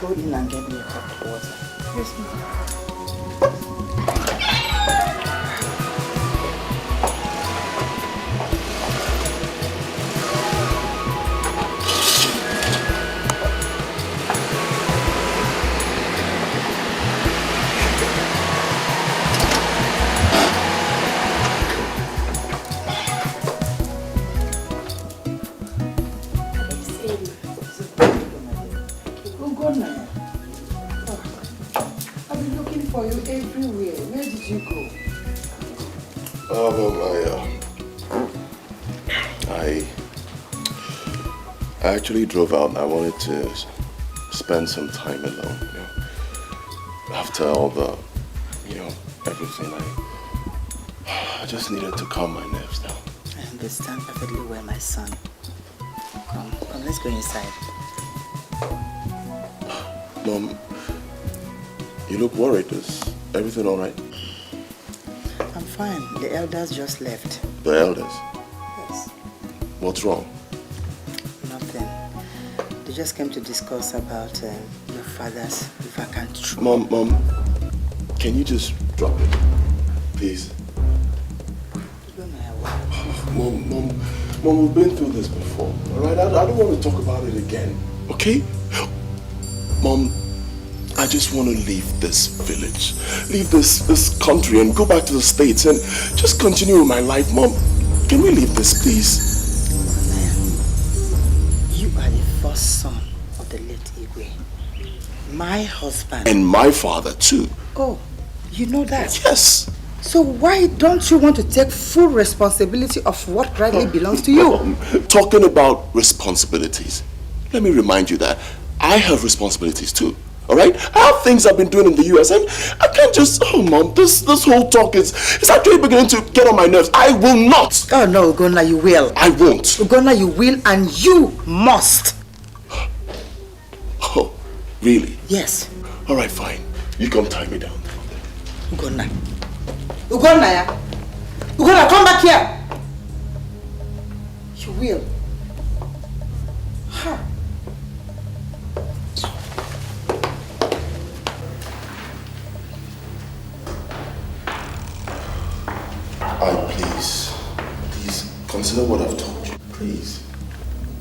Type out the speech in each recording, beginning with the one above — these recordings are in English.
Go in and get me a cup of water. Yes, ma'am. I actually drove out and I wanted to spend some time alone, After all the, everything, I just needed to calm my nerves down. I understand perfectly well, my son. Come, let's go inside. Mom, you look worried. Is everything all right? I'm fine. The elders just left. The elders? Yes. What's wrong? Nothing. They just came to discuss about your father's vacant throne. Mom, can you just drop it, please? Mom, we've been through this before, all right? I don't want to talk about it again, okay? Mom, I just want to leave this village, leave this country and go back to the States and just continue with my life. Mom, can we leave this, please? You are the first son of the late Igwe. My husband. And my father, too. Oh, you know that? Yes. So why don't you want to take full responsibility of what rightly belongs to you? Talking about responsibilities, let me remind you that I have responsibilities too. All right? I have things I've been doing in the US and I can't just, Mom, this whole talk is actually beginning to get on my nerves. I will not. Oh no, Ugonna, you will. I won't. Ugonna, you will and you must. Oh, really? Yes. All right, fine. You come tie me down. Ugonna. Ugonna, come back here. You will. Huh. Please, consider what I've told you. Please.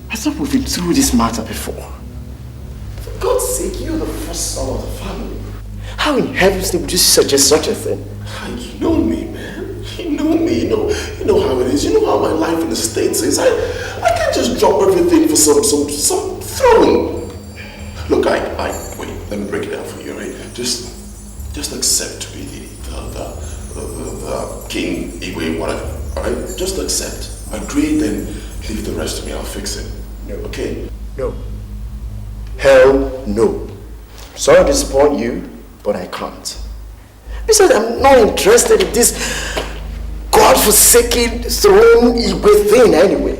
I thought we've been through this matter before. For God's sake, you're the first son of the family. How in heaven's name would you suggest such a thing? You know me, man. You know me. You know how it is. You know how my life in the States is. I can't just drop everything for some throne. Look, wait. Let me break it down for you, right? Just accept to be the king, Igwe, whatever. All right? Just accept. Agree, then leave the rest to me. I'll fix it. No. Okay? No. Hell no. Sorry to disappoint you, but I can't. Besides, I'm not interested in this godforsaken throne Igwe thing anyway.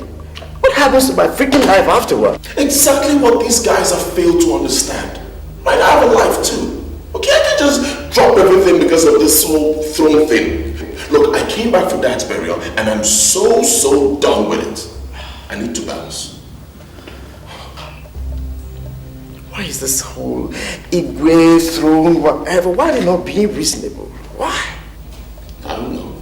What happens to my freaking life afterward? Exactly what these guys have failed to understand. Right? I have a life too. Okay, I can just drop everything because of this whole throne thing. Look, I came back for Dad's burial and I'm so done with it. I need to bounce. Why is this whole Igwe throne, whatever? Why are they not being reasonable? Why? I don't know.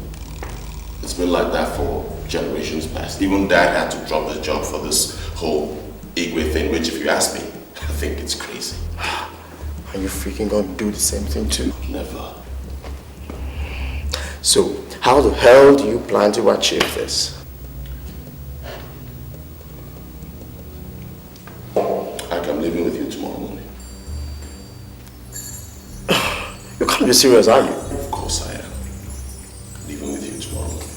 It's been like that for generations past. Even Dad had to drop his job for this whole Igwe thing, which if you ask me, I think it's crazy. Are you freaking gonna do the same thing too? Never. So, how the hell do you plan to achieve this? I'm leaving with you tomorrow morning. You can't be serious, are you? Of course I am. Leaving with you tomorrow morning.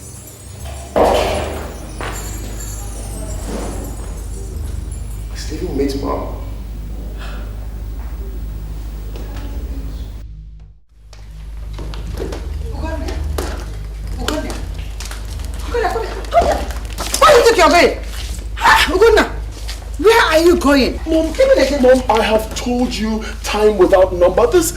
He's leaving with me tomorrow. Where do you think you're going? Ugonna, where are you going? Mom, I have told you time without number. This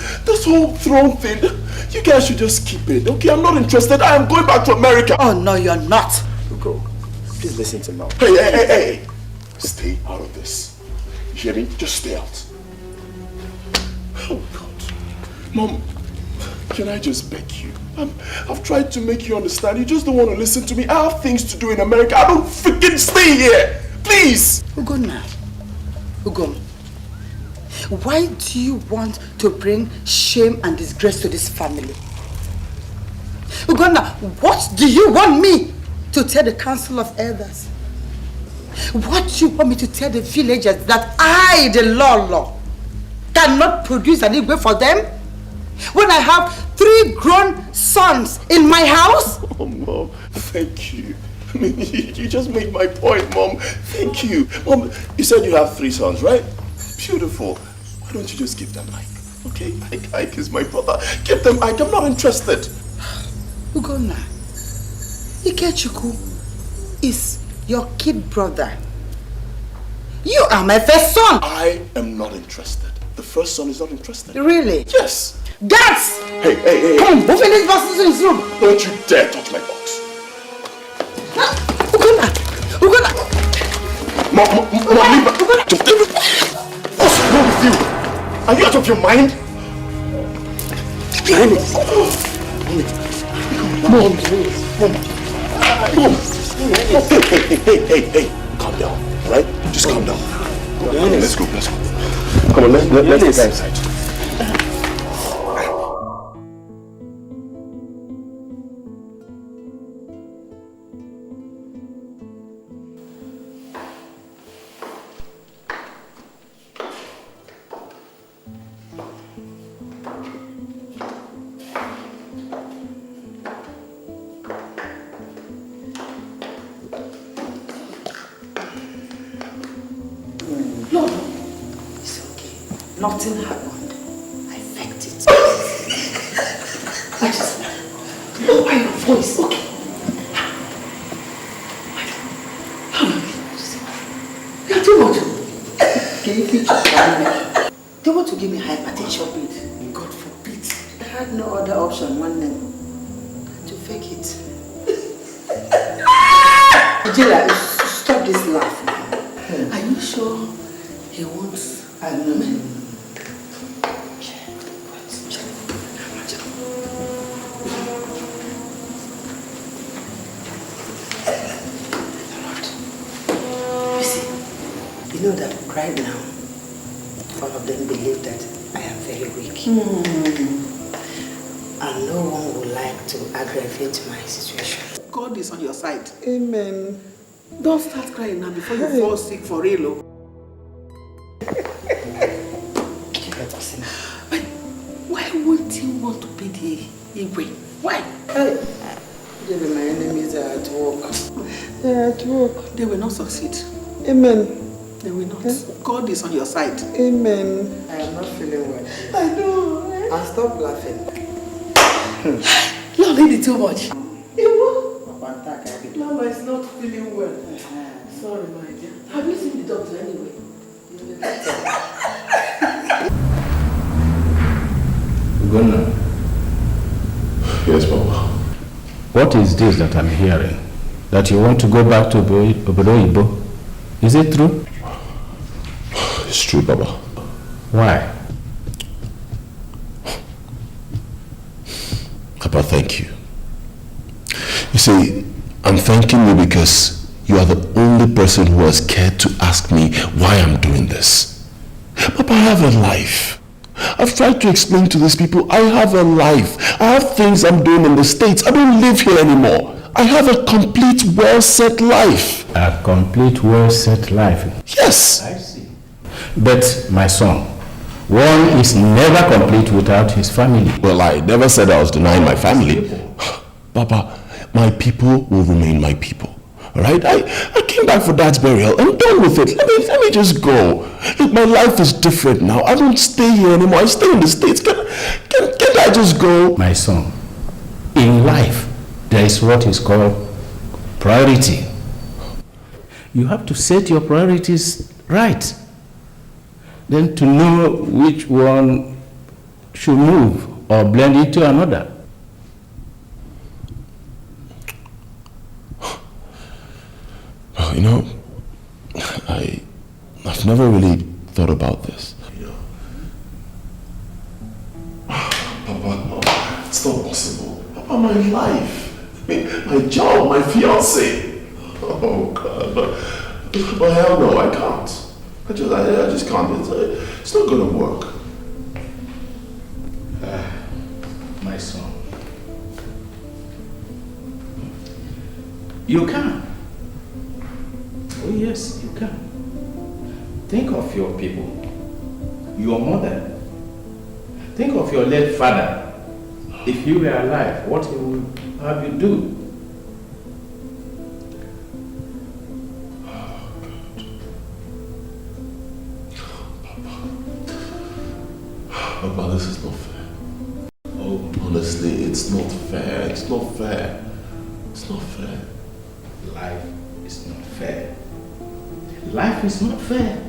whole throne thing, you guys should just keep it, okay? I'm not interested. I am going back to America. Oh, no, you're not. Go. Please listen to me. Hey. Stay out of this. You hear me? Just stay out. Oh, God. Mom, can I just beg you? I've tried to make you understand. You just don't want to listen to me. I have things to do in America. I don't freaking stay here. Please. Ugonna. Ugom. Why do you want to bring shame and disgrace to this family? Ugonna, what do you want me to tell the council of elders? What do you want me to tell the villagers that I, the law, cannot produce an Igwe for them? When I have 3 grown sons in my house? Oh, Mom, thank you. I mean, you just made my point, Mom. Thank you. Mom, you said you have 3 sons, right? Beautiful. Why don't you just give them Ike? Okay, Ike is my brother. Give them Ike. I'm not interested. Ugonna, Ikechukwu is your kid brother. You are my first son. I am not interested. The first son is not interested. Really? Yes. Guards! Hey. Come, move in this box into his room. Don't you dare touch my box. Ugonna! Mom, leave her. What's wrong with you? Are you out of your mind? Mom. Hey. Calm down, all right? Just calm down. Let's go. Come on, let's go inside. Nothing happened. I faked it. I just lower your voice, okay? You're too much. Can you keep quiet? They want to give me hypertension bid. God forbid. I had no other option. One name to fake it. Angela, stop this laugh now. Are you sure he wants a woman? You know that right now, all of them believe that I am very weak. And no one would like to aggravate my situation. God is on your side. Amen. Don't start crying now before you fall sick for real. But why won't you want to be the Igwe? Why? Hey, my enemies are at work. They are at work. They will not succeed. Amen. They will not. God is on your side. Amen. I am not feeling well. I know. And stop laughing. Lord, need it too much. Mama is not feeling well. Sorry, my dear. Have you seen the doctor anyway? Gunnar. Yes, Papa. What is this that I'm hearing? That you want to go back to Obodo Igbo? Is it true? It's true, Papa. Why? Papa, thank you. You see, I'm thanking you because you are the only person who has cared to ask me why I'm doing this. Papa, I have a life. I've tried to explain to these people, I have a life. I have things I'm doing in the States. I don't live here anymore. I have a complete, well-set life. A complete, well-set life? Yes. I see. But, my son, one is never complete without his family. Well, I never said I was denying my family. Papa, my people will remain my people. All right? I came back for Dad's burial. I'm done with it. Let me just go. Look, my life is different now. I don't stay here anymore. I stay in the States. Can I just go? My son, in life, there is what is called priority. You have to set your priorities right. Then to know which one should move or blend into another. Well, you know, I've never really thought about this. It's not possible. How about my life? I mean, my job, my fiancée. Oh God, but hell no, I can't. I just can't. It's not gonna work. My son. You can. Oh yes, you can. Think of your people, your mother. Think of your late father. If you were alive, what he would have you do? Papa, this is not fair. Oh, honestly, it's not fair. It's not fair. It's not fair. Life is not fair. Life is not fair.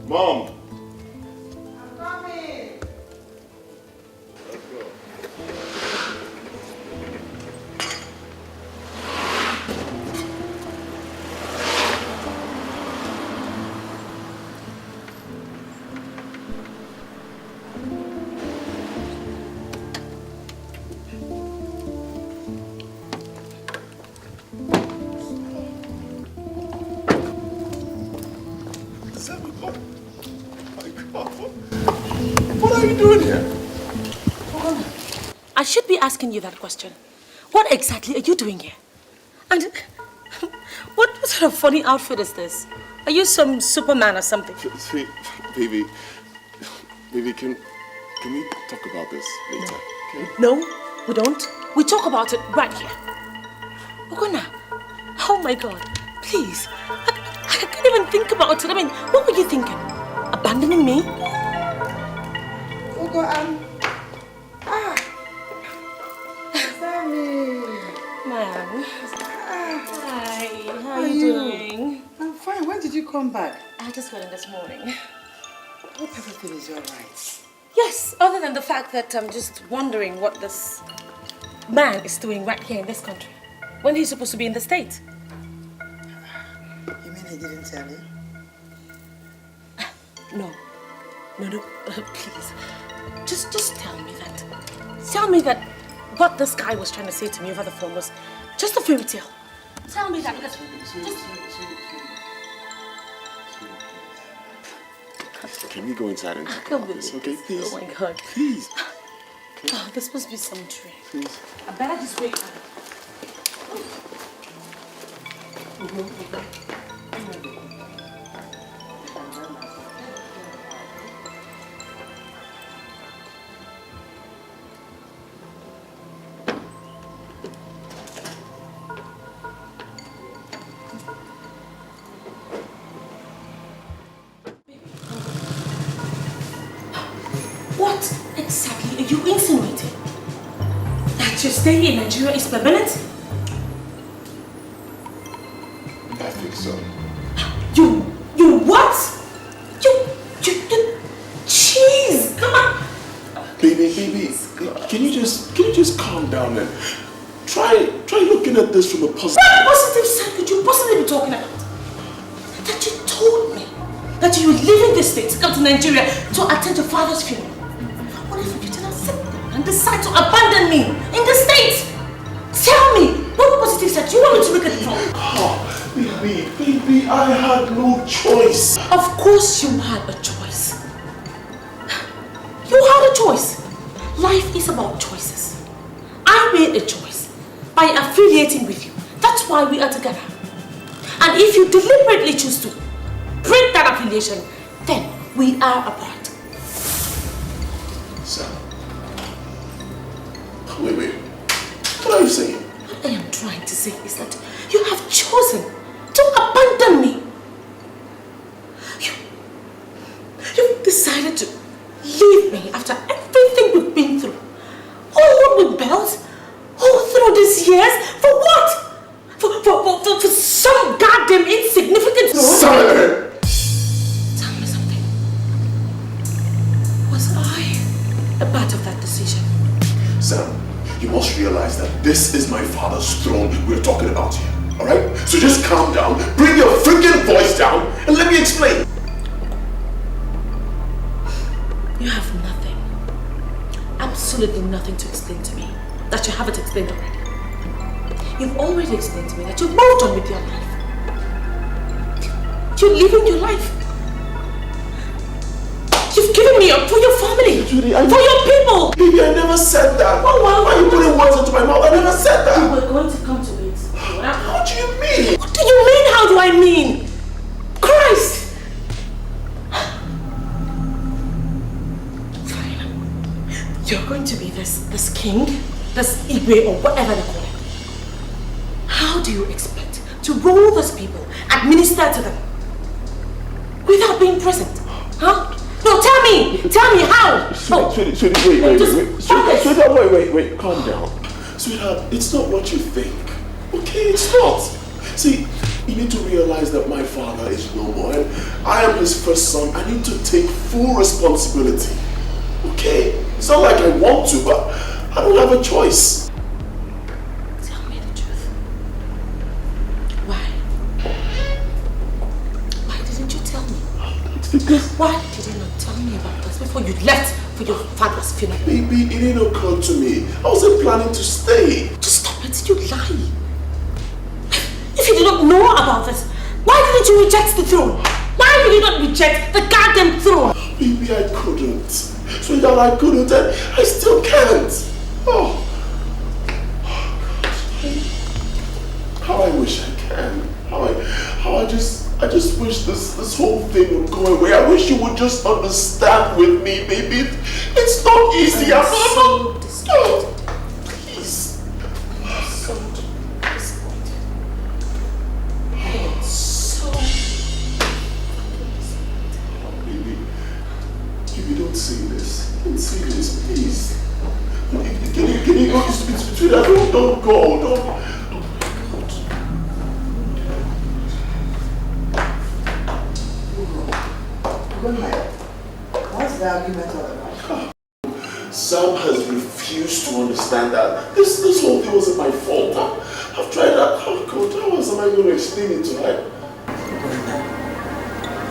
Mom! I'm coming. Let's go. What are you doing here? I should be asking you that question. What exactly are you doing here? And what sort of funny outfit is this? Are you some Superman or something? Sweet, baby, can we talk about this later? Okay? No, we don't. We talk about it right here. Ogona, oh my God, please. I can't even think about it. I mean, what were you thinking? Abandoning me? Ugo, Sammy. Man. Hi, how are are you you? doing? I'm fine. When did you come back? I just went in this morning. I hope everything is alright. Yes, other than the fact that I'm just wondering what this man is doing right here in this country when he's supposed to be in the States. You mean he didn't tell you? No, please. Just tell me that. Tell me that what this guy was trying to say to me over the phone was just a fairy tale. Tell me that. Can we go inside and talk can't about this? believe Okay, this. please. Oh my God. Please. Oh, this must be some dream. Please. I better just wait. What exactly are you insinuating? That your stay in Nigeria is permanent? I think so. You what? You, jeez, come on. Baby, can you just calm down and try looking at this from a positive. What positive side could you possibly be talking about? That you told me that you were leaving the States to come to Nigeria to attend your father's funeral. What if you did not sit down and decide to abandon me in the States? Tell me, what positive side do you want me to look at it from? Oh, baby, I had no choice. Of course you had a choice. You had a choice. Life is about choices. I made a choice by affiliating with you. That's why we are together. And if you deliberately choose to break that affiliation, then we are apart. So, wait. What are you saying? What I am trying to say is that you have chosen to abandon me. You've decided to leave me after everything we've been through. All what we built, all through these years, for what? For some goddamn insignificant role? Son! Tell me something. just calm down, bring your freaking voice down, and let me explain. You have nothing, absolutely nothing to explain to me that you haven't explained already. You've already explained to me that you've moved on with your life. You're living your life. You've given me up for your family, Judy, for your people. Baby, I never said that. Oh, well, why are you putting words into my mouth? I never said that. We're going to come to it. How do you mean? What do you mean? How do I mean? Christ! Fine. You're going to be this king, this Igwe, or whatever they call it. How do you expect to rule these people, administer to them, without being present? Huh? No, tell me how! Sweetie, wait, calm down. Sweetheart, it's not what you think. Okay, it's not. See, you need to realize that my father is no more, and I am his first son. I need to take full responsibility. Okay? It's not like I want to, but I don't have a choice. Tell me the truth. Why? Why didn't you tell me? Why did you not tell me about this before you left for your father's funeral? Baby, it didn't occur to me. I wasn't planning to stay. Just stop it, you lie. If you did not know about this, why didn't you reject the throne? Why did you not reject the goddamn throne? Baby, I couldn't. Sweetheart, I couldn't, and I still can't. Oh. How I wish I can. How I just wish this whole thing would go away. I wish you would just understand with me, baby. It's not easy. I'm so disappointed. Please. I'm so disappointed. I am so Baby, don't say this. Don't say this, please. Can you go? It's between us. Don't go. Don't. What's the argument all about? Sam has refused to understand that this whole thing wasn't my fault. I've tried that. Oh God, how else am I going to explain it to her?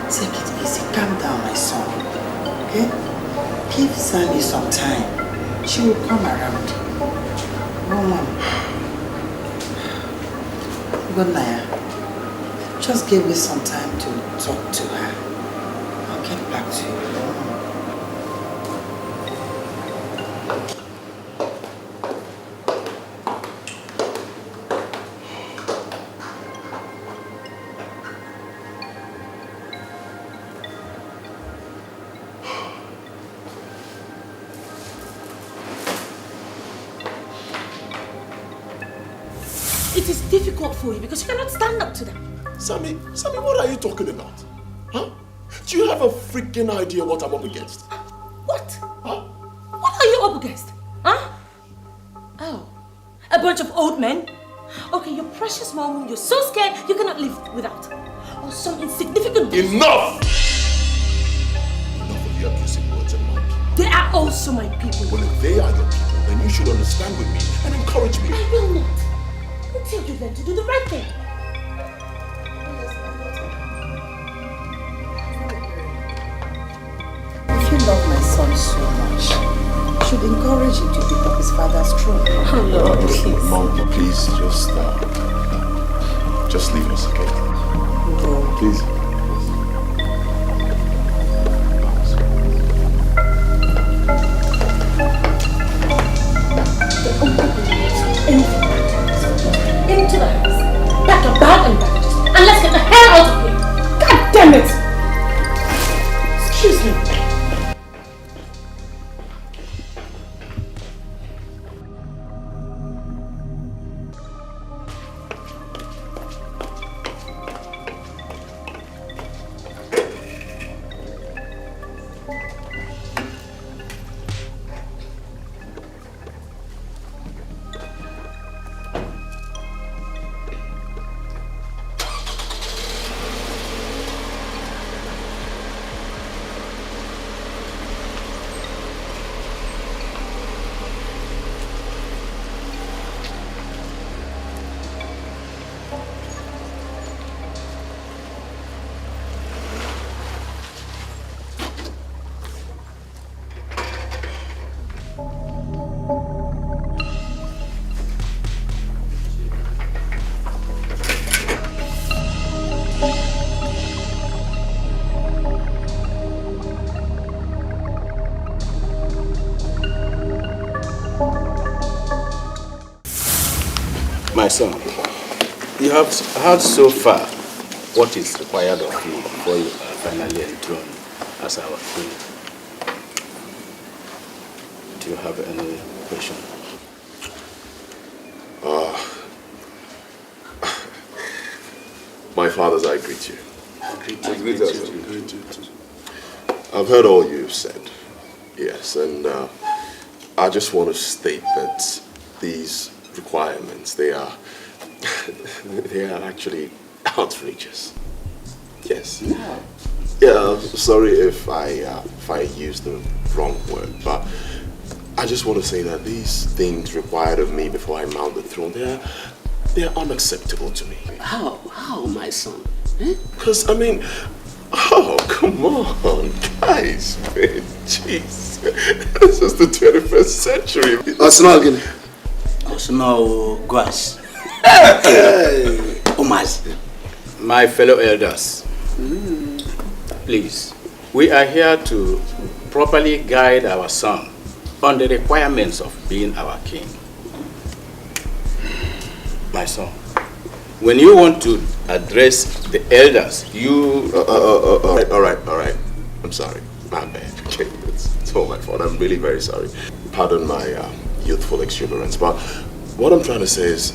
Take it easy. Calm down, my son. Okay? Give Sammy some time. She will come around. Roman. Good night. Just give me some time to talk to her. I'll get back to you. It is difficult for you because you cannot stand up to them. Sammy, what are you talking about? Huh? Do you have a freaking idea what I'm up against? What? Huh? What are you up against? Huh? Oh, a bunch of old men? Okay, your precious mom whom you're so scared you cannot live without. Or some insignificant... Enough! Enough of your abusive words and mine. They are also my people. Well, if they are your people, then you should understand with me and encourage me. I will not. Until you learn to do the right thing. If you love my son so much, you should encourage him to pick up his father's throne. Oh, Lord, please. Mom, please, just leave us, okay? No. Please. Into the house. Pack your bag and baggages. And let's get the hell out of here. God damn it! Excuse me. son, you have heard so far what is required of you before you are finally enthroned as our king. Do you have any question? My fathers, I greet you. I greet you. I've heard all you've said. Yes, and I just want to state that these requirements, they are actually outrageous. Yes. Yeah, sorry if I used the wrong word, but I just want to say that these things required of me before I mount the throne, they are unacceptable to me. How, my son? Because, I mean, oh, come on, guys, man, jeez. This is the 21st century. Osno Guas. Omas. My fellow elders, please, we are here to properly guide our son on the requirements of being our king. My son, when you want to address the elders, you... all right. I'm sorry. My bad. Okay, it's all my fault. I'm really very sorry. Pardon my youthful exuberance, but what I'm trying to say is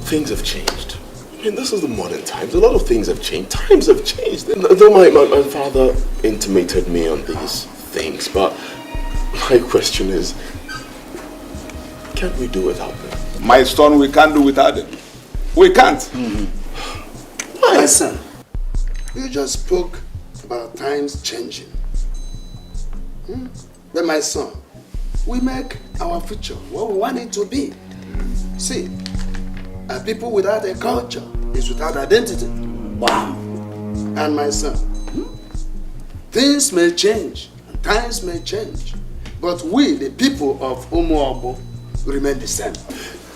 things have changed. I mean, this is the modern times. A lot of things have changed. Times have changed. Though my father intimated me on these things, but my question is, can't we do without them? My son, we can't do without them. We can't. Why? My son, you just spoke about times changing. But my son, we make our future what we want it to be. See, a people without a culture is without identity. Wow. And my son, things may change, and times may change, but we, the people of Umuobo, remain the same.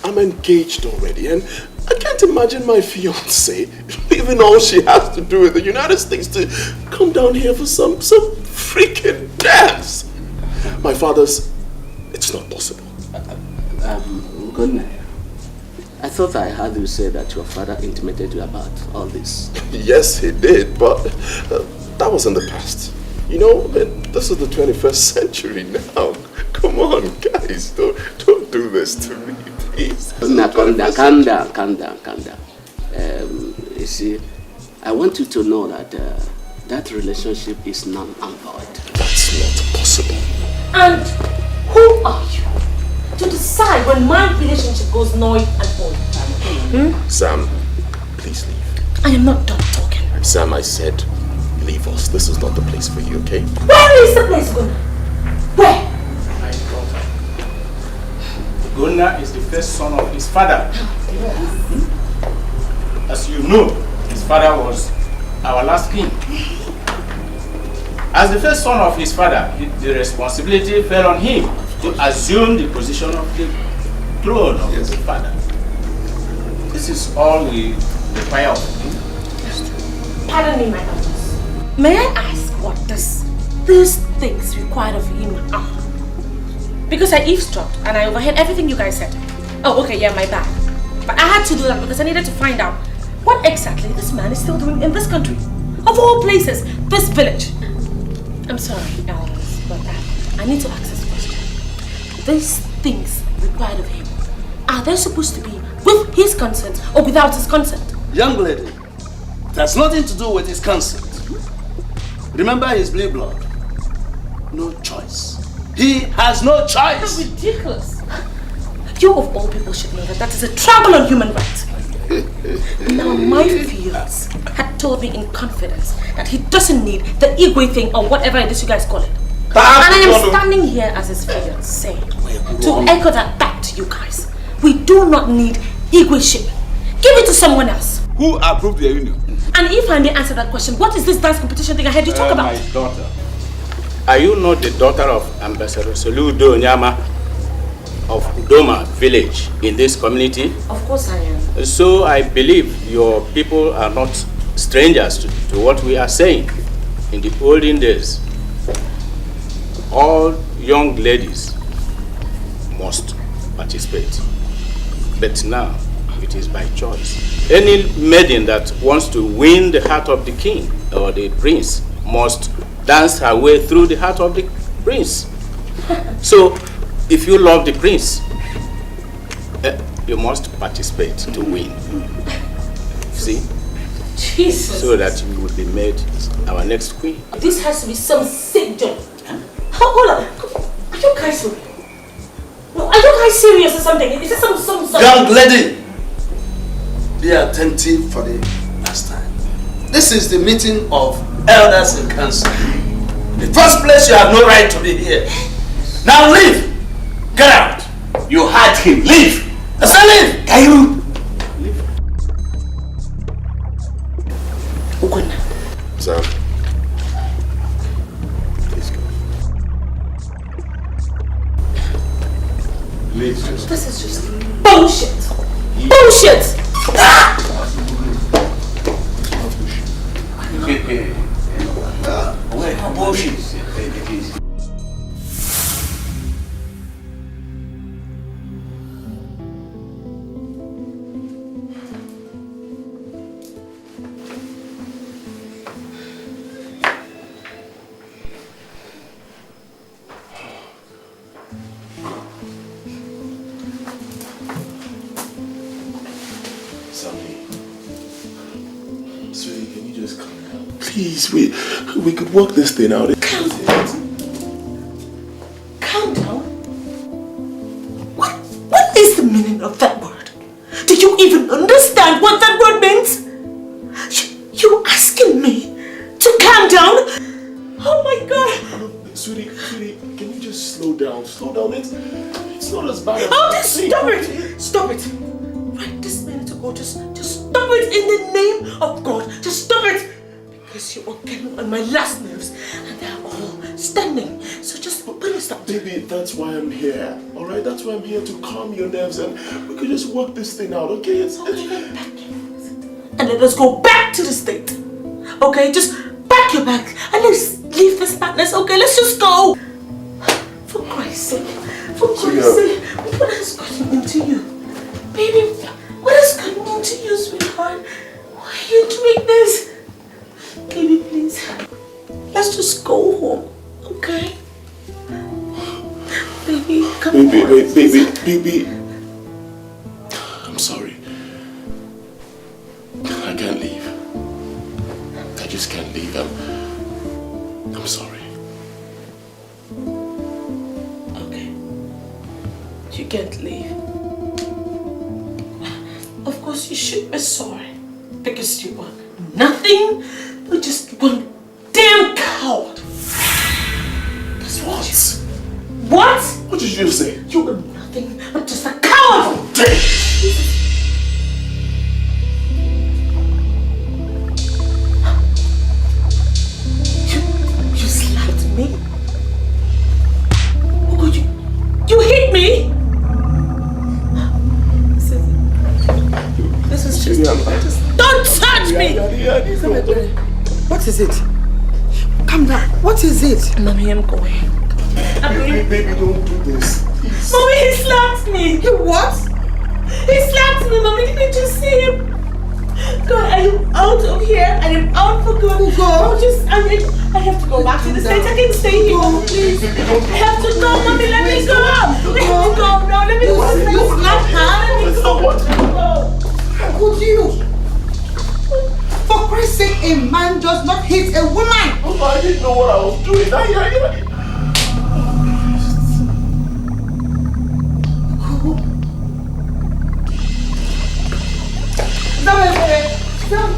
I'm engaged already, and I can't imagine my fiancée leaving all she has to do in the United States to come down here for some freaking dance. My father's, it's not possible. Good. I thought I heard you say that your father intimated you about all this. Yes, he did, but that was in the past. You know, this is the 21st century now. Come on, guys, don't do this to me, please. Now, calm down. You see, I want you to know that that relationship is null and void. That's not possible. And who are you to decide when my relationship goes null and void? Sam, please leave. I am not done talking. Sam, I said leave us. This is not the place for you, okay? Where is the place, Gunnar? Where? My daughter, Gunnar is the first son of his father. As you know, his father was our last king. As the first son of his father, the responsibility fell on him to assume the position of the throne of his father. This is all we require of him. Pardon me, my daughters. May I ask what these things required of him are? Because I eavesdropped and I overheard everything you guys said. Oh, okay, yeah, my bad. But I had to do that because I needed to find out what exactly this man is still doing in this country. Of all places, this village. I'm sorry, elders, but I need to ask this question. These things required of him, are they supposed to be with his consent or without his consent? Young lady, it has nothing to do with his consent. Remember his blue blood. No choice. He has no choice. That's ridiculous. You of all people should know that that is a trample on human rights. Now my fiance had told me in confidence that he doesn't need the Igwe thing or whatever it is you guys call it. And I am standing here as his fiance to echo that back to you guys. We do not need Igwe ship. Give it to someone else. Who approved the union? And if I may answer that question, what is this dance competition thing I heard you talk about? My daughter, are you not the daughter of Ambassador Soludo Nyama of Udoma village in this community? Of course I am. So I believe your people are not strangers to what we are saying. In the olden days, all young ladies must participate. But now, it is by choice. Any maiden that wants to win the heart of the king or the prince must dance her way through the heart of the prince. So, if you love the prince, you must participate to win. See? Jesus. So that you will be made our next queen. This has to be some sick job. Hold on. Are you guys serious? No, are you guys serious or something? Is this some... Young lady, be attentive for the last time. This is the meeting of elders in council. In the first place, you have no right to be here. Now leave. Get out. You had him. Leave. I said leave. Can you? Sam, please go. Please just... This is just bullshit. Bullshit! Bullshit. Sweetie, can you just calm down? Please, we could work this thing out. Calm down. Calm down? What is the meaning of that word? Do you even understand what that word means? You asking me to calm down? Oh my God. Sweetie, can you just slow down? Slow down. It's not as bad as... Oh, just stop it. Stop it. Right this minute ago, just stop it in the name of God. Just stop it. Because you are getting on my last nerves and they are all standing. So just please stop. Baby, that's why I'm here. Alright, that's why I'm here to calm your nerves and we could just work this thing out, okay? And let us go back to the state. Okay, just pack your bag and let's leave this madness. Okay, let's just go. For Christ's sake. For Christ's sake. What has gotten into you? Baby, what has gotten into you, sweetheart? Why are you doing this? Baby, please. Let's just go home, okay? Baby, come on. Baby. I'm sorry. I can't leave. I just can't leave. I'm sorry. Okay. You can't leave. Of course you should be sorry. Because you are nothing but just one damn coward. That's what? What? What did you say? You are nothing but just a coward! Oh, damn! You slapped me? Oh, you hit me? This is just... Don't touch me! What is it? Calm down. What is it? Mommy, I'm going. Baby, don't do this. Please. Mommy, he slapped me. He what? He slapped me, Mommy. Didn't you see him? God, I am out of here. I am out for good. I have to go back to the States. I can't stay here, Mommy, please. I have to go, Mommy. Let me go. Let me go now. Let me go. You slapped her. Let me go. Would you? For Christ's sake, a man does not hit a woman. Oh, I didn't know what I was doing. Stop.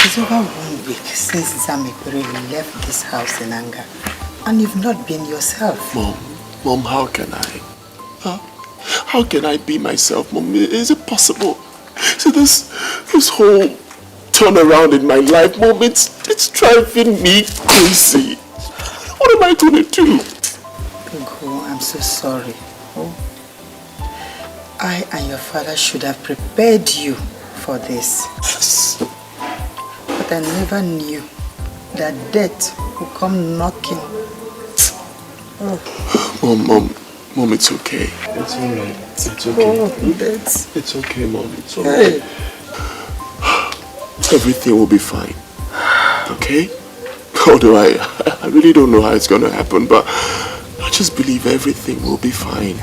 It's over 1 week since Zamekere left this house in anger, and you've not been yourself. Mom, how can I? Huh? How can I be myself, Mom? Is it possible? See, this whole turnaround in my life, Mom, it's driving me crazy. What am I going to do? Ugo, I'm so sorry. Oh, I and your father should have prepared you for this. Yes. But I never knew that death would come knocking. Oh. Mom, it's okay. It's alright. It's okay. Oh, death. It's okay, Mom. It's okay. Everything will be fine. Okay? Although I really don't know how it's going to happen, but I just believe everything will be fine.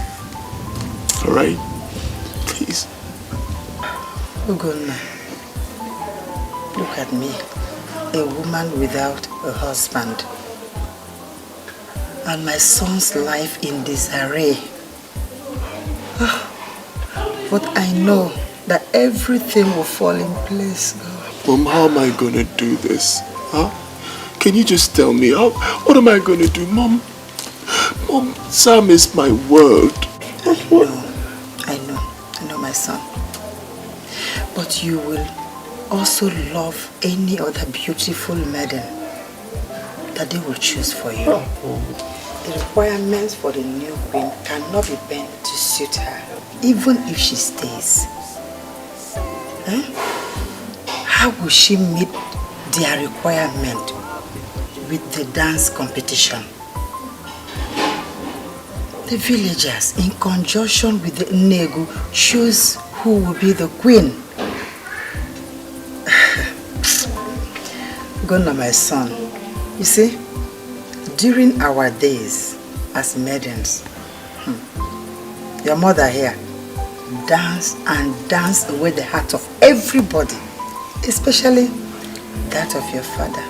Alright? Please. Ugonna, look at me. A woman without a husband. And my son's life in disarray. But I know that everything will fall in place. Mom, how am I going to do this? Huh? Can you just tell me? What am I going to do? Mom, Sam is my world. I know my son. But you will also love any other beautiful maiden that they will choose for you. The requirements for the new queen cannot be bent to suit her, even if she stays. How will she meet their requirement with the dance competition? The villagers, in conjunction with the Negu, choose who will be the queen. Gonna, my son, you see, during our days as maidens, your mother here danced away the heart of everybody, especially that of your father.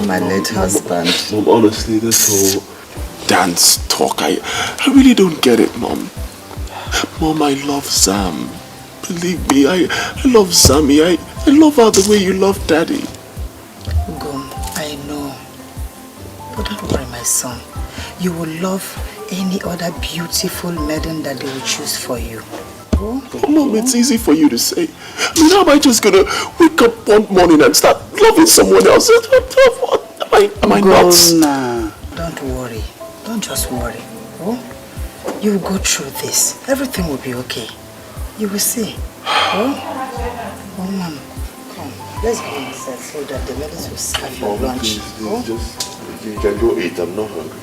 My late husband. Mom, honestly, this whole dance talk, I really don't get it, Mom. Mom, I love Sam. Believe me, I love Sammy. I love her the way you love Daddy. Gum, I know. But don't worry, my son. You will love any other beautiful maiden that they will choose for you. Oh, Mom, it's easy for you to say. I mean, how am I just gonna wake up one morning and start loving someone else? Am I nuts? Nah. Don't worry. Don't just worry. Oh? You will go through this. Everything will be okay. You will see. Oh, Mom. Come. Let's go inside so that the ladies will serve your lunch. You can go eat. I'm not hungry.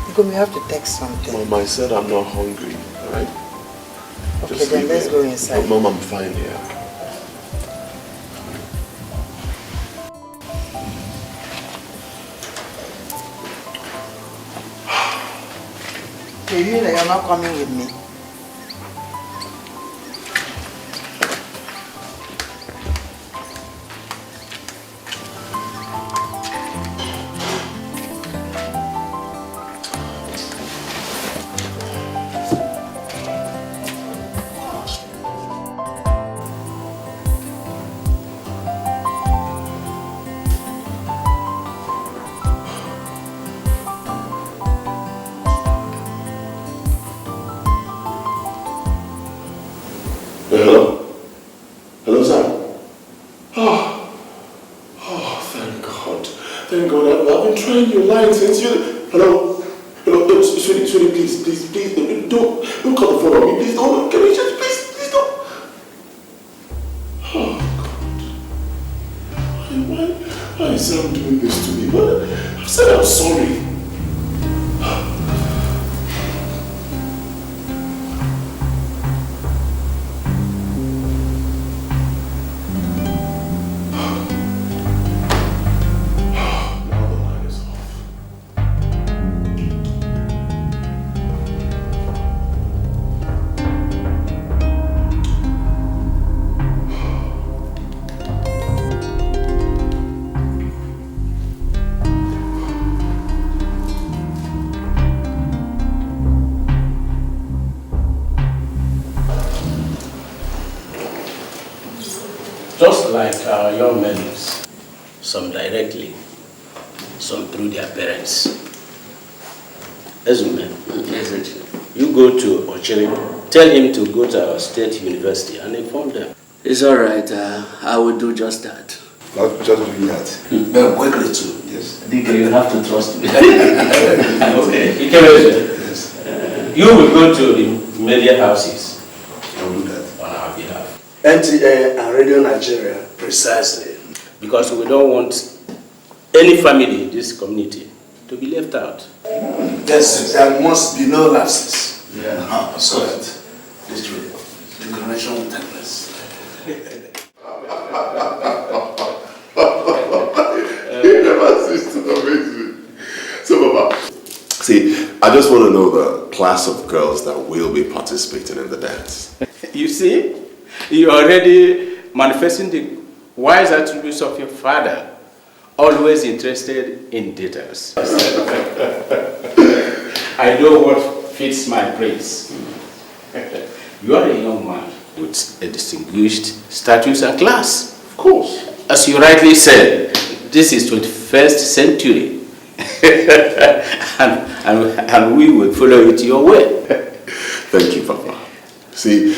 Because we have to take something. Mom, I said I'm not hungry. Alright? Okay, then let's go inside. Mom, I'm fine here. You mean that you're not coming with me? Hello? Hello, Sam? Oh, thank God. Thank God. I've been trying your line since you... Hello? Hello? Sweetie, please, don't cut the phone on me. Please don't. Can we just, please don't. Oh, God. Why is Sam doing this to me? I've said I'm sorry. Just like our young maidens, some directly, some through their parents. Ezume, you go to Ochiri, tell him to go to our state university and inform them. It's all right. I will do just that. Not just doing that. Very quickly too. Yes. Dike, you have to trust me. Okay. Yes. You will go to the media houses. I will do that. On our behalf. NTA and Radio Nigeria, precisely. Because we don't want any family in this community to be left out. Yes, there must be no lapses. Yeah. So that this declaration will take place. You never cease to amaze me. So, Baba, see, I just want to know the class of girls that will be participating in the dance. You see, you are already manifesting the wise attributes of your father, always interested in details. I know what fits my praise. You are a young man with a distinguished status and class. Of course. As you rightly said, this is 21st century. and we will follow it your way. Thank you, Papa. See,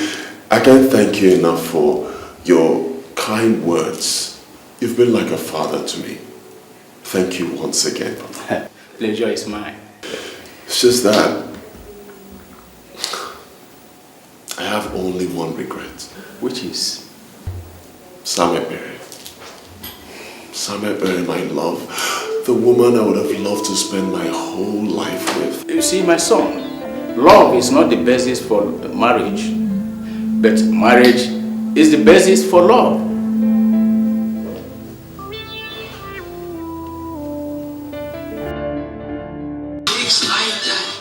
I can't thank you enough for your kind words. You've been like a father to me. Thank you once again, Papa. Pleasure is mine. It's just that I have only one regret. Which is? Samuel Berry. Samuel Berry, my love. The woman I would have loved to spend my whole life with. You see, my son, love is not the basis for marriage, but marriage is the basis for love.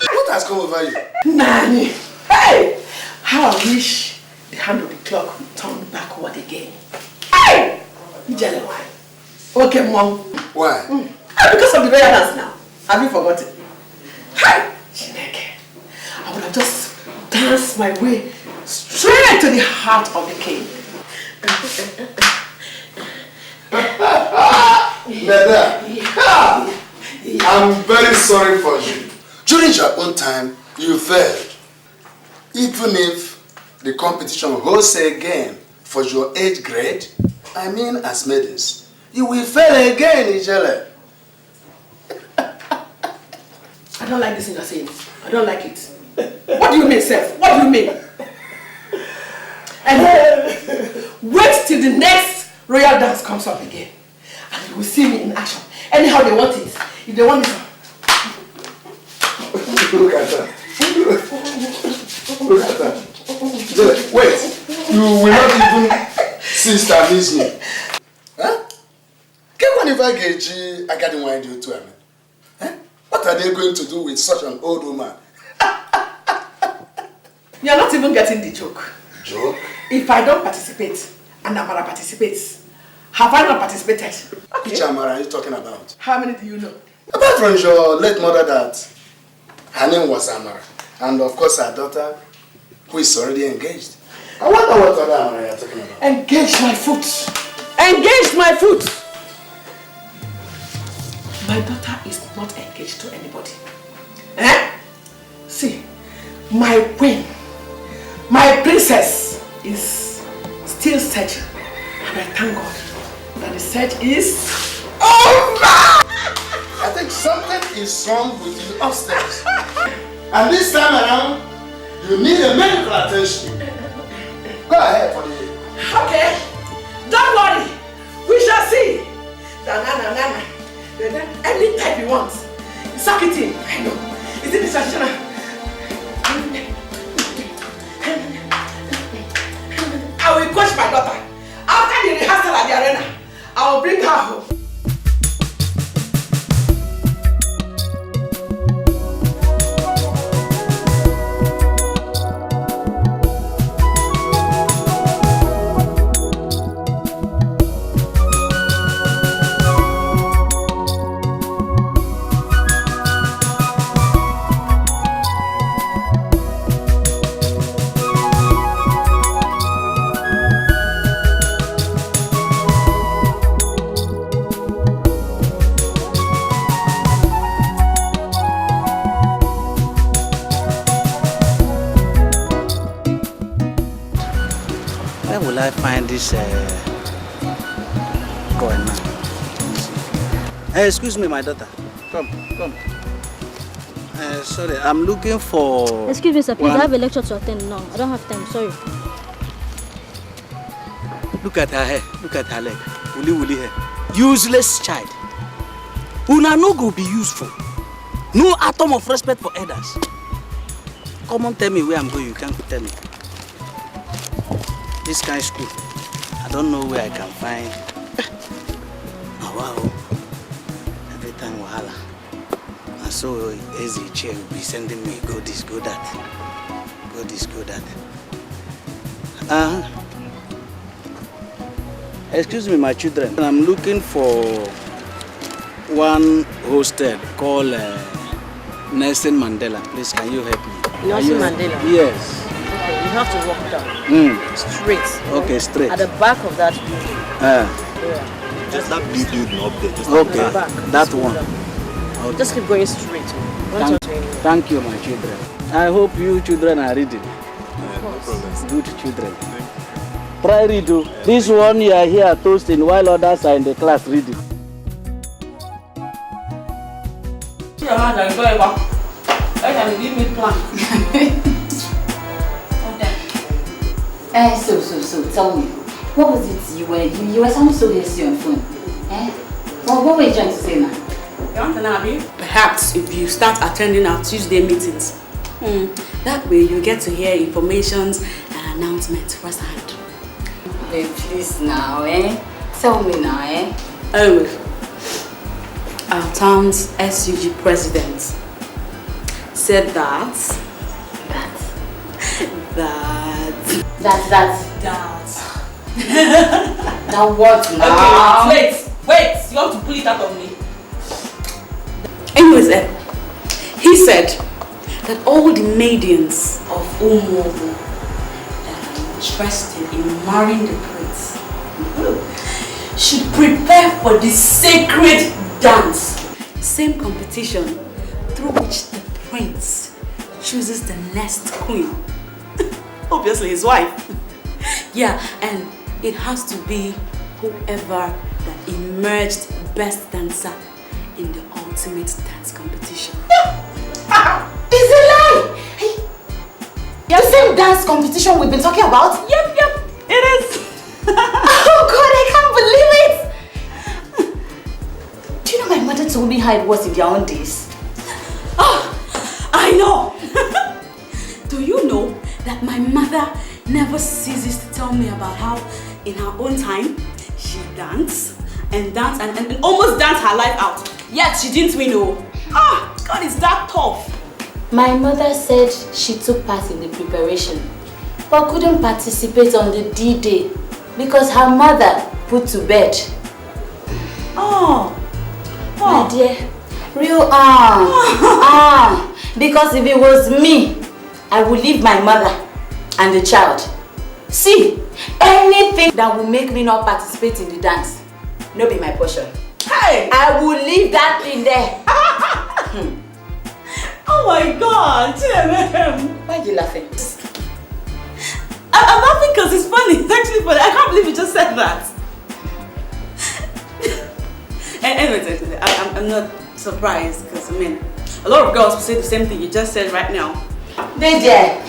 What has come over you? Nanny! Hey! How I wish the hand of the clock would turn backward again. Hey! Ijele, why? Okay, Mom. Why? Because of the royal dance now. Have you forgotten? Hey! Chineke. I would have just danced my way straight to the heart of the king. Neda, I'm very sorry for you. During your own time, you failed. Even if the competition holds again for your age grade, I mean as maidens, you will fail again, Ijele. I don't like this thing you're saying. I don't like it. What do you mean, Seth? What do you mean? And wait till the next royal dance comes up again. And you will see me in action. Anyhow they want it. If they want it. Look at that. Look at that. Wait. You will not even cease to amaze me. Huh? What are they going to do with such an old woman? You are not even getting the joke. Joke? If I don't participate and Amara participates, have I not participated? Okay. Which Amara are you talking about? How many do you know? Apart from your late mother that her name was Amara. And of course her daughter, who is already engaged. I wonder what other Amara you are talking about. Engage my foot. Engage my foot. My daughter is not engaged to anybody. Eh? See, my queen, my princess is still searching. And I thank God that the search is over. I think something is wrong with you upstairs. And this time around, you need a medical attention. Go ahead for the... Okay, don't worry. We shall see. Any type you want. Suck it in. I know. Is it the traditional? I will coach my daughter. After the rehearsal at the arena, I will bring her home. Where will I find this coin now? Hey, excuse me, my daughter. Come. Sorry, I'm looking for... Excuse me, sir, please, I have a lecture to attend now. I don't have time, sorry. Look at her hair, look at her leg. Woolly hair. Useless child. Una no go be useful. No atom of respect for elders. Come on, tell me where I'm going, you can't tell me. This kind of school, I don't know where I can find. Oh, wow. Every time wahala. And so easy chair will be sending me, go this, go that. Go this, go that. Excuse me, my children. I'm looking for one hostel called Nelson Mandela. Please, can you help me? Nelson Mandela? Yes. Okay, you have to walk down. Straight. Okay, straight. At the back of that building. Yeah. Just that big building up there. Just Okay, at the back. that one. Okay. Just keep going straight. Thank you, my children. I hope you children are reading. no problem. Good children. Try read. This one you are here toasting while others are in the class reading. Give me plan. So, tell me, what was it you were sounding so hasty on phone? Well, what were you trying to say now? Perhaps if you start attending our Tuesday meetings, that way you get to hear informations and announcements firsthand. Babe, please now, Tell me now, Anyway, our town's SUG president said that what now? Okay, wait, you want to pull it out of me? Anyways, he said that all the maidens of Umuobo that are interested in marrying the prince should prepare for the sacred dance. Same competition through which the prince chooses the next queen. Obviously his wife. Yeah, and it has to be whoever that emerged best dancer in the ultimate dance competition. It's a lie! The same dance competition we've been talking about? Yep, it is. Oh God, I can't believe it! Do you know my mother told me how it was in their own days? Oh, I know. Do you know that my mother never ceases to tell me about how in her own time she danced and almost danced her life out. Yet she didn't win. God, is that tough. My mother said she took part in the preparation but couldn't participate on the D-Day because her mother put to bed. My dear, real because if it was me, I would leave my mother and the child. See, anything that will make me not participate in the dance, no be my portion. Hey! I will leave that thing there. Oh my God! Why are you laughing? I'm laughing because it's funny. It's actually funny. I can't believe you just said that. Anyways, I'm not surprised because I mean, a lot of girls will say the same thing you just said right now. There.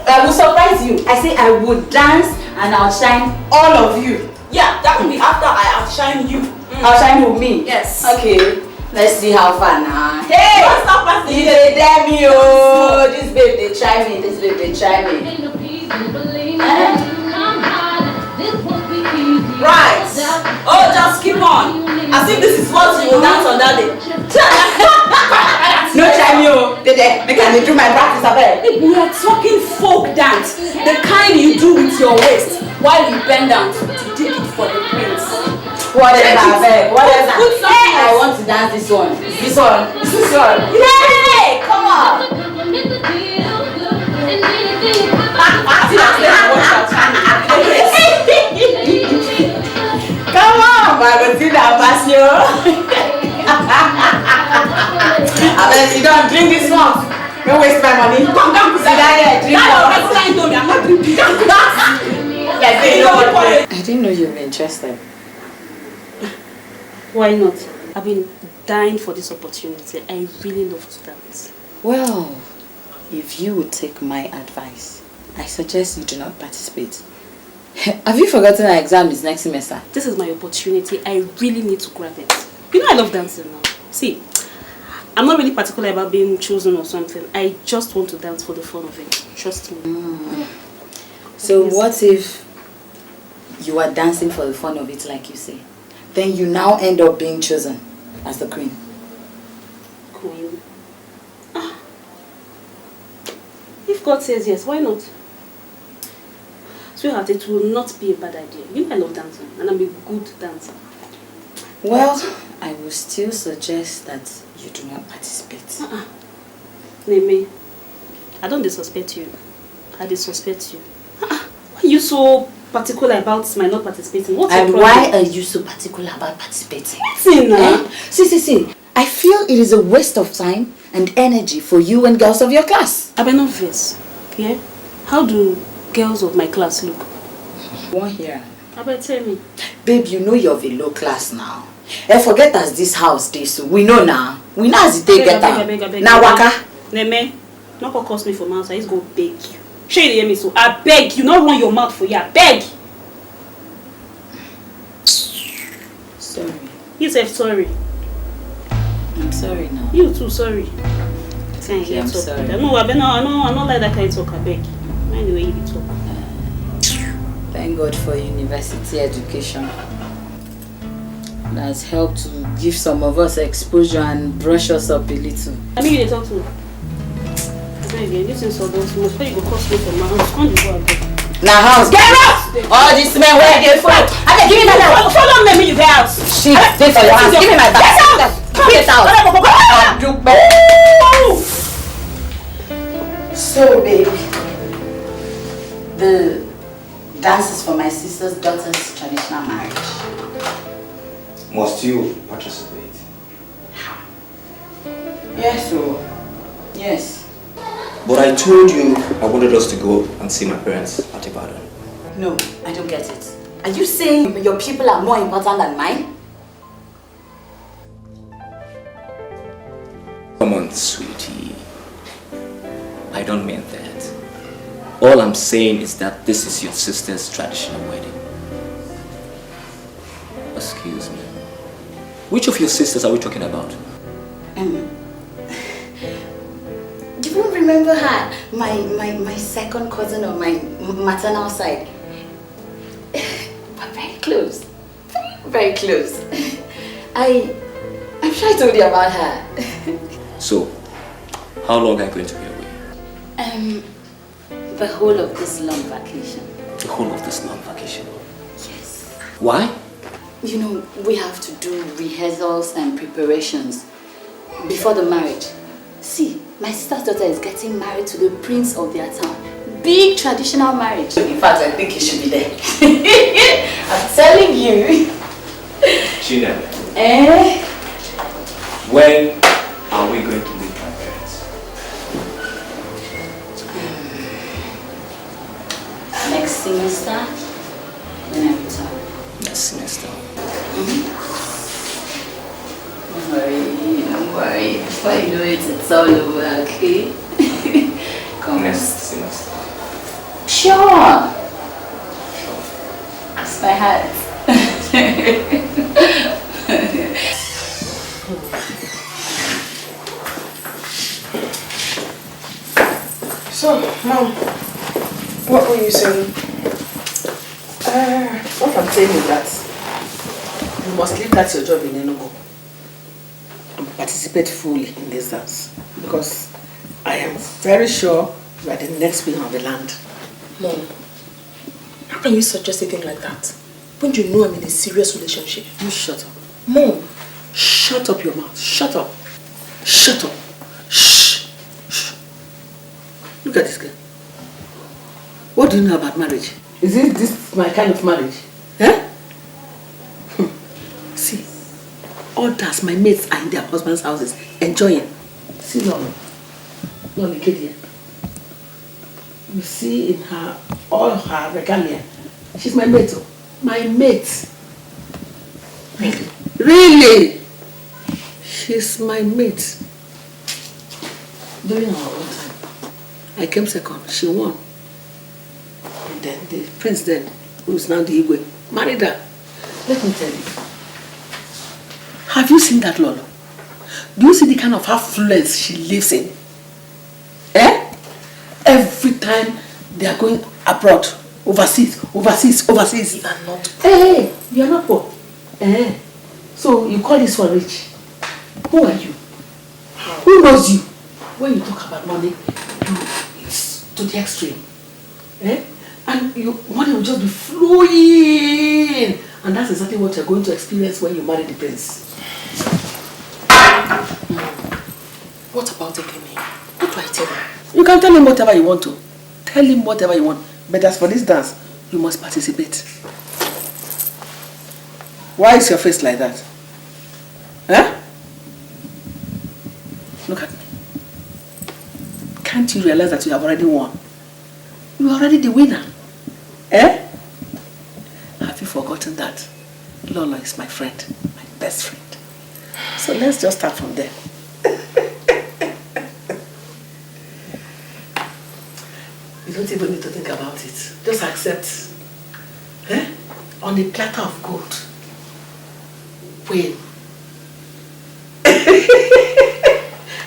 I will surprise you. I say I will dance and I'll shine all of you. Yeah, that will be after I outshine you. Outshine with me? Yes. Okay. Let's see how far now. Hey! Stop You they dare me, oh! This babe they try me. This babe they try me. Right. Oh, just keep on. As if this is what you will dance on that day. No try me, oh! They make me do my practice, I bet. We are talking folk dance, the kind you do with your waist while you bend down to dig it for the prince. Whatever, babe. Whatever. Hey, I want to dance this one. This one. Yay! Come on. Come on, Margotina Basio. I bet you don't drink this one. Don't waste my money. Come, sit down here, drink more. I'm not drinking. Let's I didn't know you were interested. Why not? I've been dying for this opportunity. I really love to dance. Well, if you would take my advice, I suggest you do not participate. Have you forgotten our exam is next semester? This is my opportunity. I really need to grab it. You know I love dancing now. See, I'm not really particular about being chosen or something. I just want to dance for the fun of it. Trust me. So what if you are dancing for the fun of it, like you say? Then you now end up being chosen as the queen. Queen? If God says yes, why not? Sweetheart, it will not be a bad idea. You know I love dancing, and I'm a good dancer. Well, I will still suggest that you do not participate. Neme, I don't disrespect you. I disrespect you. Why are you so particular about my not participating? What's your problem? Why are you so particular about participating? Listen, See. I feel it is a waste of time and energy for you and girls of your class. I'm an obvious. Yeah? How do girls of my class look? One here. How about tell me? Babe, you know you're of a low class now. And forget as this house this, so we know now. We know as it take get down. Now waka. Neme, not gonna cost me for mouth, I just go beg you. Sure you hear me, so I beg you, not run your mouth for you, I beg. Sorry. You said sorry. I'm sorry now. You too, sorry. Okay, I'm sorry. I don't like that kind of talk, I beg. Anyway, you talk. Thank God for university education. That has helped to give some of us exposure and brush us up a little. I mean, you talk to. Again, this is so much. Where you go cost me for my house? Can't you go again? Now house, get out! All these men where they for? I mean, give me my bag. Follow me, you get out. Shit, stay for your house. Give me my bag. Get out! So, baby, the dance is for my sister's daughter's traditional marriage. Must you participate? Yes, so yes. But I told you I wanted us to go and see my parents at Ibadan. No, I don't get it. Are you saying your people are more important than mine? Come on, sweetie. I don't mean that. All I'm saying is that this is your sister's traditional wedding. Excuse me. Which of your sisters are we talking about? You won't remember her. My second cousin on my maternal side. We're very close. Very close. I'm sure I told you about her. So, how long are you going to be away? The whole of this long vacation. The whole of this long vacation? Yes. Why? You know, we have to do rehearsals and preparations before the marriage. See, my sister's daughter is getting married to the prince of their town. Big traditional marriage. In fact, I think you should be there. I'm telling you. Gina. When are we going to meet my parents? Next semester, when I return. Next semester. Don't worry. Before you know it, it's all over, okay? Come. Next semester. Sure. It's my heart. So, Mom, what were you saying? What I'm saying is that you must leave that your job in Enugu and participate fully in this dance, because I am very sure you are the next queen of the land. Mom, how can you suggest a thing like that when you know I'm in a serious relationship? You shut up. Mom, shut up your mouth. Shut up. Shut up. Shh. Shh. Look at this girl. What do you know about marriage? Is this my kind of marriage? Eh? See, others, my mates, are in their husbands' houses enjoying. See, Lolo, kid here. You see in her, all her regalia, She's my mate. My mate. Really? She's my mate. During our own time, I came second. She won. And then the prince then, who's now the Igwe, married her. Let me tell you. Have you seen that Lolo? Do you see the kind of affluence she lives in? Eh? Every time they are going abroad, overseas. You are not poor. Hey, you are not poor. Eh? So you call this one rich? Who are you? Who knows you? When you talk about money, it's to the extreme. Eh? And money will just be flowing. And that's exactly what you're going to experience when you marry the prince. What about Ekene? What do I tell him? You can tell him whatever you want to. Tell him whatever you want. But as for this dance, you must participate. Why is your face like that? Huh? Look at me. Can't you realize that you have already won? You are already the winner. Eh? Have you forgotten that Lola is my friend, my best friend? So let's just start from there. You don't even need to think about it. Just accept. Eh? On a platter of gold. Win.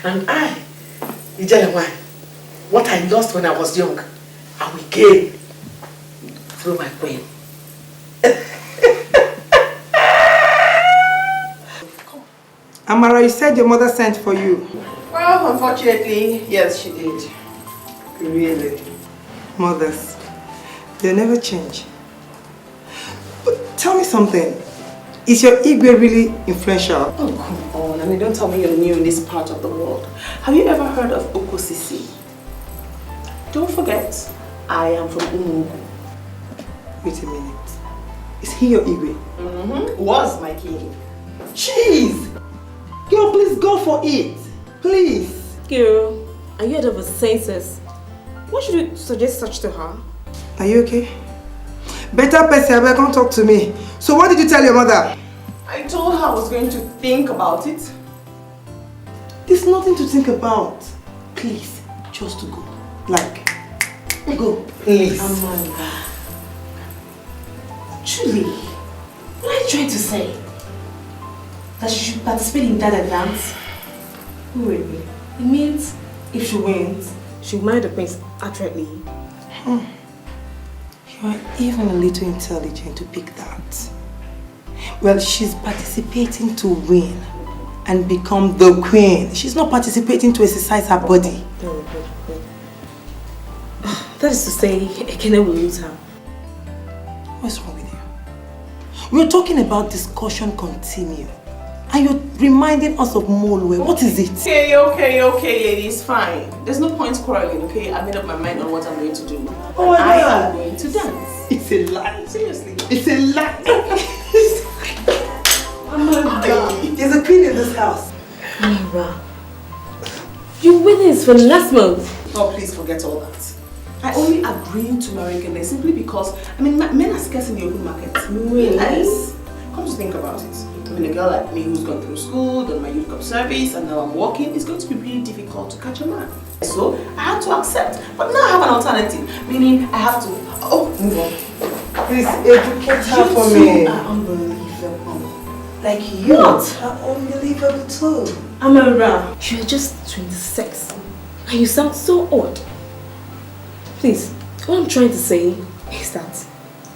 And I, Ijayamai, what I lost when I was young, I will gain through my queen. Amara, you said your mother sent for you. Well, unfortunately, yes, she did. Really? Mothers, they never change. But tell me something. Is your Igwe really influential? Oh, come on. I mean, don't tell me you're new in this part of the world. Have you ever heard of Okosisi? Don't forget, I am from Umugu. Wait a minute. Is he your Igwe? Mm-hmm. Was my king. Jeez! Girl, please go for it. Please. Girl, are you out of her senses? Why should you suggest such to her? Are you okay? Better Percy, I can't talk to me. So what did you tell your mother? I told her I was going to think about it. There's nothing to think about. Please, just to go. Like, go, please. Amanda. Truly, what are you trying to say? That she should participate in that dance? Wait. It means if she wins, she'll marry the prince accurately. You are even a little intelligent to pick that. Well, she's participating to win and become the queen. She's not participating to exercise her body. That is to say, Ekene will lose her. What's wrong with you? We're talking about discussion continue. And you're reminding us of Molwe. What is it? Okay, ladies, fine. There's no point quarreling, okay? I made up my mind on what I'm going to do. Oh my God. I am going to dance. It's a lie. Seriously. It's a lie. Oh my God. There's a queen in this house. Amara, you witnessed for last month. Oh, please forget all that. I only agreed to marry Ekene simply because, I mean, men are scarce in the open market. Really? Yes. Come to think about it. I mean, a girl like me who's gone through school, done my youth corps service, and now I'm working, it's going to be really difficult to catch a man. So, I had to accept. But now I have an alternative, meaning I have to, move on. Please educate her for me. You are unbelievable. Like you are unbelievable too. Amara, you're just 26 and you sound so odd. Please, what I'm trying to say is that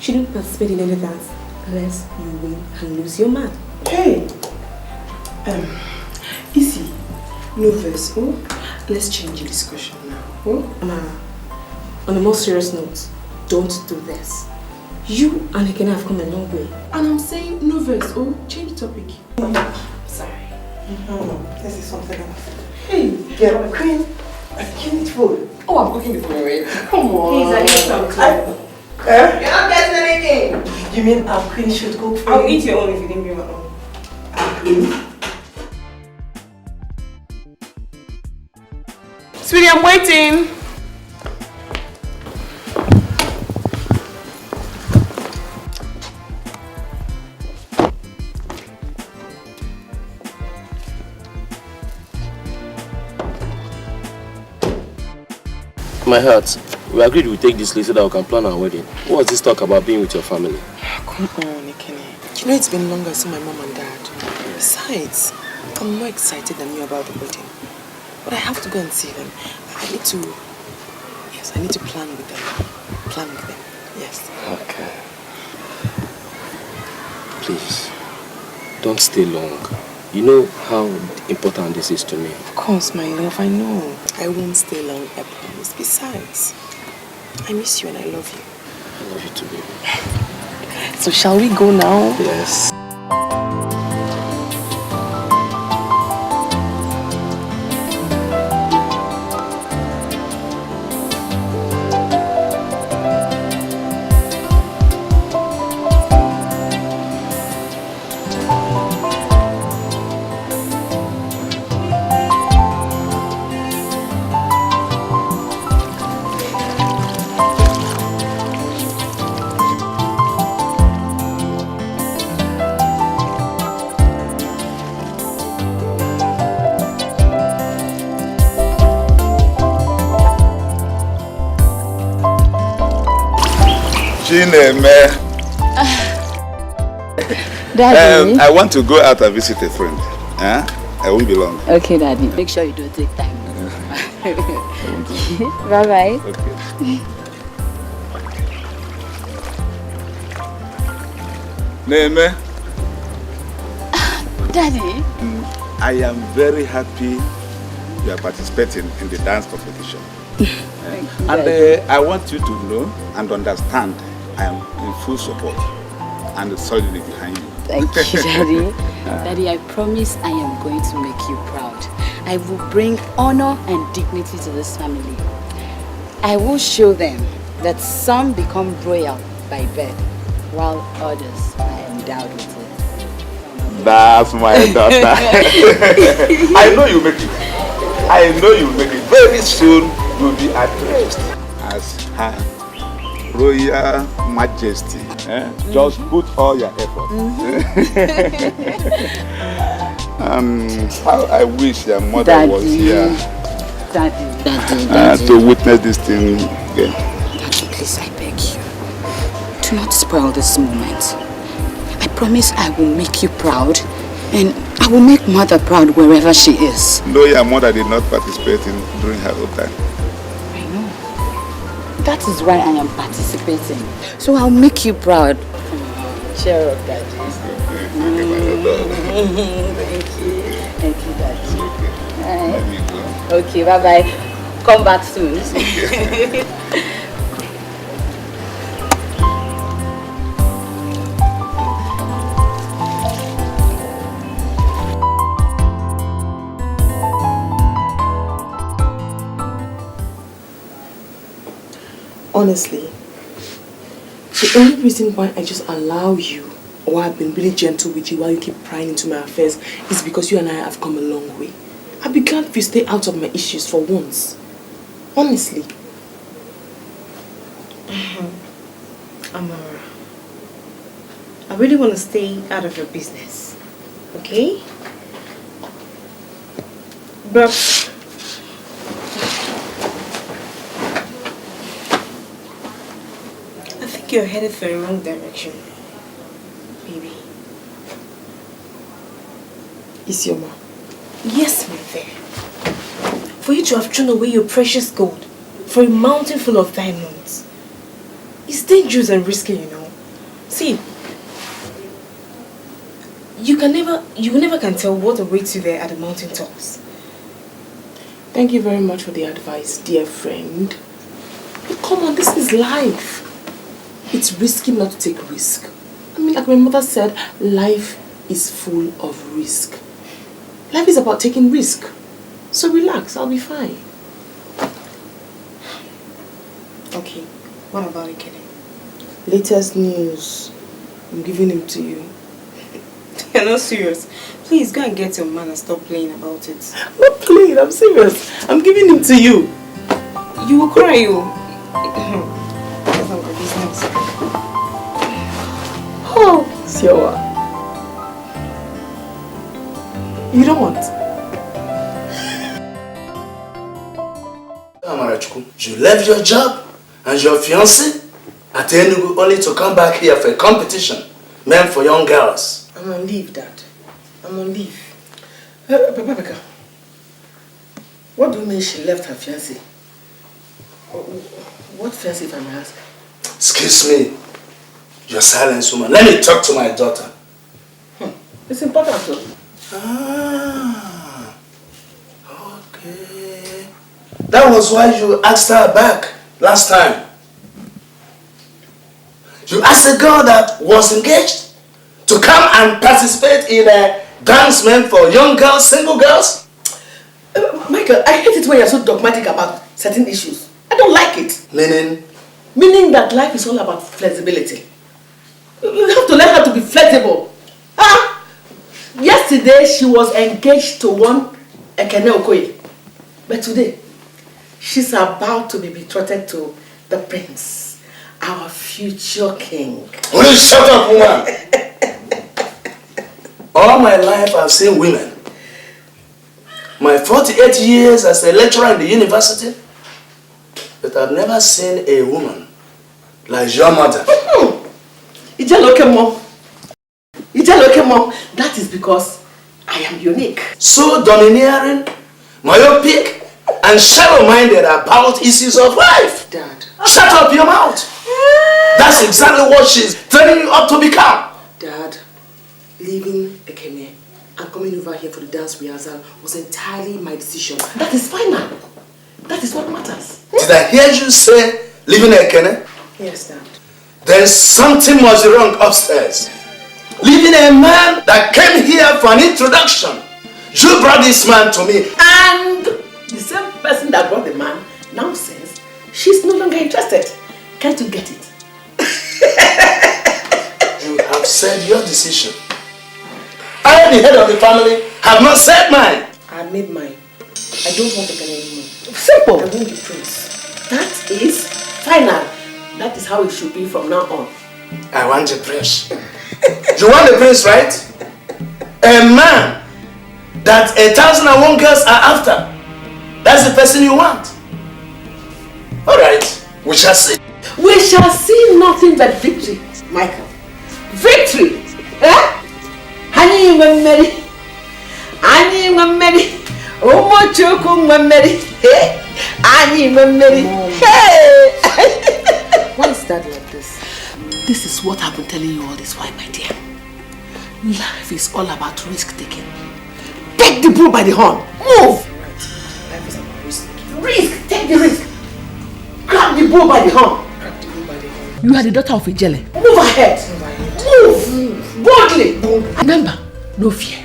she didn't participate in any dance unless you win and lose your man. Hey! Easy. No verse, Let's change the discussion now. Amara, on a more serious note, don't do this. You and Ekene have come a long way. And I'm saying no verse, change the topic. Sorry. This is something else. Hey, girl, queen, give me food. Oh, I'm cooking the food already. Come on. Please, I need some clothes. You're not getting anything. You mean our queen should cook for I'll you? eat your own if you didn't bring my own. Our queen? Sweetie, I'm waiting. my heart, we agreed we'll take this late so that we can plan our wedding. What's this talk about being with your family? Come on, Ekene. You know it's been long I saw my mom and dad. Besides, I'm more excited than you about the wedding. But I have to go and see them. I need to plan with them. Yes. Okay. Please, don't stay long. You know how important this is to me. Of course, my love, I know. I won't stay long, I promise. Besides, I miss you and I love you. I love you too, baby. So shall we go now? Yes. Daddy. I want to go out and visit a friend. I won't be long. Okay, Daddy. Make sure you don't take time. Bye-bye. Okay. Neme. Daddy. I am very happy you are participating in the dance competition. And I want you to know and understand I am in full support and solidly behind you. Thank you, Daddy. Daddy, I promise I am going to make you proud. I will bring honor and dignity to this family. I will show them that some become royal by birth, while others are endowed with it. That's my daughter. I know you make it. I know you make it. Very soon you'll be addressed as Her Royal Majesty. Just put all your effort. I wish your mother was here Daddy. to witness this thing again. Daddy, please, I beg you. Do not spoil this moment. I promise I will make you proud and I will make Mother proud wherever she is. No, your mother did not participate during her own time. I know. That is why I am participating. So I'll make you proud. Cheer up, Daddy. Thank you, Daddy. Okay, bye-bye. Come back soon. Honestly, the only reason why I just allow you, or I've been really gentle with you while you keep prying into my affairs, is because you and I have come a long way. I'd be glad if you stay out of my issues for once. Honestly. Amara, I really want to stay out of your business, okay? But I think you're headed for the wrong direction, baby. Isioma. Yes, my dear. For you to have thrown away your precious gold for a mountain full of diamonds, it's dangerous and risky, you know. See, you never can tell what awaits you there at the mountain tops. Thank you very much for the advice, dear friend. But come on, this is life. It's risky not to take risk. I mean, like my mother said, life is full of risk. Life is about taking risk. So relax, I'll be fine. Okay, what about it, Kenny? Latest news. I'm giving him to you. You're not serious. Please go and get your man and stop playing about it. I'm not playing, I'm serious. I'm giving him to you. You will cry, you. That's not my business. Oh, Siowa. You don't want? You left your job and your fiancé at Enugu only to come back here for a competition meant for young girls. I'm on leave, Dad. I'm on leave. Papa Becca, what do you mean she left her fiancé? What fiancé, if I may ask? Excuse me, you're silent woman. Let me talk to my daughter. It's important too. Ah, okay. That was why you asked her back last time. You asked a girl that was engaged to come and participate in a dance meant for young girls, single girls? Michael, I hate it when you're so dogmatic about certain issues. I don't like it. Meaning? Meaning that life is all about flexibility. You have to learn how to be flexible. Yesterday, she was engaged to one Ekene Okoye. But today, she's about to be betrothed to the prince, our future king. Will you shut up, woman? All my life I've seen women. My 48 years as a lecturer in the university, but I've never seen a woman like your mother. That is because I am unique. So domineering, myopic, and shallow-minded about issues of life. Dad. Shut up your mouth. That's exactly what she's training you up to become. Dad, leaving Ekene and coming over here for the dance rehearsal was entirely my decision. That is final. That is what matters. Did I hear you say leaving Ekene? Yes, Dad. Then something must be wrong upstairs. Leaving a man that came here for an introduction. You brought this man to me. And the same person that brought the man now says she's no longer interested. Can't you get it? You have said your decision. I, the head of the family, have not said mine. I made mine. I don't want to get anymore. Simple. I want the prince. That is final. That is how it should be from now on. I want the prince. You want the prince, right? A man that 1,001 girls are after. That's the person you want. Alright, we shall see. We shall see nothing but victory, Michael. Victory! Eh? Honey, we're married. Honey, we're married. Oh, my chocolate, we're married. Hey! Honey, we're married. Hey! Why is that like this? This is what I've been telling you all this while, my dear. Life is all about risk taking. Take the bull by the horn. Move! Life is about risk. Risk! Take the risk. Grab the bull by the horn. Grab the bull by the horn. You are the daughter of a jelly. Move ahead. Move! Boldly! Remember, no fear.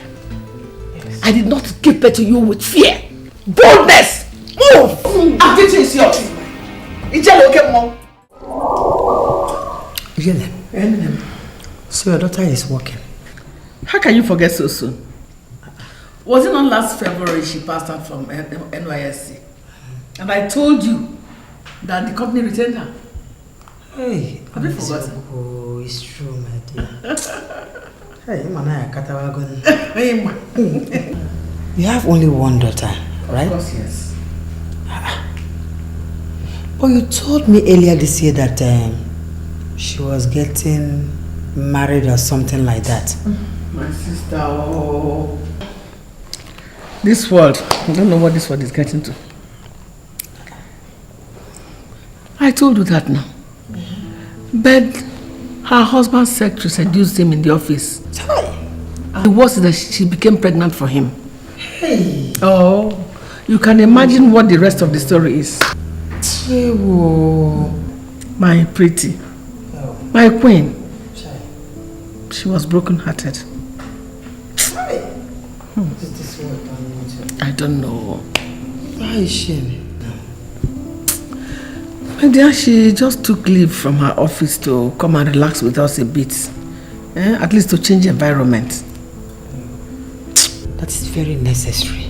Yes. I did not give birth to you with fear. Boldness! Move! And victory is yours. Ijele, okay, Mom? Ijele, so your daughter is working. How can you forget so soon? Was it not last February she passed out from NYSC? And I told you that the company retained her. Hey, have you forgotten? Oh, it's true, my dear. Hey, Manaya Katawagon. You have only one daughter, right? Of course, yes. But you told me earlier this year that she was getting married or something like that. My sister, oh. This world, I don't know what this world is getting to. I told you that now. But her husband said to seduce him in the office. The worst is that she became pregnant for him. Hey. Oh, you can imagine what the rest of the story is. Hey, whoa. My pretty, my queen. She was broken-hearted. I don't know. Why is she? My dear, she just took leave from her office to come and relax with us a bit. At least to change environment. That is very necessary.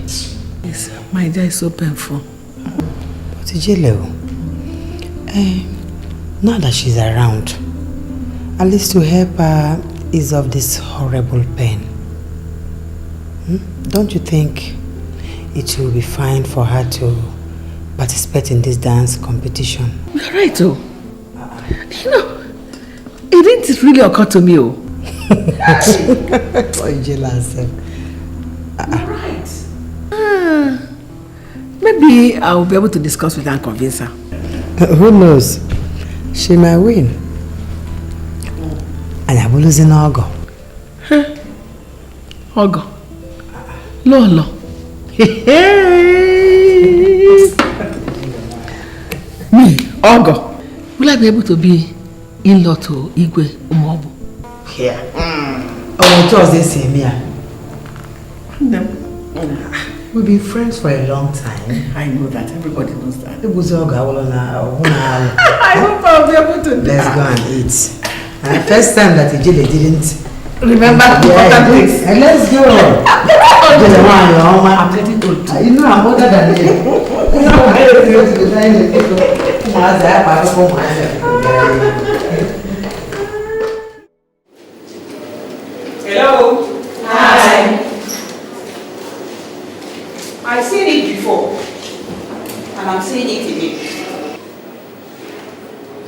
Yes, my dear, it's so painful. But Ijele, now that she's around, at least to help her ease off this horrible pain. Don't you think it will be fine for her to participate in this dance competition. You're right, oh. You know, it didn't really occur to me, oh. You're right. Maybe I'll be able to discuss with her and convince her. Who knows? She might win. And I will lose in Ogo. Huh? Ogo? Lolo. Me, Ogo. Will I be able to be in-law to Igwe Umobu? Yeah. Oh, Thursday, same here. We've been friends for a long time. I know that. Everybody knows that. It was Ogo. I hope I'll be able to do Let's that. go and eat. And the first time that Ijele didn't remember important things. Let's go. I'm getting old too. You know I'm older than you. Hello. Hi. I've seen it before, and I'm seeing it again.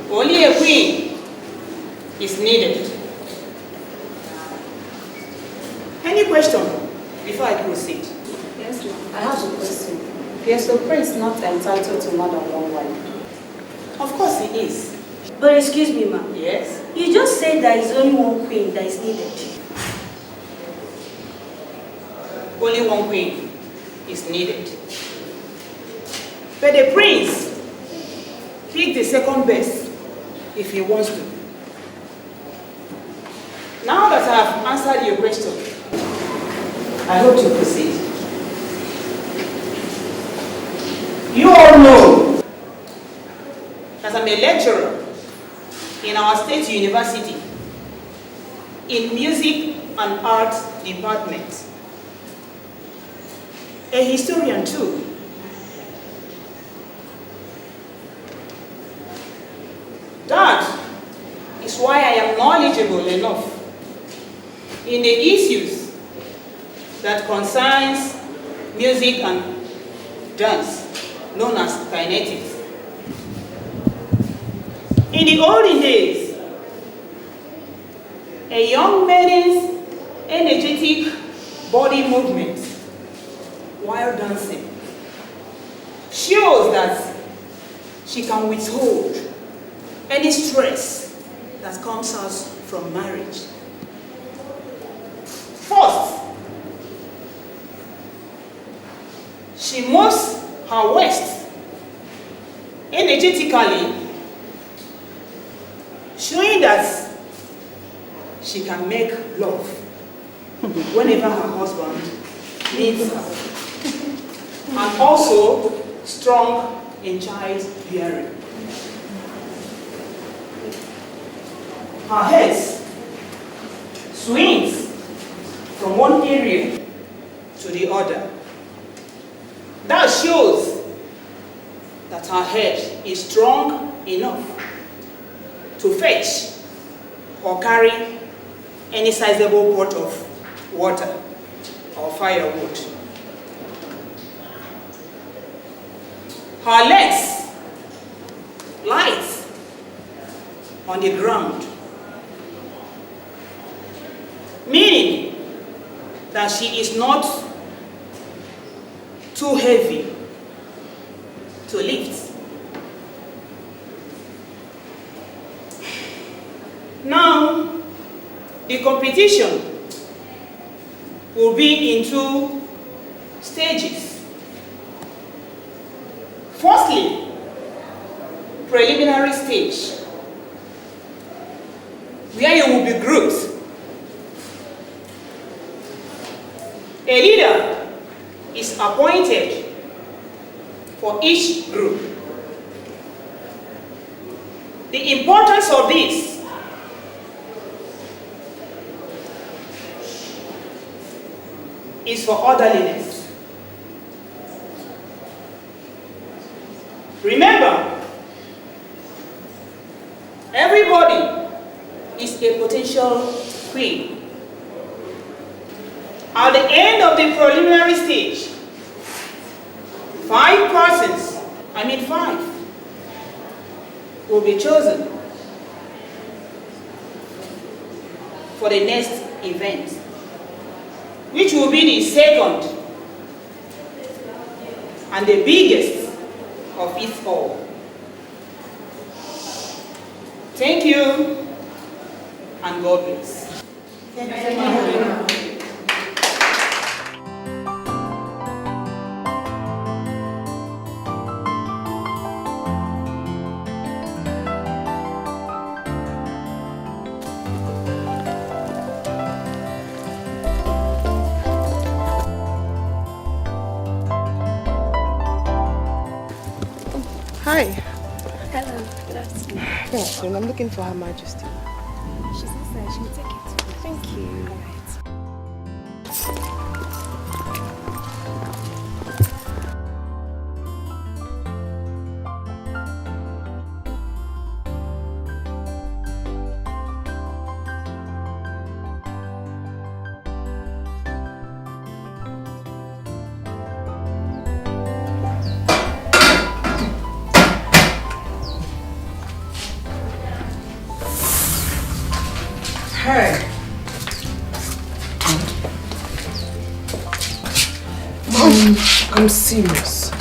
Only a queen is needed. Any question before I proceed? Yes, ma'am. I have a question. Yes, the prince is not entitled to more than one wife. Of course he is. But excuse me, ma'am. Yes? You just said there is only one queen that is needed. Only one queen is needed. But the prince pick the second best if he wants to. Now that I have answered your question, I hope to proceed. You all know that I'm a lecturer in our state university in music and art department. A historian too. That is why I am knowledgeable enough in the issues that concerns music and dance, known as kinetics. In the olden days, a young maiden's energetic body movement while dancing shows that she can withhold any stress that comes out from marriage. First, she moves her waist energetically, showing that she can make love whenever her husband needs her, and also strong in childbearing. Her head swings from one area to the other. That shows that her head is strong enough to fetch or carry any sizable pot of water or firewood. Her legs light on the ground, meaning that she is not too heavy to lift. Now, the competition will be in two stages. Firstly, preliminary stage, where you will be grouped. A leader is appointed for each group. The importance of this is for orderliness. Remember, everybody is a potential queen. At the end of the preliminary stage, 5 persons 5 will be chosen for the next event, which will be the second and the biggest of it all. Thank you, and God bless. Thank you. Hi. Hello, good afternoon. Good afternoon. I'm looking for Her Majesty. She's inside. She will take it. Thank you. Hey. I'm serious.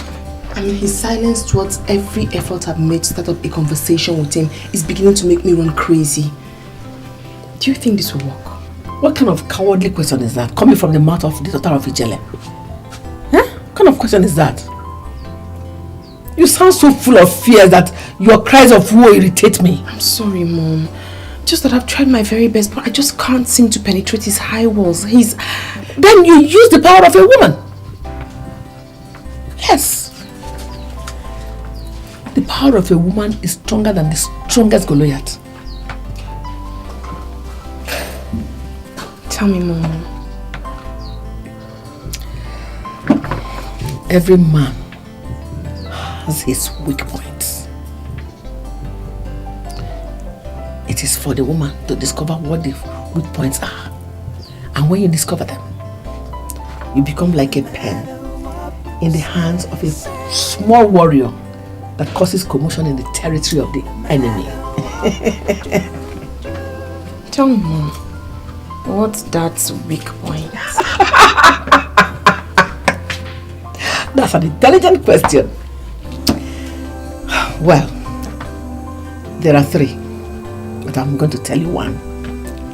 His silence towards every effort I've made to start up a conversation with him is beginning to make me run crazy. Do you think this will work? What kind of cowardly question is that coming from the mouth of the daughter of Ijele? Huh? What kind of question is that? You sound so full of fear that your cries of woe irritate me. I'm sorry, Mom. Just that I've tried my very best, but I just can't seem to penetrate his high walls. Then you use the power of a woman. Yes. The power of a woman is stronger than the strongest Goliath. Tell me, Mom. Every man has his weak points. It is for the woman to discover what the weak points are. And when you discover them, you become like a pen in the hands of a small warrior that causes commotion in the territory of the enemy. Tell me, Mom, what's that weak point? That's an intelligent question. Well, there are 3, but I'm going to tell you one.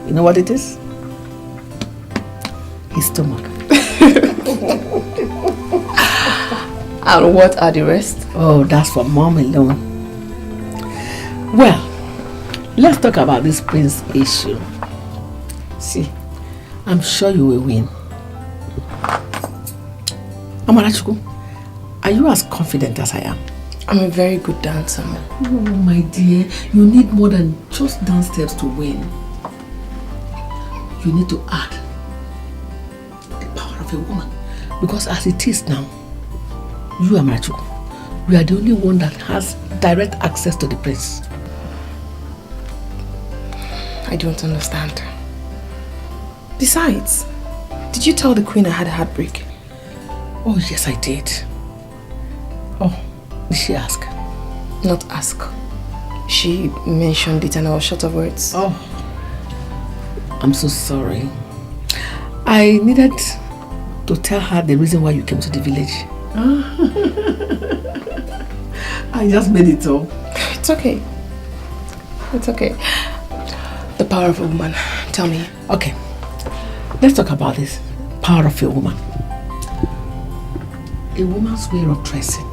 You know what it is? His stomach. And what are the rest? Oh, that's for Mom alone. Well, let's talk about this prince issue. See, I'm sure you will win. Amarachukwu, are you as confident as I am? I'm a very good dancer. Oh, my dear, you need more than just dance steps to win. You need to add the power of a woman. Because as it is now, you, Amarachukwu, we are the only one that has direct access to the prince. I don't understand. Besides, did you tell the queen I had a heartbreak? Oh, yes, I did. Oh, did she ask? Not ask. She mentioned it and I was short of words. Oh, I'm so sorry. I needed to tell her the reason why you came to the village. I just made it up. It's okay. It's okay. The power of a woman. Tell me. Okay. Let's talk about this. Power of a woman. A woman's way of dressing.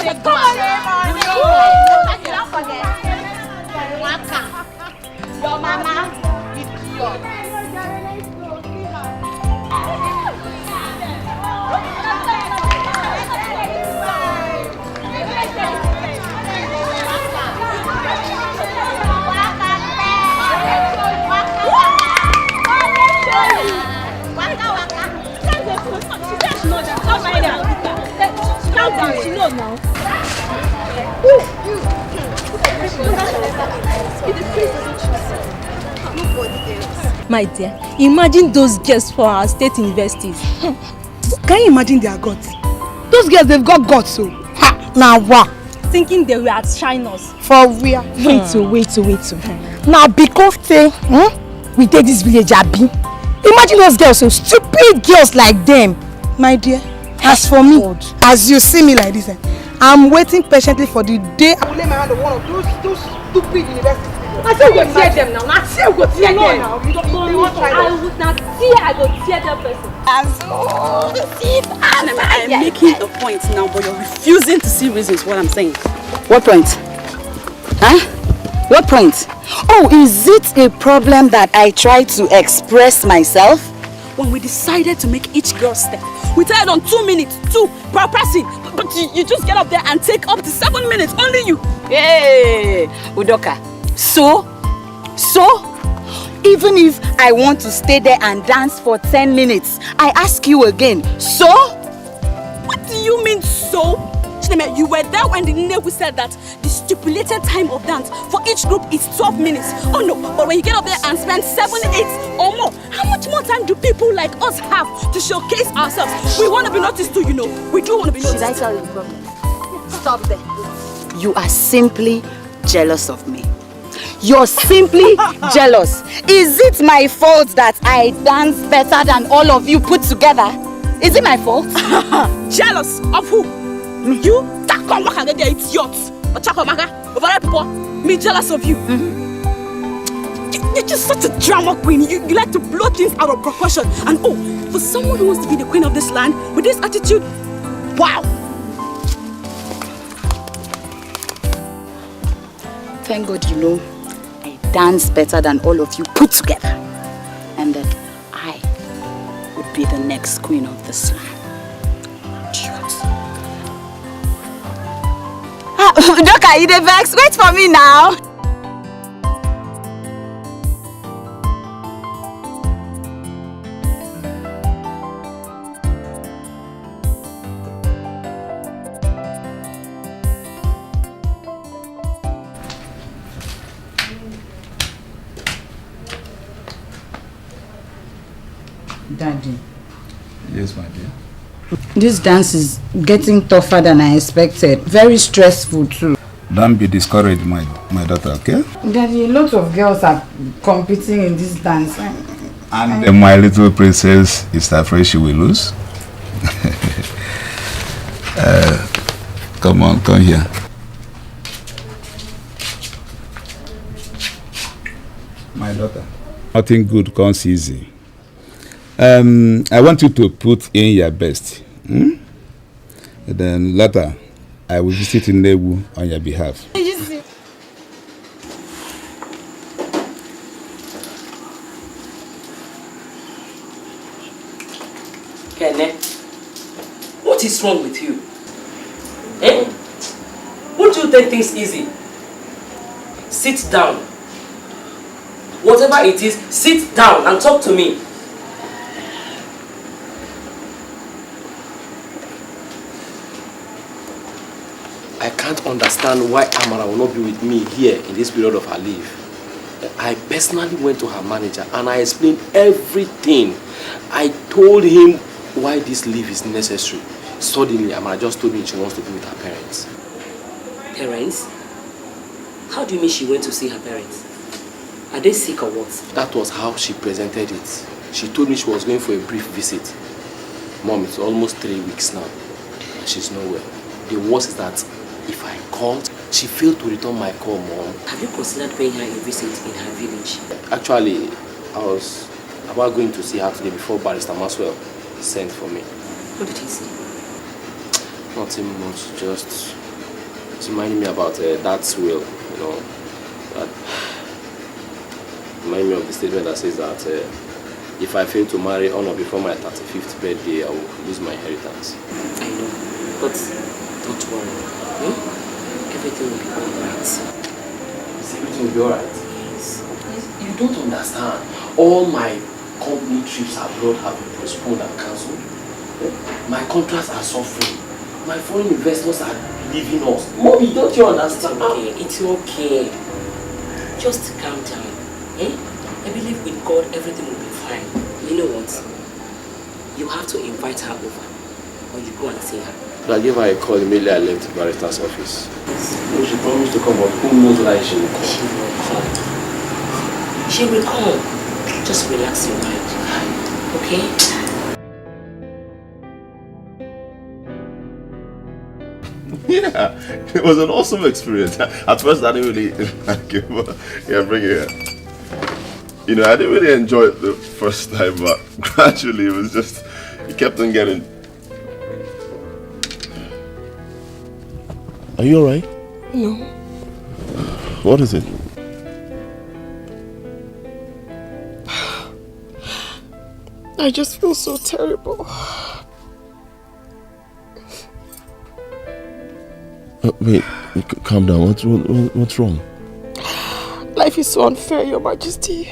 Come on. Don't forget. Your mama is yours. She knows now. My dear, imagine those girls for our state universities. Can you imagine their guts? Those girls, they've got guts, so. Ha! Now what? Thinking they were shiners. For where? Wait. Now because we take this village abi. Imagine those girls, so stupid girls like them. My dear, as for me, as you see me like this, I'm waiting patiently for the day I will lay my hand on one of those stupid universities. I say we go tear them now. I say we go tear them. No, you don't try that. I would not tear that person. I'm making a point now, but you're refusing to see reasons what I'm saying. What point? Huh? What point? Oh, is it a problem that I try to express myself? When we decided to make each girl step, we tied on 2 minutes, 2 per person. But you just get up there and take up to 7 minutes, only you. Hey, Udoka. So, even if I want to stay there and dance for 10 minutes, I ask you again, so? What do you mean, so? Chineme, you were there when the Newu said that the stipulated time of dance for each group is 12 minutes. Oh no, but when you get up there and spend 7, 8 or more, how much more time do people like us have to showcase ourselves? We want to be noticed too, you know. We do want to be noticed. Should I tell you the problem? Stop there. You are simply jealous of me. You're simply jealous. Is it my fault that I dance better than all of you put together? Is it my fault? Jealous of who? You? It's yours. Me jealous of you. You're just such a drama queen. You like to blow things out of proportion. And oh, for someone who wants to be the queen of this land with this attitude, wow. Thank God you know I dance better than all of you put together. And that I would be the next queen of this land. Doka, you dey vex? Wait for me now. Daddy. Yes, my dear. This dance is getting tougher than I expected. Very stressful too. Don't be discouraged, my daughter, okay? Daddy, a lot of girls are competing in this dance. And my little princess is afraid she will lose. Come on, come here. My daughter. Nothing good comes easy. I want you to put in your best. And then later, I will visit in Nollywood on your behalf. Kene, what is wrong with you? Eh? Won't you take things easy? Sit down. Whatever it is, sit down and talk to me. I can't understand why Amara will not be with me here in this period of her leave. I personally went to her manager and I explained everything. I told him why this leave is necessary. Suddenly, Amara just told me she wants to be with her parents. Parents? How do you mean she went to see her parents? Are they sick or what? That was how she presented it. She told me she was going for a brief visit. Mom, it's almost 3 weeks now. And she's nowhere. The worst is that if I called, she failed to return my call, Mom. Have you considered paying her a visit in her village? Actually, I was about going to see her today before Barrister Maxwell sent for me. What did he say? Nothing much, just It's reminding me about Dad's will, you know. That remind me of the statement that says that if I fail to marry on or before my 35th birthday, I will lose my inheritance. I know, but don't worry. Everything will be alright. Everything will be alright? Yes. You don't understand. All my company trips abroad have been postponed and cancelled. My contracts are suffering. My foreign investors are leaving us. Mommy, don't you understand? It's okay. Just calm down. I believe with God everything will be fine. You know what? You have to invite her over. Or you go and see her. I gave her a call immediately I left the barrister's office. No, she promised to come, but who knows whether she will come? She will come. Just relax your mind. Okay? Yeah, it was an awesome experience. At first I didn't really like it, but yeah, bring it here. You know, I didn't really enjoy it the first time, but gradually it was just, it kept on getting. Are you alright? No. What is it? I just feel so terrible. Wait, calm down. What's wrong? Life is so unfair, Your Majesty.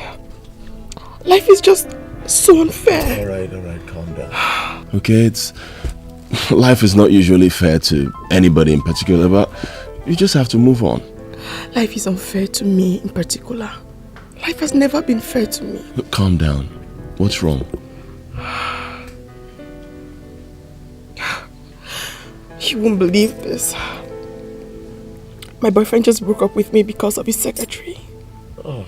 Life is just so unfair. Alright, calm down. Okay, life is not usually fair to anybody in particular, but you just have to move on. Life is unfair to me in particular. Life has never been fair to me. Look, calm down. What's wrong? You won't believe this. My boyfriend just broke up with me because of his secretary. Oh.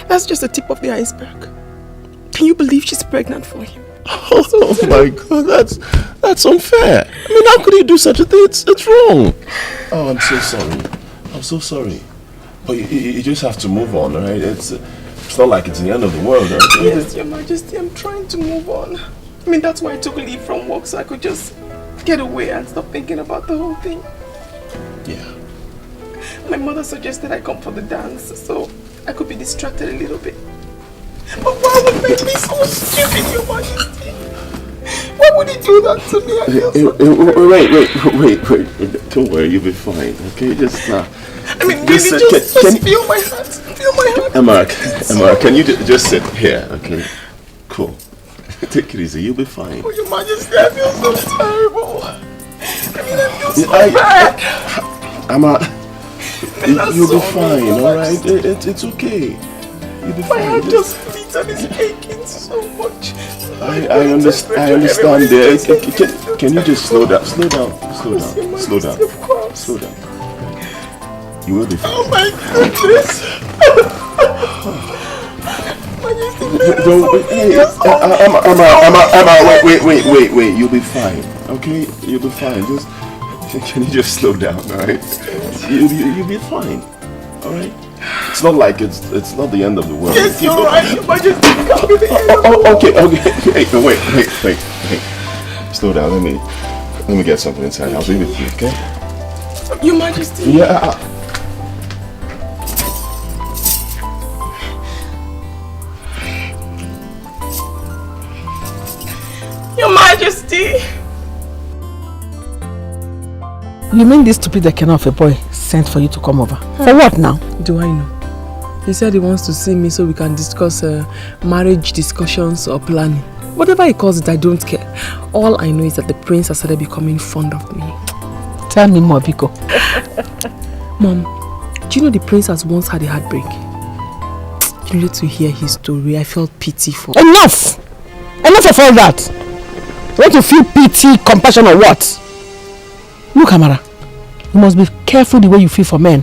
That's just the tip of the iceberg. Can you believe she's pregnant for him? Oh my God, that's unfair. I mean, how could you do such a thing? It's wrong. Oh, I'm so sorry. I'm so sorry. But you just have to move on, right? It's not like it's the end of the world, right? Yes, Your Majesty, I'm trying to move on. I mean, that's why I took leave from work, so I could just get away and stop thinking about the whole thing. Yeah. My mother suggested I come for the dance, so I could be distracted a little bit. But why would make me so stupid, Your Majesty? Why would he do that to me? Wait. Don't worry, you'll be fine, okay? Just, I mean, really, just feel my heart. Feel my heart. Emma, can you just sit here, okay? Cool. Take it easy, you'll be fine. Oh, Your Majesty, I feel so terrible. I mean, I feel so bad. Emma, you'll be fine, alright? It's okay. You'll be fine. My heart just beats and is aching so much. I understand there. Can you just slow down? Slow down. You will be fine. Oh my goodness. Emma, wait. You'll be fine. Okay? You'll be fine. Can you just slow down, alright? You'll be fine. Alright? It's not like it's not the end of the world. Yes, you're right. Your Majesty, it can't be the end of the world. Okay. Wait. Slow down. Let me get something inside. I'll be with you, okay? Your Majesty. Yeah. Your Majesty. You mean this stupid Ekene of a boy sent for you to come over? For what now? Do I know? He said he wants to see me so we can discuss marriage discussions or planning. Whatever he calls it, I don't care. All I know is that the prince has started becoming fond of me. Tell me more, Biko. Mom, do you know the prince has once had a heartbreak? You need to hear his story. I felt pity for him. Enough of all that. You want to feel pity, compassion or what? Look, Amara, you must be careful the way you feel for men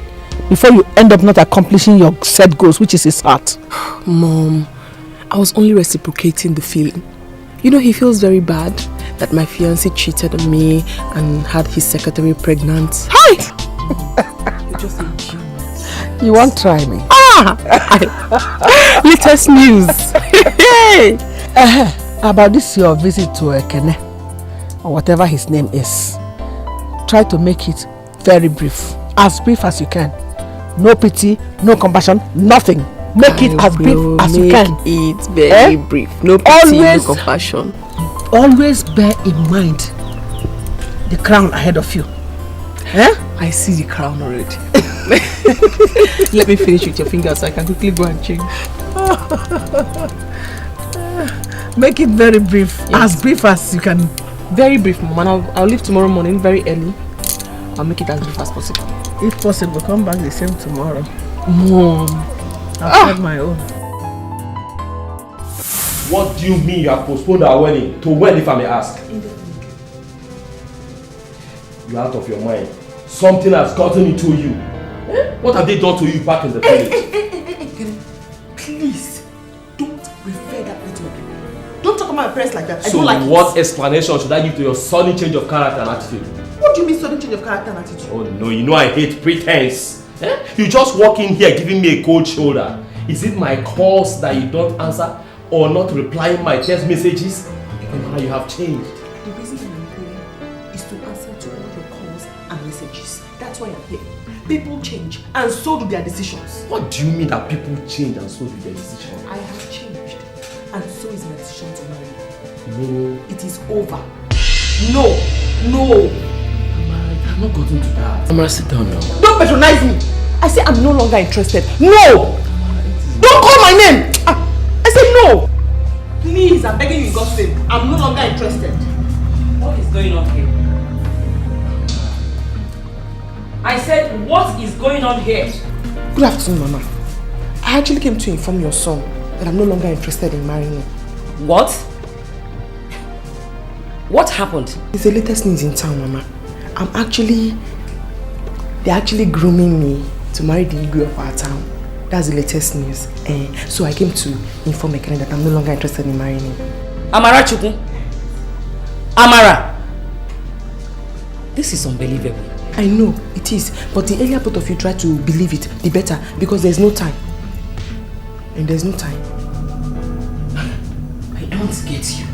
before you end up not accomplishing your set goals, which is his heart. Mom, I was only reciprocating the feeling. You know, he feels very bad that my fiancé cheated on me and had his secretary pregnant. Hi! You're just a genius. You won't try me. Latest news. About this your visit to Ekene, or whatever his name is. try to make it very brief as you can. No pity, no compassion, nothing. Make it as brief as you can. It very brief. No pity, no compassion. Always bear in mind the crown ahead of you. I see the crown already. Let me finish with your fingers so I can quickly go and change. Make it very brief. Yes. As brief as you can. Very brief, Mom. And I'll leave tomorrow morning very early. I'll make it as brief as possible. If possible, come back the same tomorrow. Mom. I've had my own. What do you mean you have postponed our wedding? To when, if I may ask? You're out of your mind. Something has gotten into you. What have they done to you back in the village? Please, don't refer that way to my people. Don't talk about my parents like that. I So don't like what explanation should I give to your sudden change of character and attitude? What do you mean sudden change of character and attitude? Oh no, you know I hate pretense. You just walk in here giving me a cold shoulder. Is it my calls that you don't answer or not replying my text messages? And how you have changed. The reason I'm here is to answer to all your calls and messages. That's why I'm here. People change and so do their decisions. What do you mean that people change and so do their decisions? I have changed and so is my decision to marry you. No. It is over. No. I'm not gotten to that. Amara, sit down now. Don't patronize me. I say I'm no longer interested. No! Don't call my name! I said no! Please, I'm begging you in God's name. I'm no longer interested. What is going on here? I said, what is going on here? Good afternoon, Mama. I actually came to inform your son that I'm no longer interested in marrying him. What? What happened? It's the latest news in town, Mama. They're actually grooming me to marry the Igwe of our town. That's the latest news. So I came to inform Ekene that I'm no longer interested in marrying him. Amara Chukwu? Amara! This is unbelievable. I know, it is. But the earlier both of you try to believe it, the better. Because there's no time. And there's no time. I don't get you.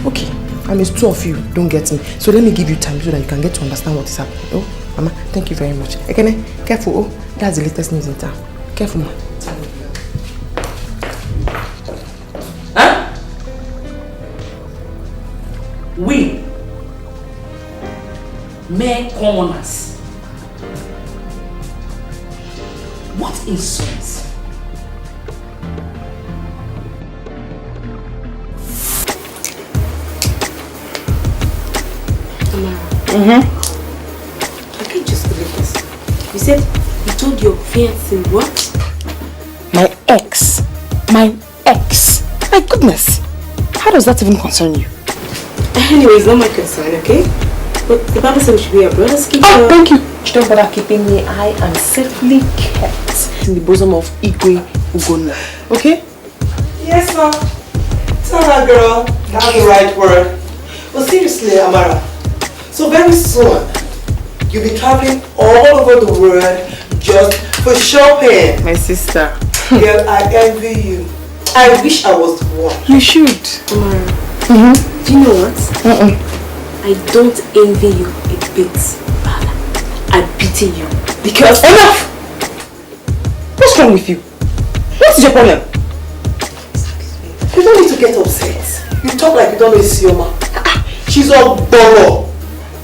Okay. And it's two of you don't get me. So let me give you time so that you can get to understand what is happening. Oh, Mama, thank you very much. Ekene, careful. Oh, that's the latest news in town. Careful, Mama. Huh? We, mere commoners. What insolence? I can't just believe this. You said you told your fiancé what? My ex. My goodness. How does that even concern you? Anyway, it's not my concern, okay? But the Bible says we should be our brother's keeper. Oh, thank you. Don't bother keeping me. I am safely kept in the bosom of Igwe Ugonna. Okay? Yes, ma'am. Tell her, girl. That's the right word. But seriously, Amara. So very soon, you'll be traveling all over the world just for shopping. My sister. Girl, I envy you. I wish I was the one. You should. Amara, do you know what? I don't envy you a bit. I pity you. Because... Enough! What's wrong with you? What's your problem? You don't need to get upset. You talk like you don't know Isioma. She's a borrow.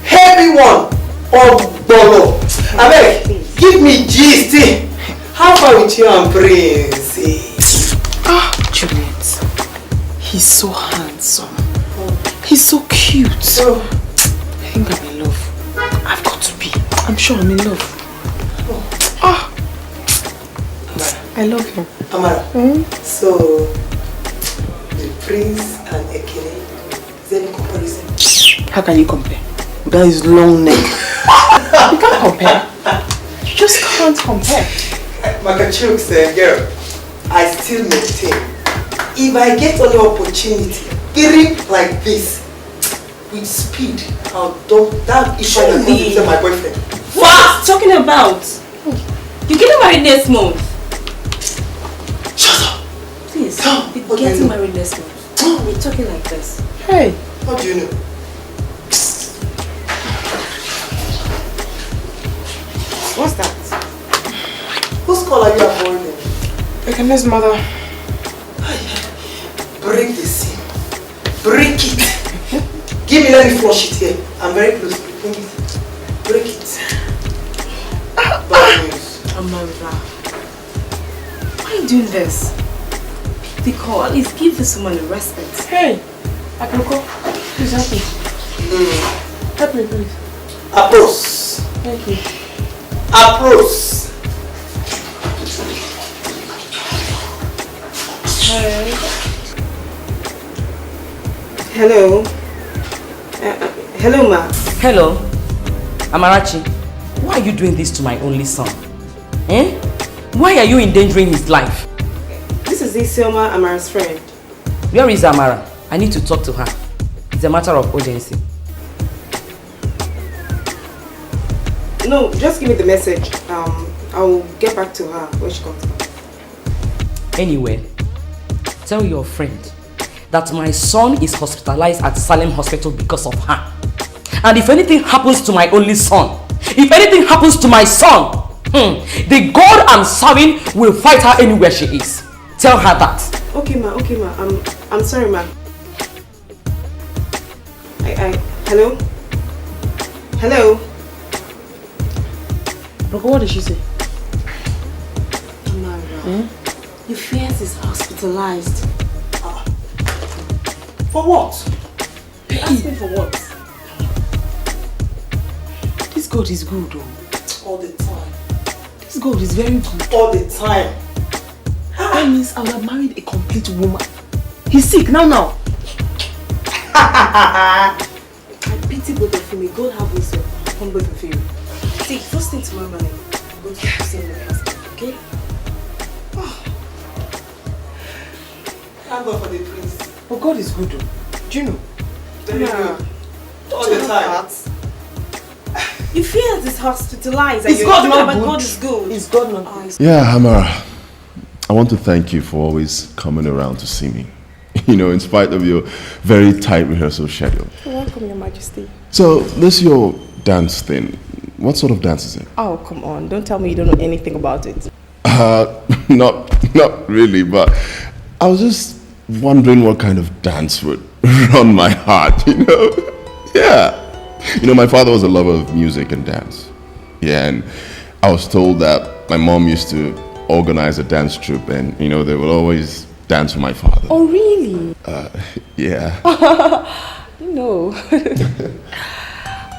Heavy one. A borrow. Abeg, give me gist. How far with you and Prince? Juliet. He's so handsome. He's so cute. I think I'm in love. I've got to be. I'm sure I'm in love. I love him. Amara, so the Prince and Ekene, is there any comparison? How can you compare? That is long neck. You can't compare. You just can't compare. Makachuk said, girl, I still maintain. If I get any opportunity, grip like this, with speed, I'll dump that issue and go my boyfriend. What? Talking about? You're getting married next month. Shut up. Please, we're getting married next month. We're talking like this. Hey. How do you know? Yes, mother. Break the seal. Break it. Give me, let me flush it here. I'm very close. Bring it. Break it. Amara. Why are you doing this? Pick the call. At least give this woman a respect. Hey, Aproko, please help me. Help me, please. Approach. Thank you. Approach. Hi. Hello. Hello, ma. Hello. Amarachi, why are you doing this to my only son? Eh? Why are you endangering his life? This is Isioma, Amara's friend. Where is Amara? I need to talk to her. It's a matter of urgency. No, just give me the message. I'll get back to her when she comes back. Anyway, tell your friend that my son is hospitalized at Salem Hospital because of her. And if anything happens to my only son, if anything happens to my son, the God I'm serving will fight her anywhere she is. Tell her that. Okay, ma. I'm sorry, ma. Hello? Hello? Look, what did she say? Amara, your fiancé is hospitalized. For what? You asked me for what? This God is good, though. All the time. This God is very good. All the time. That means I would have married a complete woman. He's sick now. I pity both of you. May God have wisdom upon both of you. See, first thing tomorrow morning, I'm going to see the husband, okay? Thank God for the prince. But God is good, though. Do you know? Very good. All the time. Your fiancé is hospitalized. Is God not good? God is good. Is God not good? Yeah, Amara, I want to thank you for always coming around to see me. You know, in spite of your very tight rehearsal schedule. You're welcome, Your Majesty. So, this your dance thing. What sort of dance is it? Oh, come on. Don't tell me you don't know anything about it. Not really, but I was just wondering what kind of dance would run my heart, you know? Yeah. You know, my father was a lover of music and dance. Yeah, and I was told that my mom used to organize a dance troupe and, you know, they will always dance for my father. Oh, really? Yeah. No.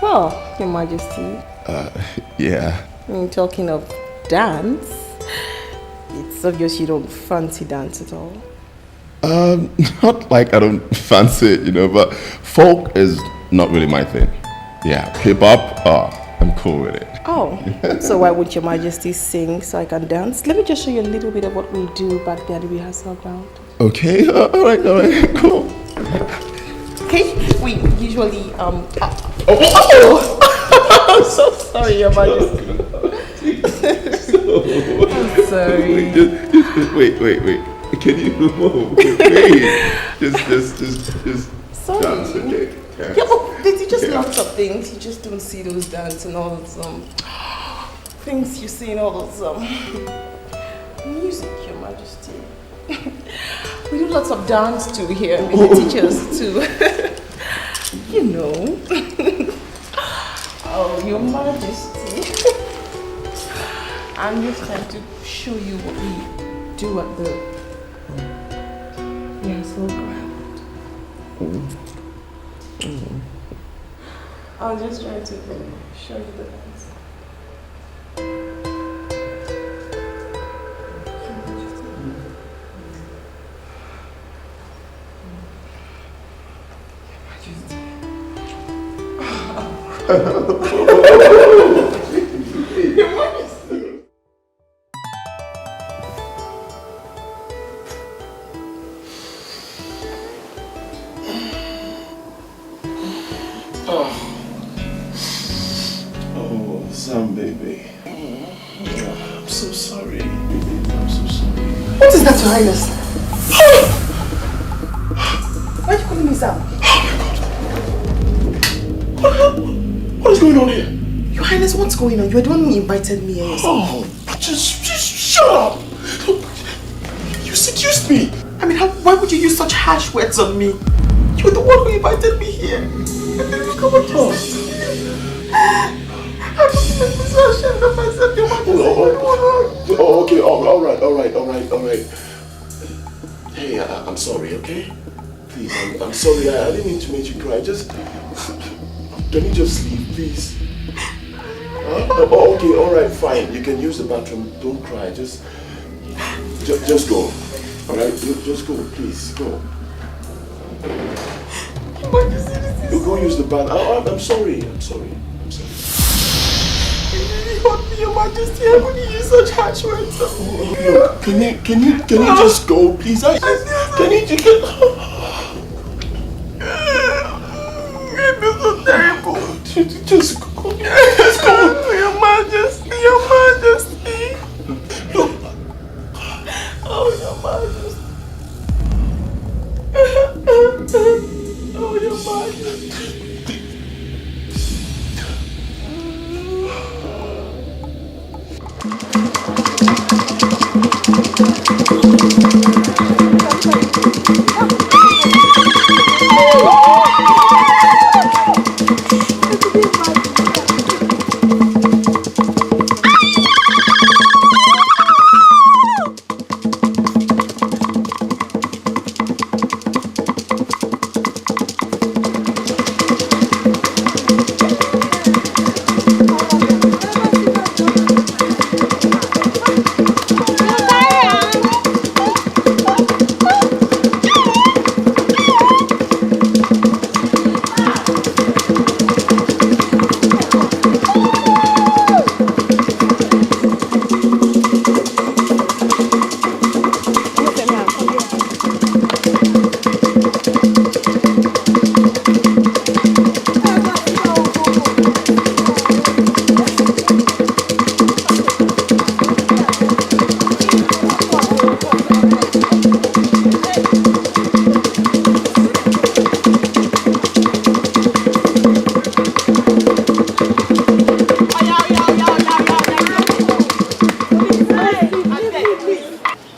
Well, Your Majesty. Yeah. Talking of dance, it's obvious you don't fancy dance at all. Not like I don't fancy it, you know, but folk is not really my thing. Yeah, hip-hop, I'm cool with it. Oh, so why won't Your Majesty sing so I can dance? Let me just show you a little bit of what we do back there at the rehearsal ground. Okay, all right, cool. Okay, we usually, I'm so sorry, Your Majesty. I'm sorry. Wait. Can you move? Wait. Just Sorry. dance, okay? Yeah, but they teach us lots of things. You just don't see those dance and all those things you see in all those music, Your Majesty. We do lots of dance too here. I mean, they teach us too. You know. Oh, Your Majesty. I'm just trying to show you what we do at the rehearsal ground. I was just trying to show you the dance. Oh, Sam, baby. I'm so sorry, baby. I'm so sorry. What is that, Your Highness? Why are you calling me Sam? What is going on here? Your Highness, what's going on? You're the one who invited me here. Oh, just shut up. introduced me. I mean, why would you use such harsh words on me? You're the one who invited me here. And then look at what you said. I'm so ashamed of myself. Okay, all right. Hey, I'm sorry, okay? Please, I'm sorry. I didn't mean to make you cry. Can you just leave, please? Okay, all right, fine. You can use the bathroom. Don't cry. Just go. All right, just go, please, go. You go use the bathroom. I'm sorry. You really hurt me, Your Majesty. I wouldn't use such harsh words on me. Can you just go, please? Can you just get... It feels so terrible. Just go. Your Majesty. Look. Oh, Your Majesty. Oh, Your Majesty.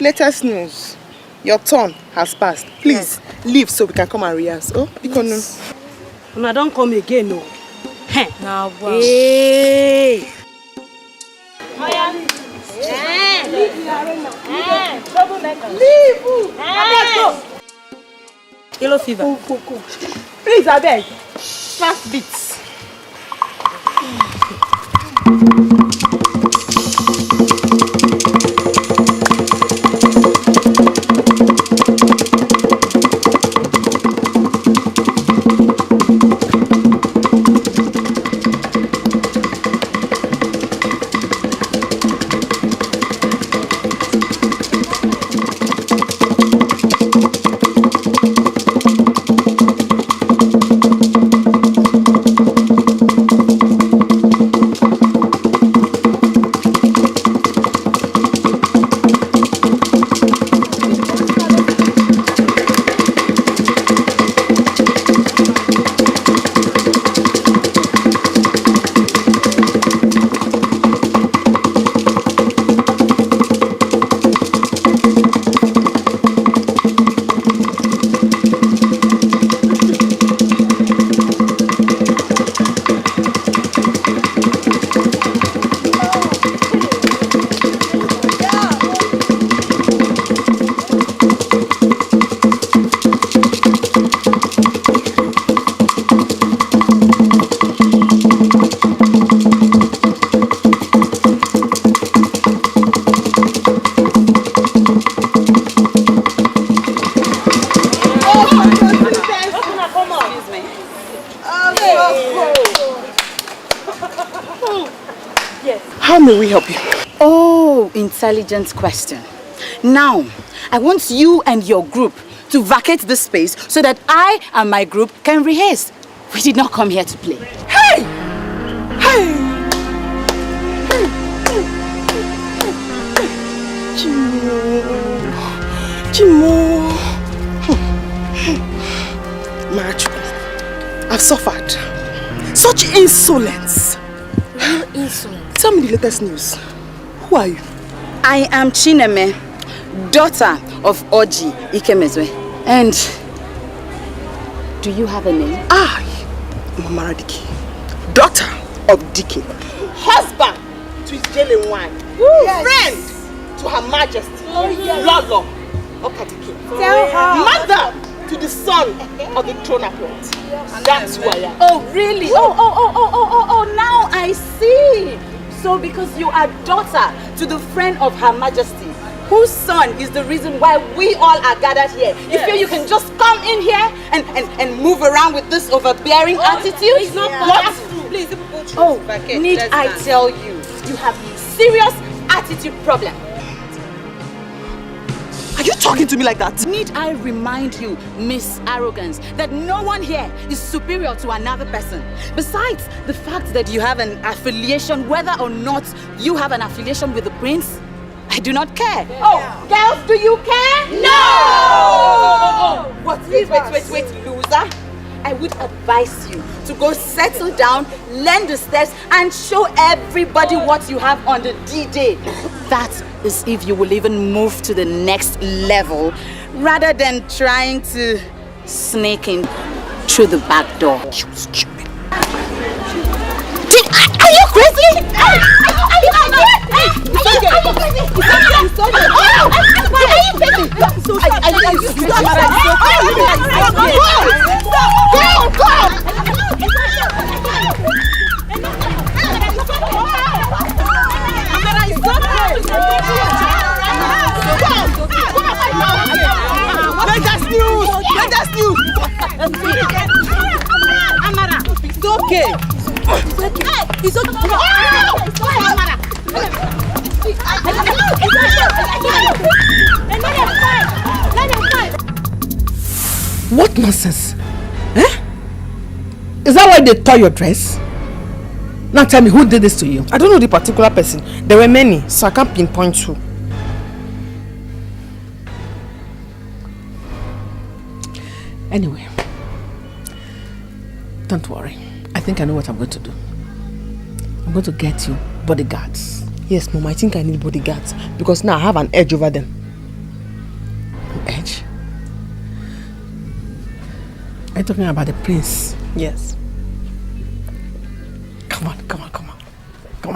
Latest news. Your turn has passed. Please leave so we can come and rehearse. Oh, yes. Una don't come again, no. Now, wow. Hey. Leave. Yellow fever. Go. Please, I beg. Fast beats. How may we help you? Oh, intelligent question. Now, I want you and your group to vacate this space so that I and my group can rehearse. We did not come here to play. Hey! Chimo. Macho, I've suffered. Such insolence. Insolence? Tell me the latest news. Who are you? I am Chineme, daughter of Oji Ikemezwe. And do you have a name? Mama Dike. Daughter of Dike. Husband to his jailing wife. Friend to Her Majesty. Lolo Okadike. Tell her. Mother to the son of the throne appoint. That's who I am. Oh, really? Oh, now I see. So because you are daughter to the friend of Her Majesty, whose son is the reason why we all are gathered here. You feel you can just come in here and move around with this overbearing attitude? It's not what? Please, Need I tell you, you have a serious attitude problem. Are you talking to me like that? Need I remind you, Miss Arrogance, that no one here is superior to another person. Besides the fact that you have an affiliation, whether or not you have an affiliation with the prince, I do not care. Girls, do you care? No! What? Wait, loser. I would advise you to go settle down, learn the steps, and show everybody what you have on the D-Day. That is if you will even move to the next level, rather than trying to sneak in through the back door. You stupid. Are you crazy? Are you crazy? Latest news! Amara, it's okay. It's okay. What nonsense? Is that why they tore your dress? Now tell me, who did this to you? I don't know the particular person. There were many, so I can't pinpoint who. Anyway, don't worry. I think I know what I'm going to do. I'm going to get you bodyguards. Yes, Mom, I think I need bodyguards because now I have an edge over them. An edge? Are you talking about the prince? Yes. Come on. Come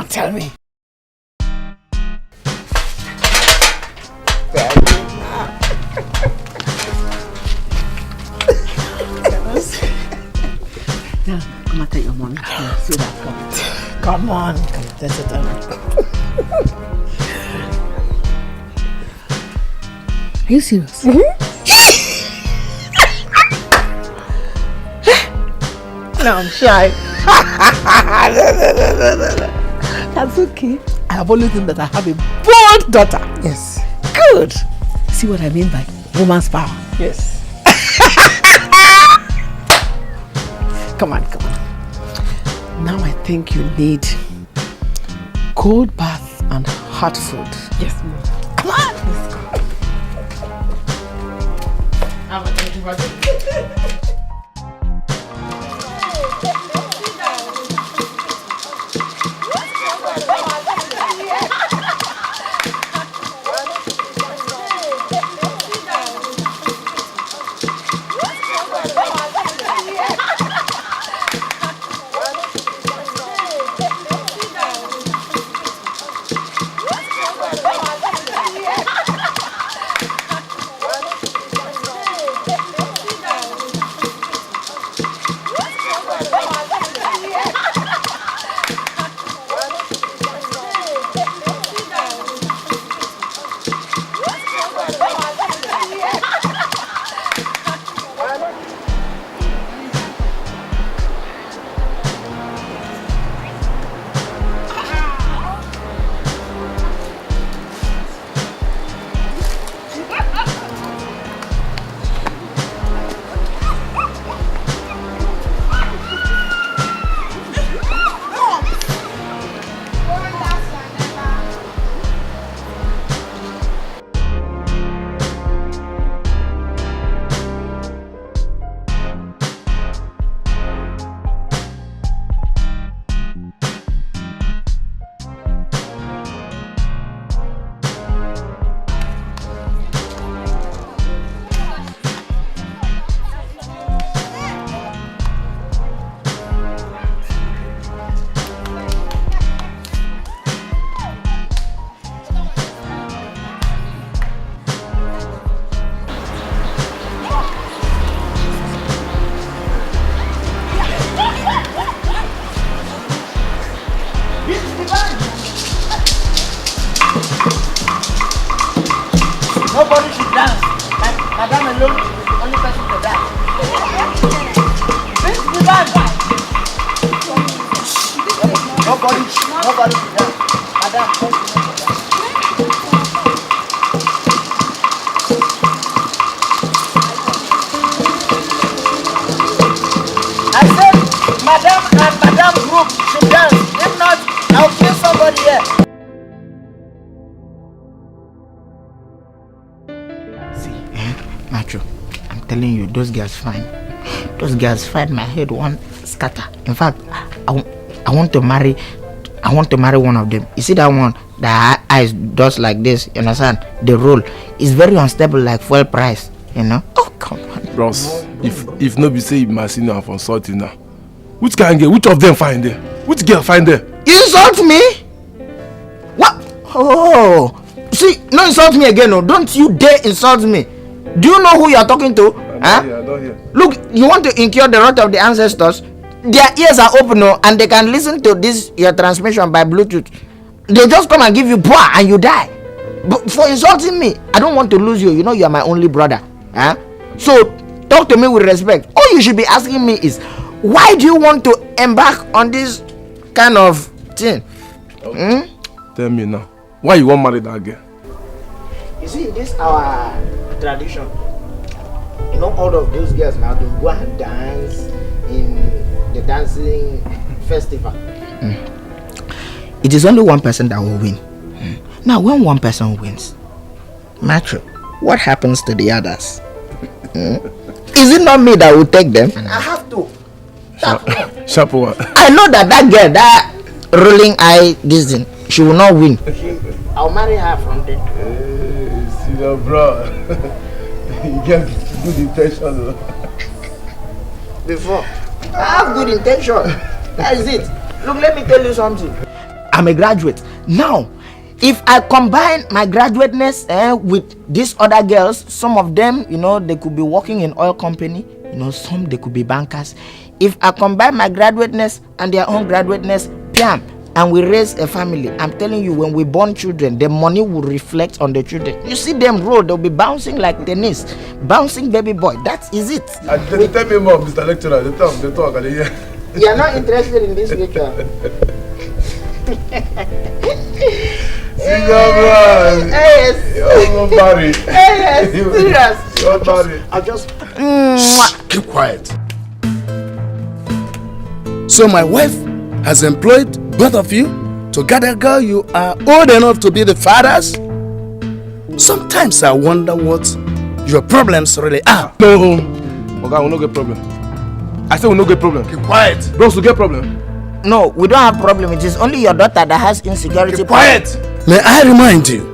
on, tell me. Now, come and take your money. See that? Come on. That's it. Are you serious? No, I'm shy. No. That's okay. I have always known that I have a bold daughter. Yes. Good. See what I mean by woman's power? Yes. Come on. Now I think you need cold bath and hot food. Yes, Mom. Come on. Nobody should dance. Madame alone is the only person to dance. This is the band. Nobody should dance. Madame, don't dance. I said, Madame and Madame group should dance. If not, I'll kill somebody here. Macho, I'm telling you, those girls fine. Those girls fine. My head won't scatter. In fact, I want to marry one of them. You see that one? The eyes does like this. You understand? The roll is very unstable, like fuel price. You know? Oh come on, bros. If nobody say you must now for insulting now, which can get? Which of them find there? Which girl find there? You insult me? What? Oh, see, no insult me again. No, don't you dare insult me. Do you know who you are talking to? I don't hear. Look, you want to incur the wrath of the ancestors? Their ears are open, and they can listen to this your transmission by Bluetooth. They just come and give you power and you die. But for insulting me, I don't want to lose you. You know you are my only brother. So talk to me with respect. All you should be asking me is, why do you want to embark on this kind of thing? Tell me now. Why you want to marry that girl? You see, this our tradition. You know, all of those girls now, they go and dance in the dancing festival. It is only one person that will win. Now, when one person wins, Macho, what happens to the others? Is it not me that will take them? And I have to. Sharp what? I know that girl, that rolling eye, this thing, she will not win. I'll marry her from there. See your bro. You get good intention. Before, I have good intention. That is it. Look, let me tell you something. I'm a graduate. Now, if I combine my graduateness with these other girls, some of them, you know, they could be working in oil company. You know, some they could be bankers. If I combine my graduateness and their own graduateness, piam, and we raise a family, I'm telling you, when we born children, the money will reflect on the children. You see them roll, they'll be bouncing like tennis, bouncing baby boy. That is it. They tell me more, Mr. Lecturer. They talk. You are not interested in this picture. Yes. You're married. Yes, serious. You're married. I'll just keep quiet. So my wife has employed both of you to get a girl you are old enough to be the fathers. Sometimes I wonder what your problems really are. No, okay, we'll not get problem. I said we'll not get problem. Keep quiet. Bros, we'll get problem. No, we don't have problem. It is only your daughter that has insecurity. Keep quiet. May I remind you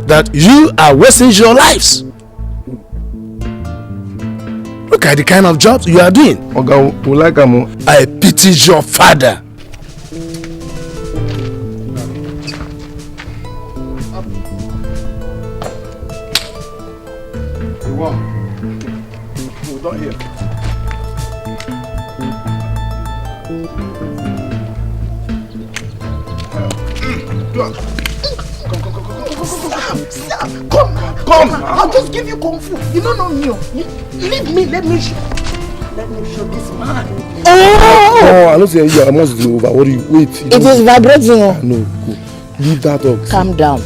that you are wasting your lives. Look at the kind of jobs you are doing. Okay, we like him. I pity your father. You want? We don't hear. Come. I'll just give you kung fu. You don't know me. Leave me. Let me show this man. Oh, I don't say you. I must do over. What do you wait? It is vibrating. No, go. Leave that up. Calm down.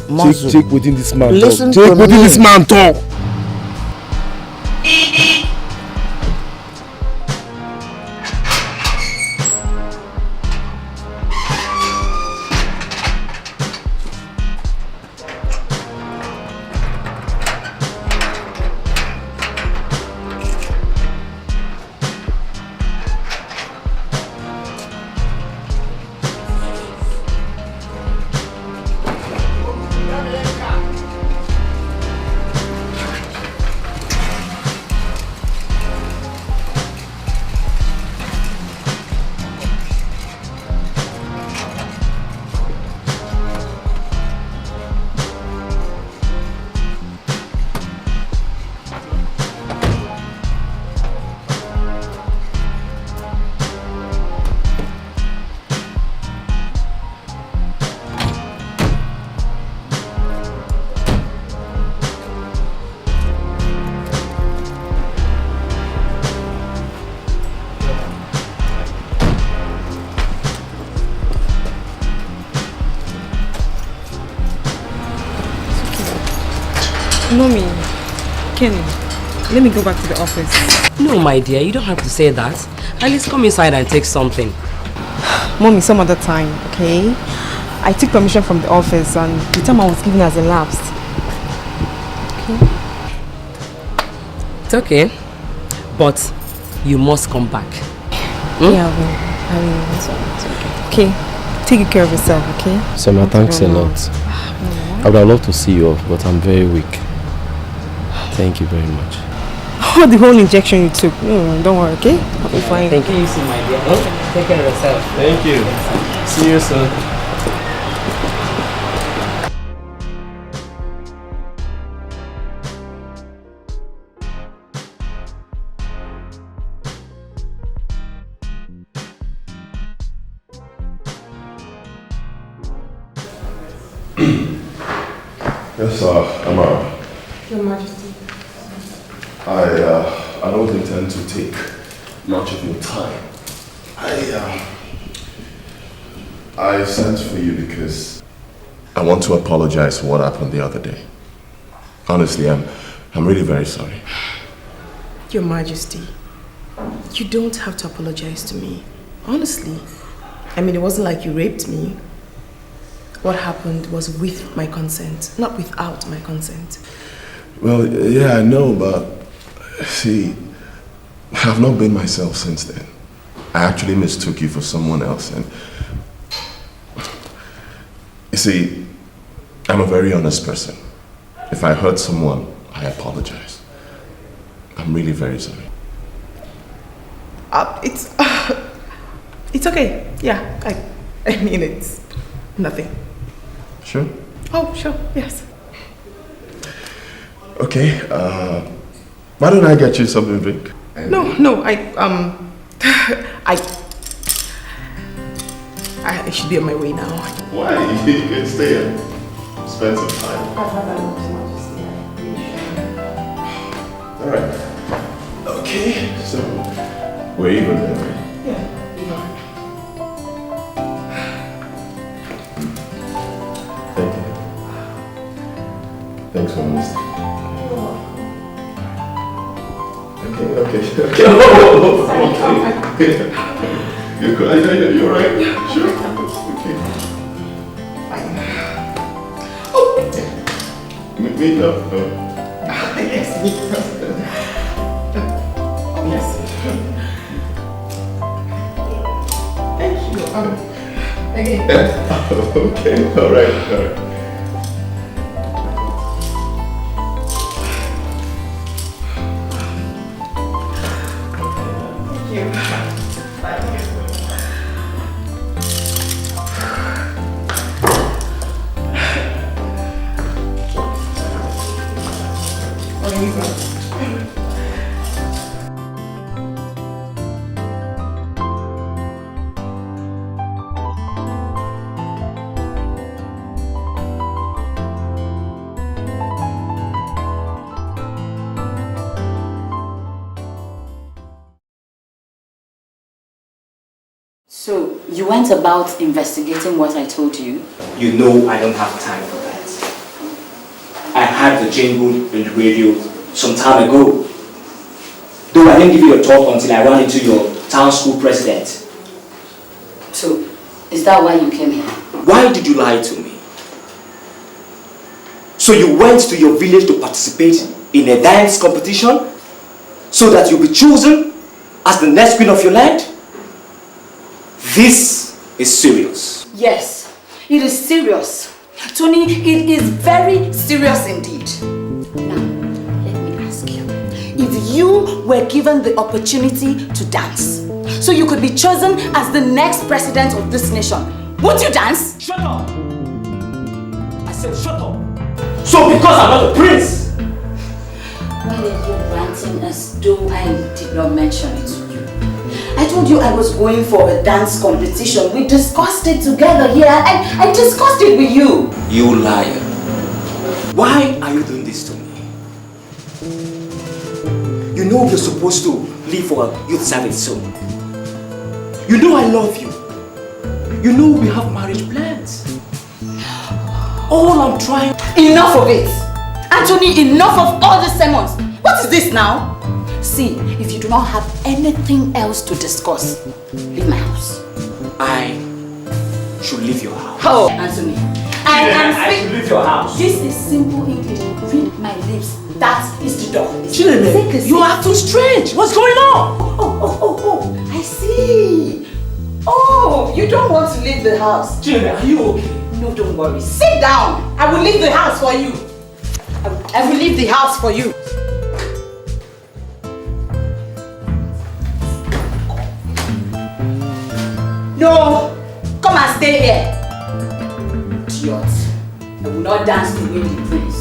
Take within this man. Listen talk. to Take within me. this man talk. Mommy, Kenny, let me go back to the office. No, my dear, you don't have to say that. At least come inside and take something. Mommy, some other time, okay? I took permission from the office and the time I was given has elapsed. Okay? It's okay. But you must come back. Yeah, I will. It's okay. Okay, take care of yourself, okay? Selma, thanks a lot. I would have loved to see you off, but I'm very weak. Thank you very much. Oh, the whole injection you took. Don't worry, okay? I'll be fine. Thank you, my dear. Take care of yourself. Thank you. See you soon. Yes, Amara. Your Majesty. I don't intend to take much of your time. I sent for you because I want to apologize for what happened the other day. Honestly, I'm really very sorry. Your Majesty, you don't have to apologize to me. Honestly. I mean, it wasn't like you raped me. What happened was with my consent, not without my consent. Well, yeah, I know, but see, I've not been myself since then. I actually mistook you for someone else, and you see, I'm a very honest person. If I hurt someone, I apologize. I'm really very sorry. It's okay. Yeah, I mean, it's nothing. Sure? Oh, sure, yes. Okay, why don't I get you something, Vic? No, I should be on my way now. Why? You can stay and spend some time. Alright. Okay, so we're even then, right? Yeah. Thank you. Thanks for listening. Okay. You're good. You're right. Yeah. Sure. Okay. Oh. Meet up. Yes, meet up. Yes. Thank you. Again. Okay. All right. So, you went about investigating what I told you? You know I don't have time for that. I heard the jingle in the radio some time ago. Though I didn't give you a talk until I ran into your town school president. So, is that why you came here? Why did you lie to me? So you went to your village to participate in a dance competition so that you'll be chosen as the next queen of your land? This is serious. Yes, it is serious. Tony, it is very serious indeed. Now, let me ask you. If you were given the opportunity to dance, so you could be chosen as the next president of this nation, would you dance? Shut up! I said shut up! So because I'm not a prince! Why are you ranting as though I did not mention it to you? I told you I was going for a dance competition. We discussed it together here. I discussed it with you. You liar. Why are you doing this to me? You know you're supposed to leave for a youth service soon. You know I love you. You know we have marriage plans. All I'm trying... Enough of it. Anthony, enough of all the sermons. What is this now? See, if you do not have anything else to discuss, leave my house. I should leave your house. Oh, Anthony. I should leave your house. This is simple English. Read my lips. That is the door. Chileme, you are too strange. What's going on? Oh, I see. Oh, you don't want to leave the house. Chileme, are you okay? No, don't worry. Sit down. I will leave the house for you. I will leave the house for you. No, come and stay here. Idiot. I will not dance to win the prince.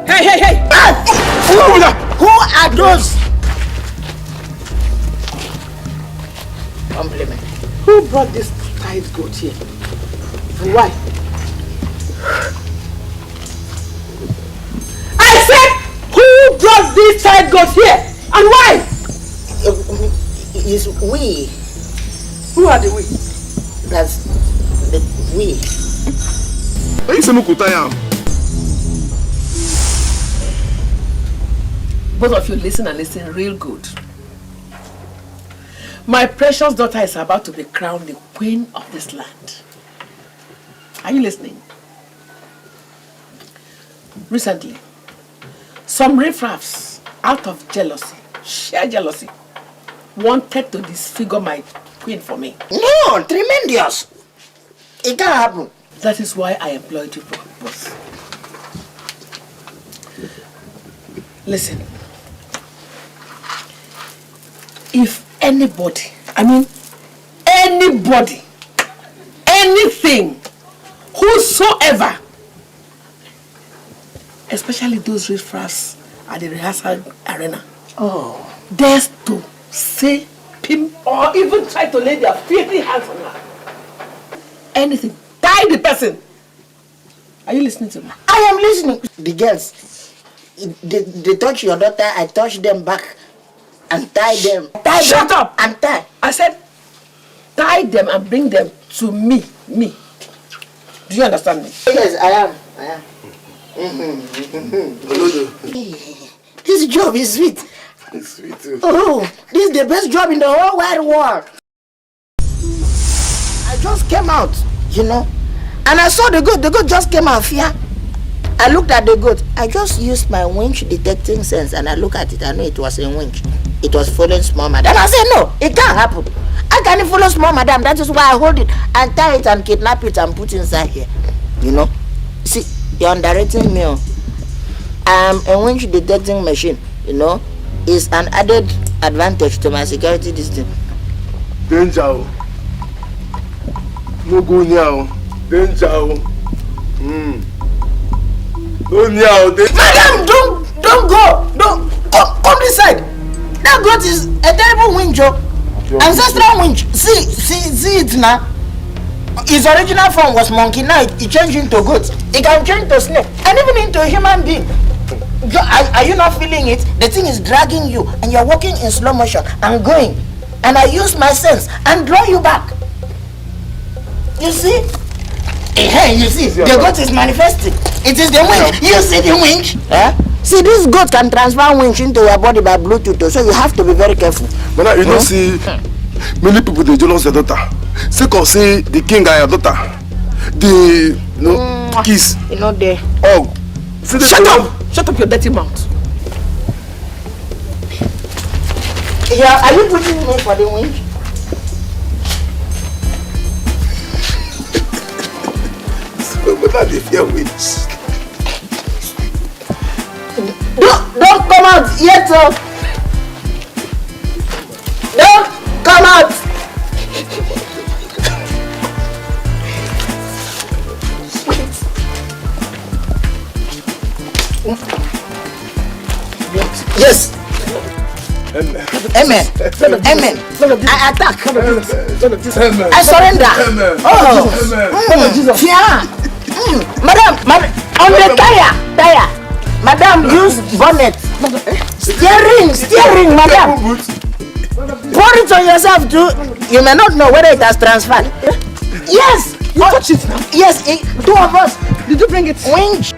Hey! Who are those? Compliment. Who brought this tight goat here? And why? I said, who brought this tight goat here? And why? Is we. Who are the we? That's the we. Are you saying Kutayam? Both of you listen and listen real good. My precious daughter is about to be crowned the queen of this land. Are you listening? Recently, some riffraffs, out of jealousy, sheer jealousy, wanted to disfigure my queen for me. No, tremendous. It can't happen. That is why I employed you both. Listen. If anybody, anybody, anything, whosoever, especially those riffraffs at the rehearsal arena, dares to say, pimp, or even try to lay their filthy hands on her, anything, tie the person. Are you listening to me? I am listening. The girls, they touch your daughter, I touch them back. And tie them. Shut up! And tie. I said, tie them and bring them to me. Me. Do you understand me? Yes, I am. This job is sweet. It's sweet too. Oh, this is the best job in the whole wide world. I just came out, and I saw the goat. The goat just came out here. I looked at the goat. I just used my winch detecting sense and I looked at it. I knew it was a winch. It was following small madam. I said, no, it can't happen. I can't follow small madam. That is why I hold it and tie it and kidnap it and put it inside here. See, you're underrating me. A winch detecting machine, is an added advantage to my security system. Danger. No go near. Danger. Madam, don't go. Don't come this side. That goat is a terrible winch, ancestral winch. See it now. Its original form was monkey. Now it changed into goat. It can change to snake and even into a human being. Are you not feeling it? The thing is dragging you and you're walking in slow motion and going. And I use my sense and draw you back. You see? Hey, you see, the goat is manifesting. It is the winch. You see the winch? See, this goat can transfer winch into your body by Bluetooth, so you have to be very careful. But you don't see many people they jealous their daughter. Say, cause say the king and your daughter, the kiss. There. Oh, shut up! Shut up your dirty mouth. Yeah, are you putting me for the winch? But that they fear winch. Don't come out yet, Don't come out. Amen. Amen. I attack. I surrender. Oh. Yeah. Madam, on the tire. Madam, use bonnet. Steering, madam. Pour it on yourself too. You may not know whether it has transferred. Yes. You touch it now? Yes, two of us. Did you bring it? Winch.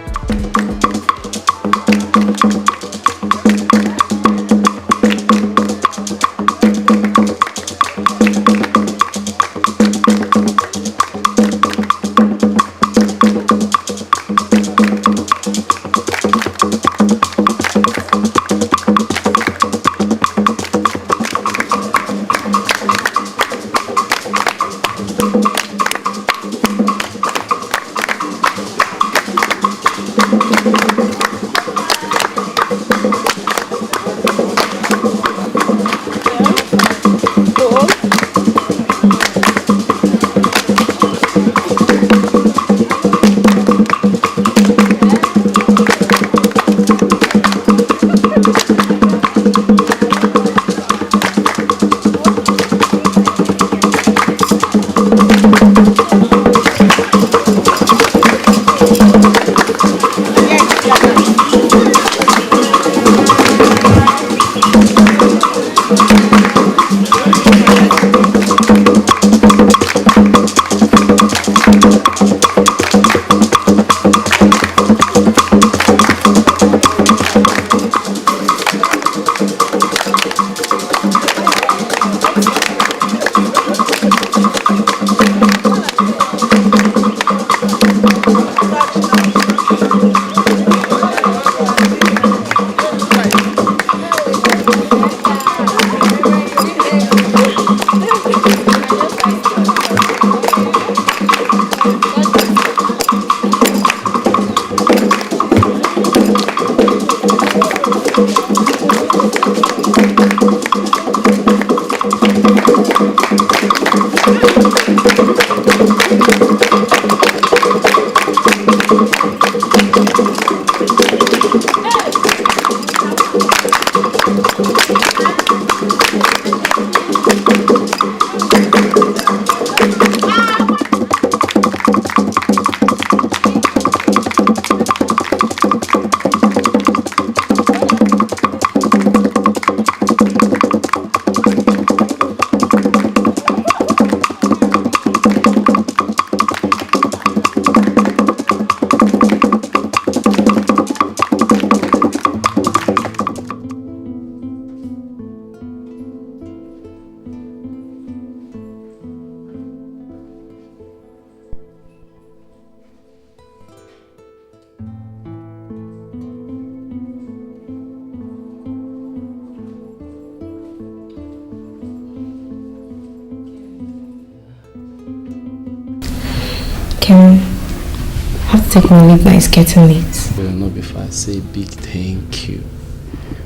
Karen, I have to take my leave now, it's getting late. Will not before I say a big thank you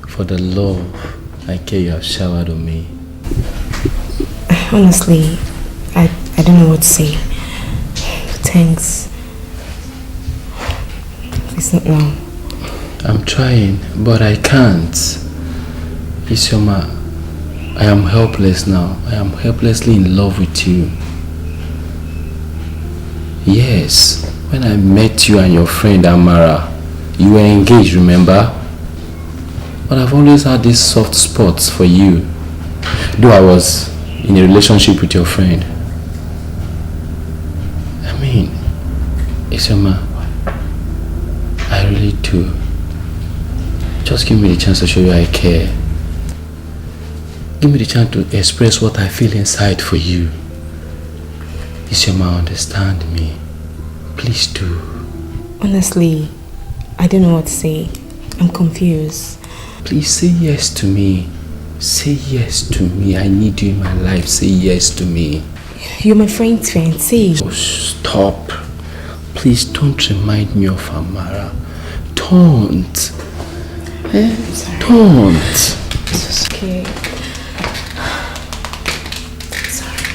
for the love and care you have showered on me. Honestly, I don't know what to say. Thanks. It's not now. I'm trying, but I can't. Isioma, I am helpless now. I am helplessly in love with you. Yes, when I met you and your friend Amara, you were engaged, remember? But I've always had these soft spots for you. Though I was in a relationship with your friend. I mean, Isioma, I really do. Just give me the chance to show you I care. Give me the chance to express what I feel inside for you. Isioma, understand me. Please do. Honestly, I don't know what to say. I'm confused. Please say yes to me. Say yes to me. I need you in my life. Say yes to me. You're my friend's fiancee. Oh, stop. Please don't remind me of Amara. Don't. Don't. It's okay. Sorry.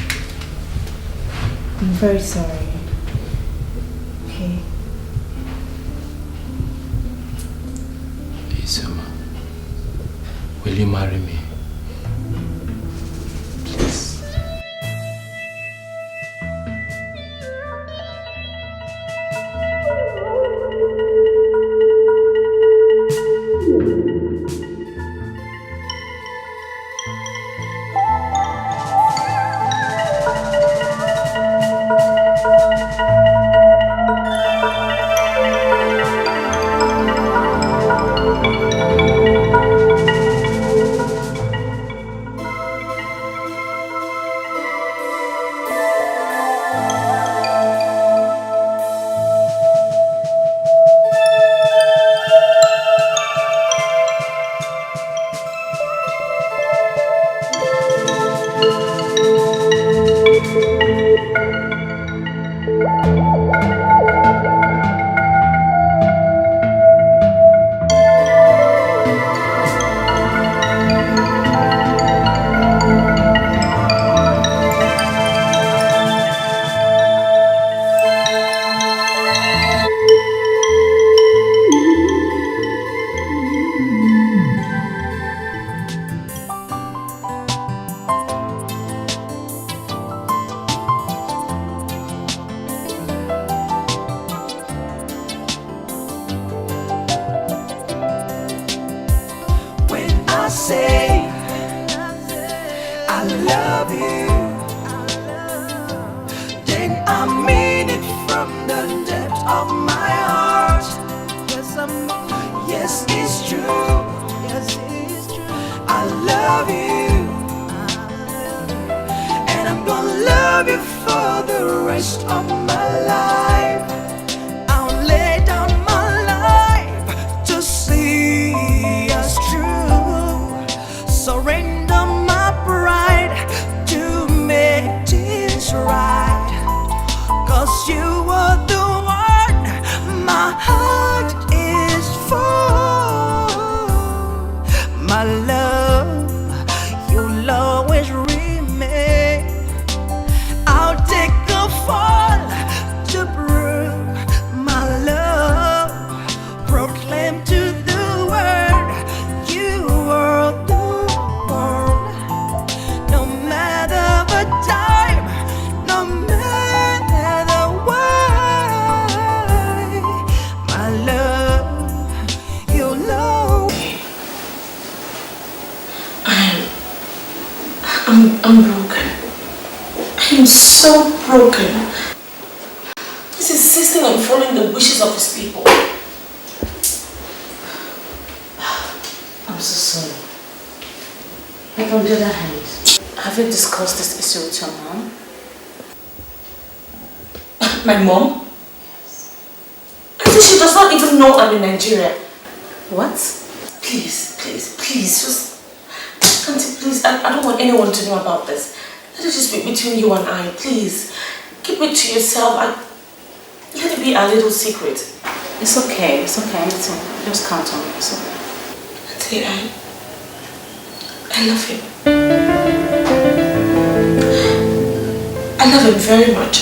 I'm very sorry. Okay. Isioma, will you marry me? I say I love you, then I mean it from the depth of my heart. Yes, it's true. I love you, and I'm gonna love you for the rest of my life. I'll lay down my life to see us through. Surrender my pride to make this right. 'Cause you are the one my heart is for. My love, you'll always remain. I'll take a fall to prove my love. Proclaim to the world you are the one. No matter the time, no matter why, my love, you'll know. I'm broken. I'm so broken. He's insisting on following the wishes of his people. I'm so sorry. But on the other hand, have you discussed this issue with your mom? My mom? Yes. I think she does not even know I'm in Nigeria. What? Please, just... Auntie, please, I don't want anyone to know about this. Let it just be between you and I, please. Keep it to yourself. Let it be a little secret. It's okay, anything. Just count on me, it's okay. Auntie, I love him. I love him very much.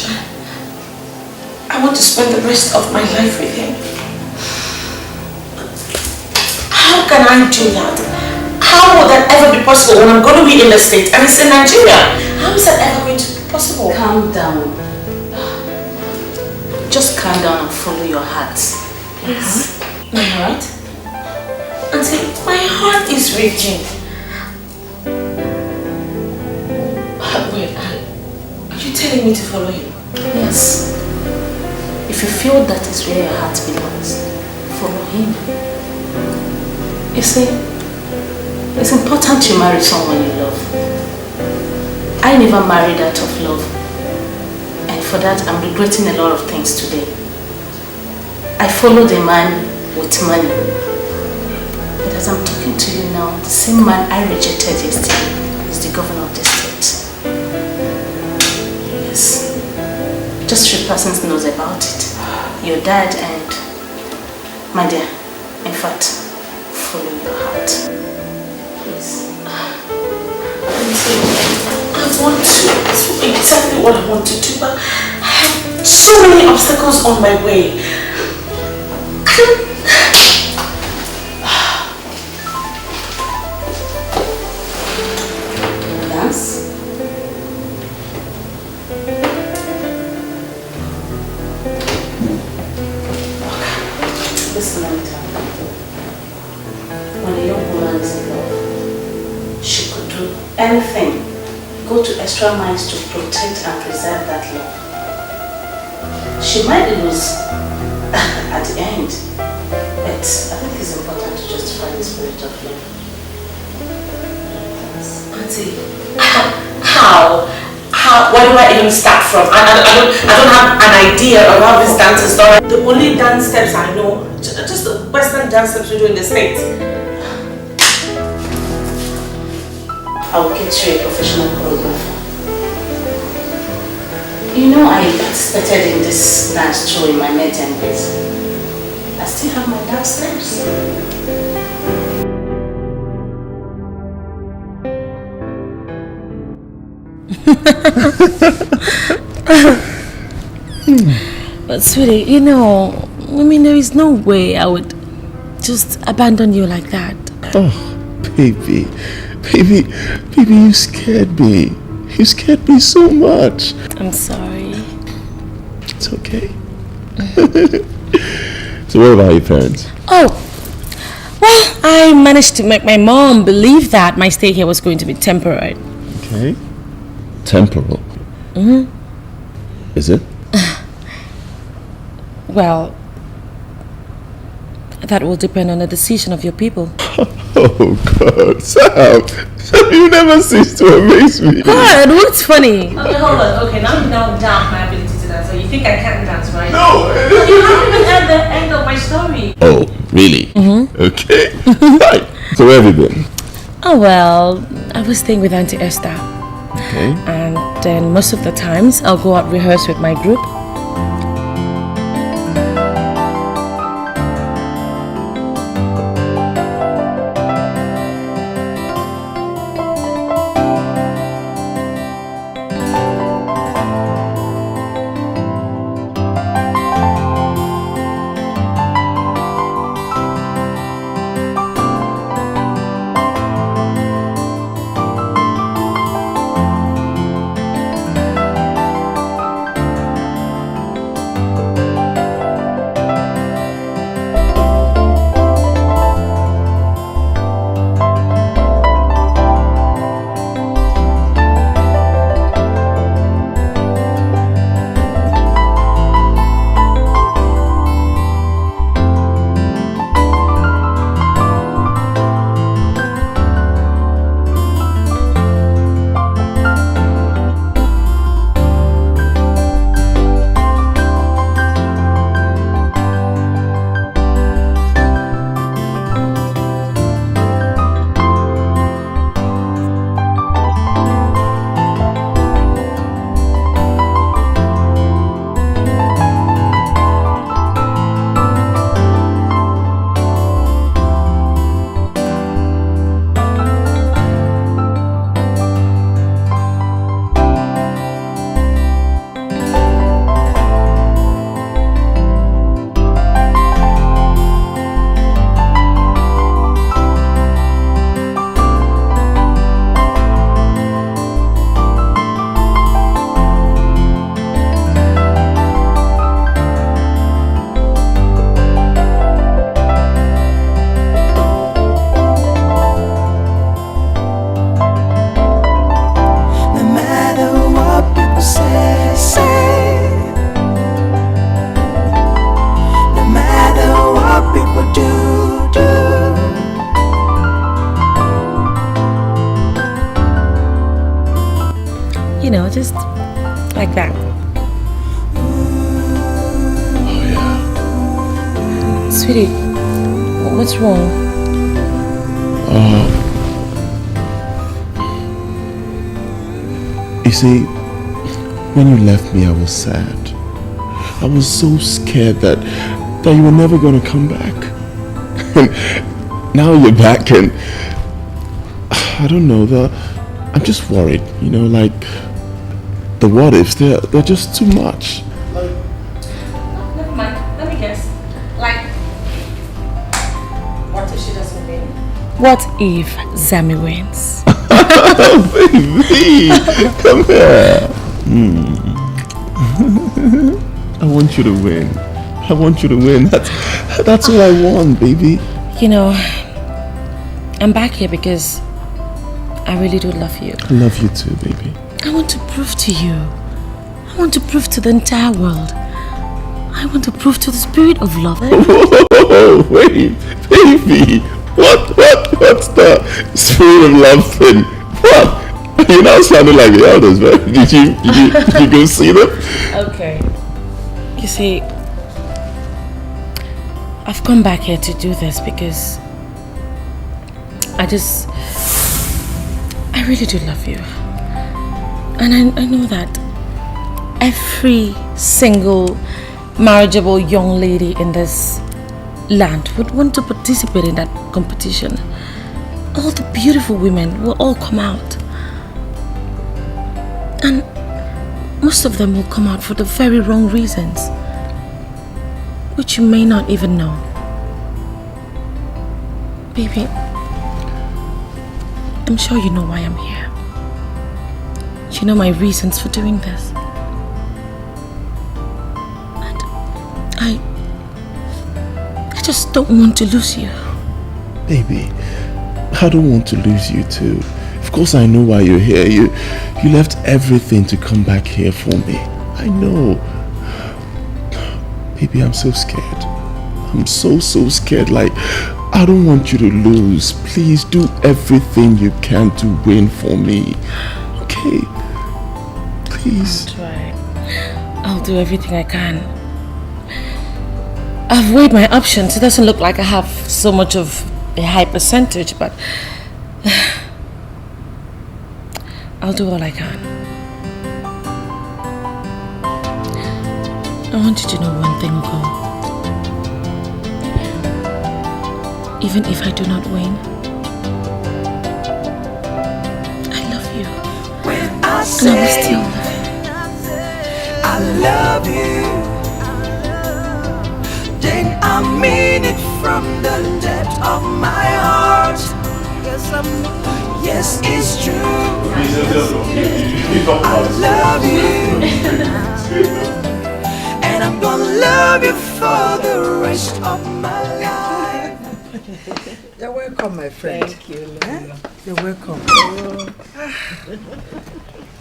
I want to spend the rest of my life with him. How can I do that? How would that ever be possible when I'm going to be in the States and it's in Nigeria? How is that ever going to be possible? Calm down. Just calm down and follow your heart. Yes. My heart? Auntie, my heart is raging. Wait, are you telling me to follow you? Yes. If you feel that is where your heart belongs, follow him. You see, it's important you marry someone you love. I never married out of love. And for that, I'm regretting a lot of things today. I followed a man with money. But as I'm talking to you now, the same man I rejected yesterday is the governor of the state. Yes. Just 3 persons knows about it. Your dad and my dear. In fact, follow your heart. Please. I want to do exactly what I want to do, but I have so many obstacles on my way. Dance? Listen, let me tell you. When a young woman is in love, she could do anything, go to extra miles to protect and preserve that love. She might lose at the end, but I think it's important to justify the spirit of love. Auntie, how? Where do I even start from? I don't have an idea of how this dance is done. The only dance steps I know, just the Western dance steps we do in the States. I will get you a professional choreographer. You know, I participated in this dance show in my maiden days. I still have my dance steps. But sweetie, you know, I mean, there is no way I would just abandon you like that. Oh, baby, you scared me. You scared me so much. I'm sorry. It's okay. So what about your parents? Oh, well, I managed to make my mom believe that my stay here was going to be temporary. Okay. Temporal. Mm-hmm. Is it? Well, that will depend on the decision of your people. Oh God, Sam, you never cease to amaze me. What? What's funny? Okay, hold on. Okay, now you now doubt my ability to dance. So you think I can't dance, right? No. You haven't even heard the end of my story. Oh, really? Mm-hmm. Okay. Right. So where have you been? Oh well, I was staying with Auntie Esther. Okay. And then most of the times I'll go out rehearse with my group. Just like that. Oh yeah. Sweetie, what's wrong? You see, when you left me, I was sad. I was so scared that you were never going to come back. And now you're back and I don't know, I'm just worried, you know, like the what ifs, they're just too much. Never mind, let me guess. Like, what if she doesn't win? What if Zami wins? Baby, come here. I want you to win. I want you to win. That's all I want, baby. You know, I'm back here because I really do love you. I love you too, baby. I want to prove to you. I want to prove to the entire world. I want to prove to the spirit of love. Whoa, wait, baby. What's the spirit of love thing? What? You now sounding like the elders, right? Did you go see them? Okay. You see, I've come back here to do this because I really do love you. And I know that every single marriageable young lady in this land would want to participate in that competition. All the beautiful women will all come out. And most of them will come out for the very wrong reasons, which you may not even know. Baby, I'm sure you know why I'm here. You know my reasons for doing this. And I just don't want to lose you. Baby, I don't want to lose you too. Of course I know why you're here. You left everything to come back here for me. I know. Baby, I'm so scared. I'm so scared. Like, I don't want you to lose. Please do everything you can to win for me. Okay? Please. I'll try. I'll do everything I can. I've weighed my options. It doesn't look like I have so much of a high percentage, but I'll do all I can. I want you to know one thing, Ugo. Even if I do not win, I love you. When I And I will say still love I love you, then I mean it from the depth of my heart. Yes, it's true. I love you, and I'm gonna love you for the rest of my life. You're welcome, my friend. Thank you. You're welcome.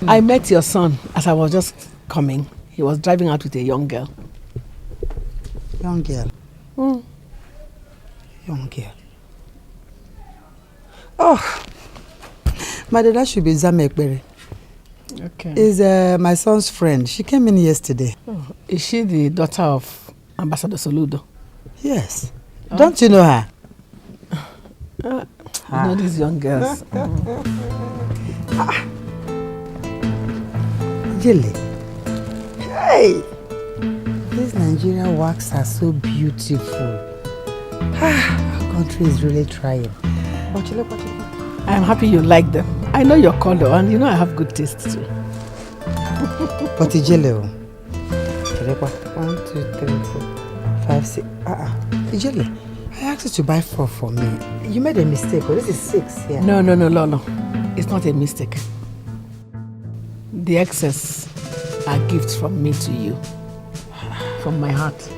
I met your son as I was just coming. He was driving out with a young girl. Young girl. Young girl. Oh, my dad should be Zamekbere. Okay. Is my son's friend. She came in yesterday. Oh, is she the daughter of Ambassador Soludo? Yes. Don't you know her? You know these young girls. Jilly. Hey! These Nigerian works are so beautiful. Our country is really trying. But you look what you do. I am happy you like them. I know your color and you know I have good taste too. But Ijele, 1, 2, 3, 4, 5, 6. Ijele, I asked you to buy 4 for me. You made a mistake. Oh, this is 6 here. No, Lolo. It's not a mistake. The excess are gifts from me to you. From my heart.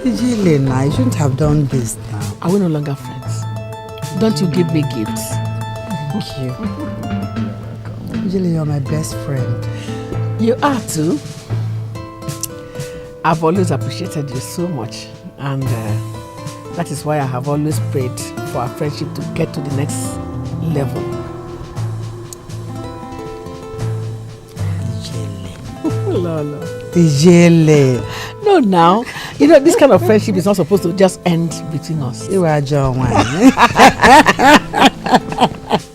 Ijele, now you shouldn't have done this now. Are we no longer friends? Don't you give me gifts? Thank you. Ijele, you're my best friend. You are too. I've always appreciated you so much, and that is why I have always prayed for our friendship to get to the next level. Lolo. Ijele. No, now. You know, this kind of friendship is not supposed to just end between us. You are John.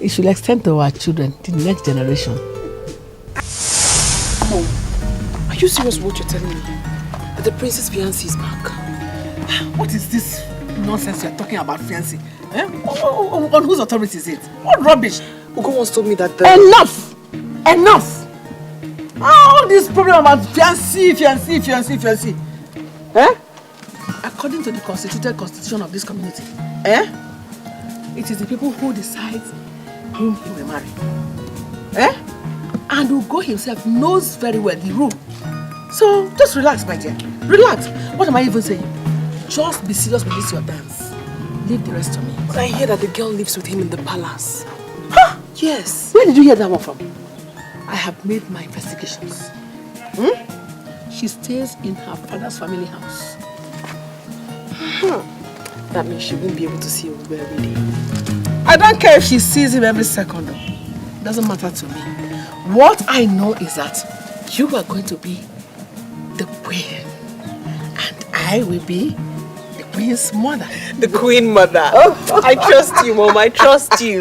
It should extend to our children, to the next generation. Mom, are you serious with what you're telling me? That the princess fiancé is back? What is this nonsense you're talking about, fiancé? On whose authority is it? What rubbish? Ugo once told me that Enough! Enough! All this problem about fiancé. According to the constitution of this community, it is the people who decide whom he will marry. And Ugo himself knows very well the rule. So just relax, my dear. Relax. What am I even saying? Just be serious with this your dance. Leave the rest to me. But I hear that the girl lives with him in the palace. Huh? Yes. Where did you hear that one from? I have made my investigations. She stays in her father's family house. That means she won't be able to see Ugo every day. I don't care if she sees him every second. It doesn't matter to me. What I know is that you are going to be the queen. And I will be the queen's mother. The queen mother. Oh, I trust you, Mom. I trust you.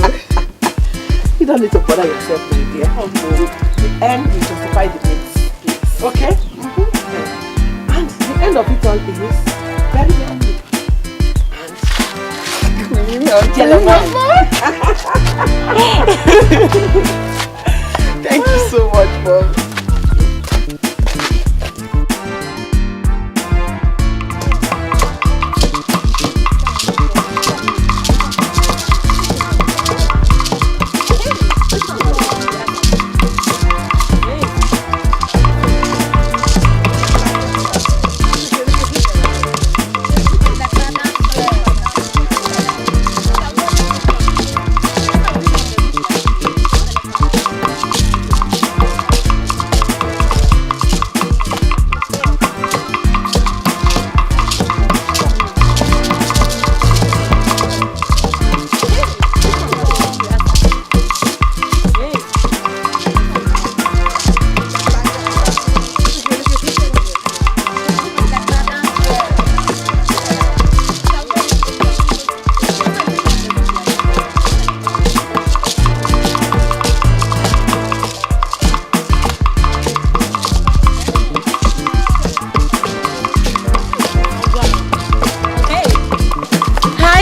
You don't need to bother yourself, my dear. The end will justify the means. Okay? And the end of it all is very, very good. Thank you so much, Mom.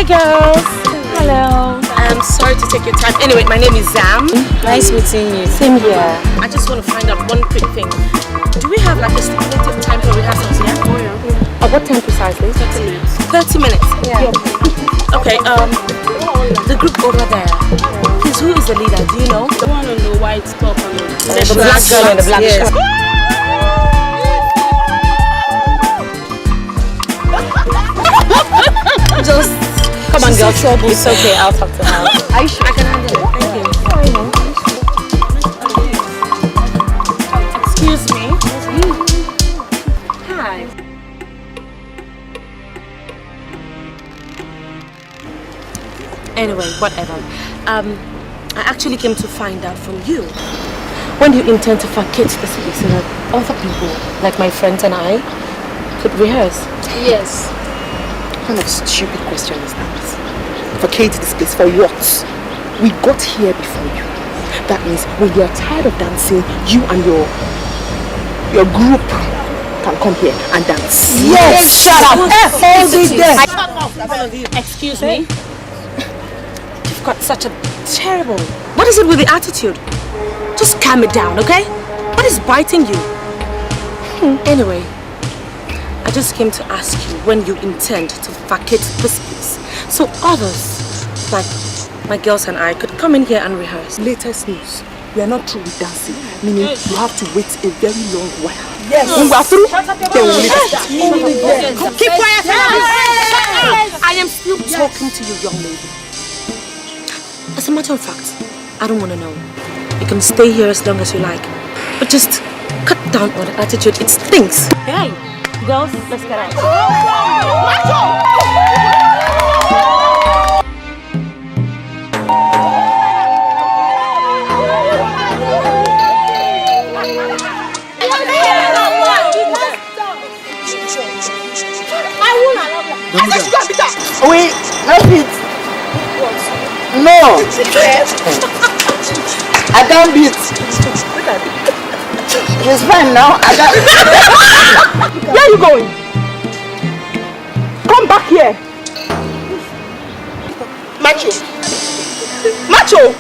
girls. Hello. I'm sorry to take your time. Anyway, my name is Zam. Nice meeting you. Same here. I just want to find out one quick thing. Do we have like a stipulated time for rehearsals here? Oh yeah. At what time precisely? 30 minutes. 30 minutes? Yeah. Okay, the group over there. Please, who is the leader? Do you know? The one on the white top and the black girl and the black shirt. Just come on, girl. Trouble. It's okay. I'll talk to her. Are you sure? I can handle it. Thank you. Excuse me. Hi. Anyway, whatever. I actually came to find out from you. When do you intend to vacate this place so that other people, like my friends and I, could rehearse? Yes. What kind of stupid question is that? Vacate this place for what? We got here before you. That means when you are tired of dancing, you and your group can come here and dance. Yes, shut up. Hold it there. Excuse me. You've got such a terrible... What is it with the attitude? Just calm it down, okay? What is biting you? Anyway, I just came to ask you when you intend to vacate this place so others, like my girls and I, could come in here and rehearse. Latest news. We are not through with dancing, meaning you have to wait a very long while. Yes. When we are through, then we will leave it. Keep quiet. I am still talking to you, young lady. As a matter of fact, I don't want to know. You can stay here as long as you like, but just cut down on the attitude. It stinks. Hey, girls, let's get out. Wait, help it. No. I can't beat. It's fine now. I can't. Where are you going? Come back here. Macho. Macho.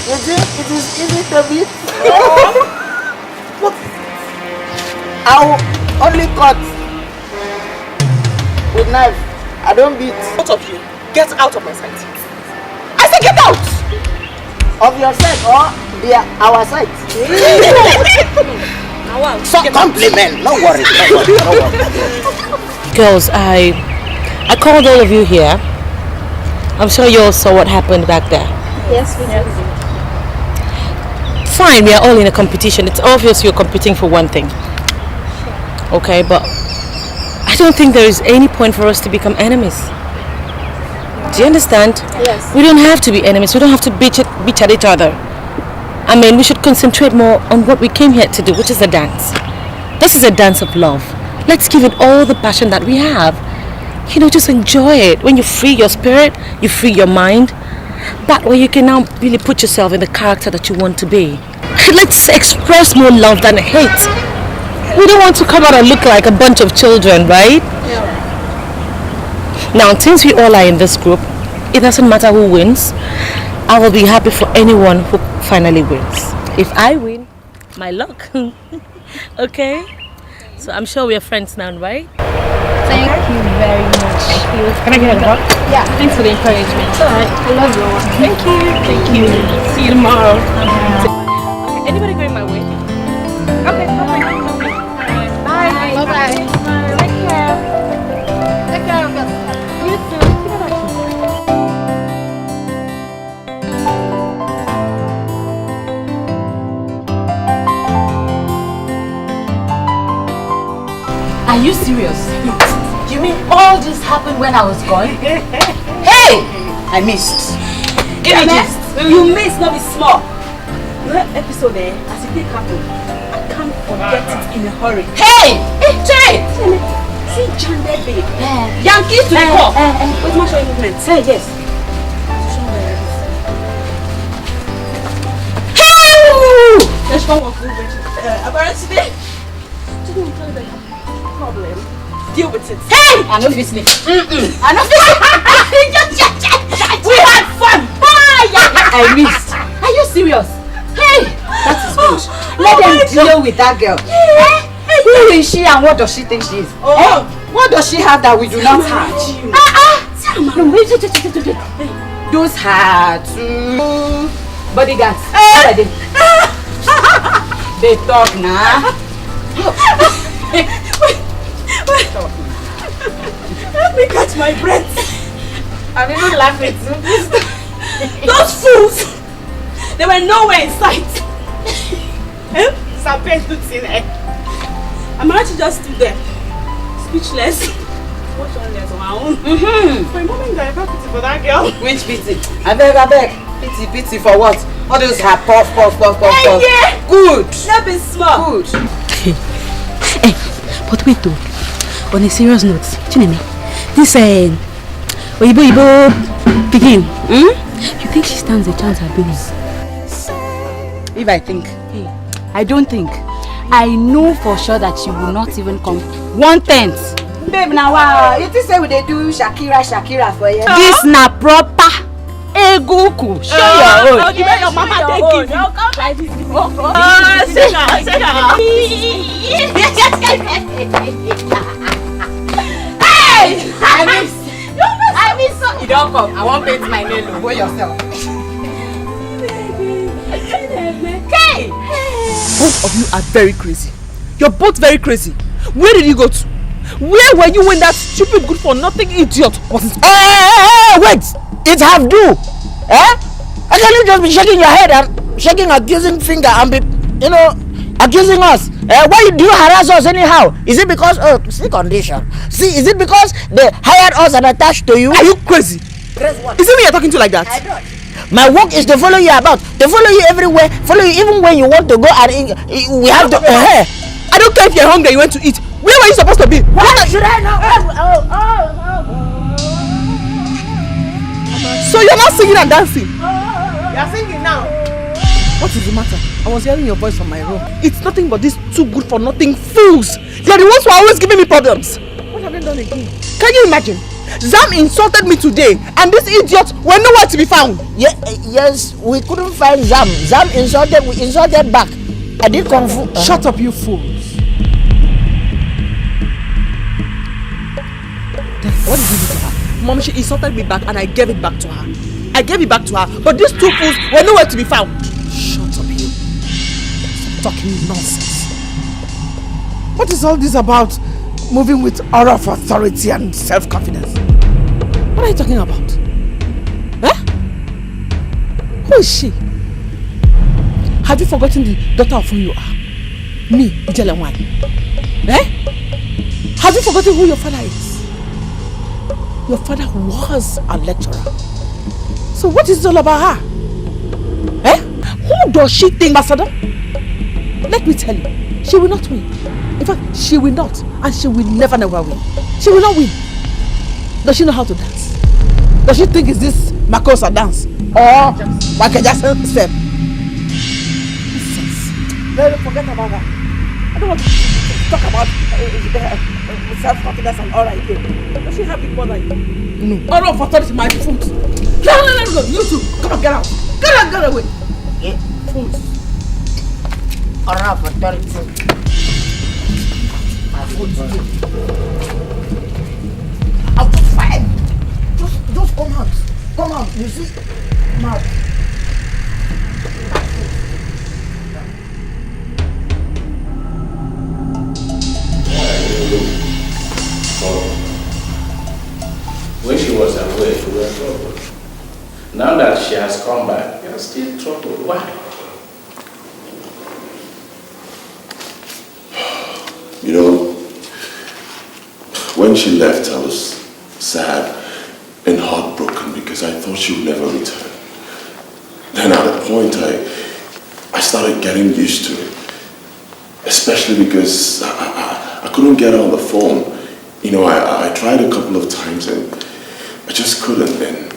It is easy to beat. Look. I'll only cut with knife. I don't beat. Both of you, get out of my sight. I said get out! Of your sight or our sight? So compliment. No worry. Girls, I called all of you here. I'm sure you all saw what happened back there. Yes, we have. Fine, we are all in a competition. It's obvious you're competing for one thing. Okay, but I don't think there is any point for us to become enemies. Do you understand? Yes. We don't have to be enemies. We don't have to bitch at each other. I mean, we should concentrate more on what we came here to do, which is a dance. This is a dance of love. Let's give it all the passion that we have. You know, just enjoy it. When you free your spirit, you free your mind. That way you can now really put yourself in the character that you want to be. Let's express more love than hate. We don't want to come out and look like a bunch of children, right? Yeah. Now, since we all are in this group, it doesn't matter who wins. I will be happy for anyone who finally wins. If I win, my luck. Okay? So I'm sure we're friends now, right? Thank you very much. Thank you. Can I get a hug? Yeah. Thanks for the encouragement. Alright. I love you. Thank you. Thank you. See you tomorrow. Okay, anybody going my way? Okay, bye. Bye. Bye-bye. Take care. Take care of yourself. You too. Are you serious? You mean all this happened when I was gone? Hey! I missed. You missed, not be small. That episode there, as it did happen, I can't forget it in a hurry. Hey! Hey, Jay! See Janded babe. Yankees to the core. What's my showing movement? Hey, yes. Let's go on movement. Apparently today. problem. Deal with it. Hey! I know this. I know this. We had fun. I missed. Are you serious? Hey! That is good. Let them deal with that girl. Who is she and what does she think she is? What does she have that we do not have? No, wait. Those her two bodyguards. What are they? They talk now. Wait. Let me catch my breath. I'm even laughing too. Those fools! They were nowhere in sight. Amarachi just stood there, speechless. Motionless on her own. For a moment, I felt pity for that girl. Which pity? I beg. Pity for what? All those her puff. Yeah. Good. Not be small. Good. Hey, but wait though. On a serious note, Chineme, this Oyibo begin. You think she stands a chance at winning? If I think, I don't think. I know for sure that she will not even come 1/10. Babe, now you think say we dey do Shakira for you? This na proper Eguku. Show your own. The way your mama take give you. Hey! I miss so. You don't come. I won't paint my nail. Go yourself. Hey! Both of you are very crazy. You're both very crazy. Where did you go to? Where were you when that stupid good for nothing idiot was it? Wait! It have do! How can you just be shaking your head and shaking accusing finger and be, accusing us? Why do you harass us anyhow? Is it because, see condition. See, is it because they hired us and attached to you? Are you crazy? Crazy what? Is it me you're talking to like that? I don't. My work is to follow you about, to follow you everywhere, follow you even when you want to go and we have to. I don't care if you're hungry, you went to eat. Where were you supposed to be? What should I know? So you're not singing and dancing? You're singing now. What is the matter? I was hearing your voice from my room. It's nothing but these two good for nothing fools. They're the ones who are always giving me problems. What have they done again? Can you imagine? Zam insulted me today and these idiots were nowhere to be found. Yes, we couldn't find Zam. Zam insulted, we insulted back. I did kung fu. Shut up, you fools. What did you do to her? Mom, she insulted me back and I gave it back to her. But these two fools were nowhere to be found. Shut up, you. Stop talking nonsense. What is all this about moving with aura of authority and self-confidence? What are you talking about? Who is she? Have you forgotten the daughter of who you are? Me, Ijelenwan. Have you forgotten who your father is? Your father was a lecturer. So what is it all about her? Who does she think, Ambassador? Let me tell you, she will not win. In fact, she will not, and she will never win. She will not win. Does she know how to dance? Does she think it's this Makosa dance? Or Michael Jackson step? Forget about that. I don't want to talk about self-confidence and all right here. Does she have it more than you? No. All of authority my foot. No, go. You two, come on, get out. Get away. Yeah. Fools. All of authority. My foot. I'm fine. Just come out. Come out. You see? Come out. When she was away, we were troubled. Now that she has come back, we are still troubled. Why? When she left, I was sad and heartbroken because I thought she would never return. Then at a point, I started getting used to it, especially because I couldn't get her on the phone. I tried a couple of times and I just couldn't. And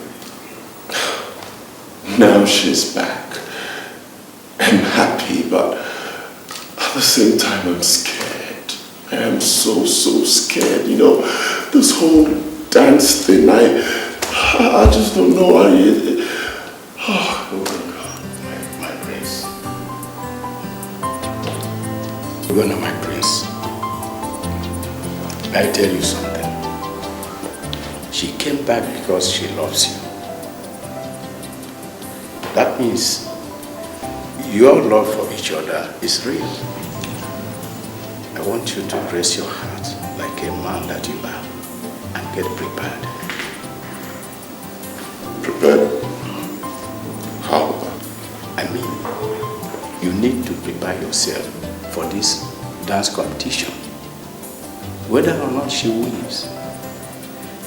now she's back. I'm happy, but at the same time, I'm scared. I am so scared, you know. This whole dance thing, I just don't know. Oh my God, my prince. Ugonna, my prince, I tell you something. She came back because she loves you. That means your love for each other is real. I want you to brace your heart like a man that you are and get prepared. Prepared? How? I mean, you need to prepare yourself for this dance competition. Whether or not she wins,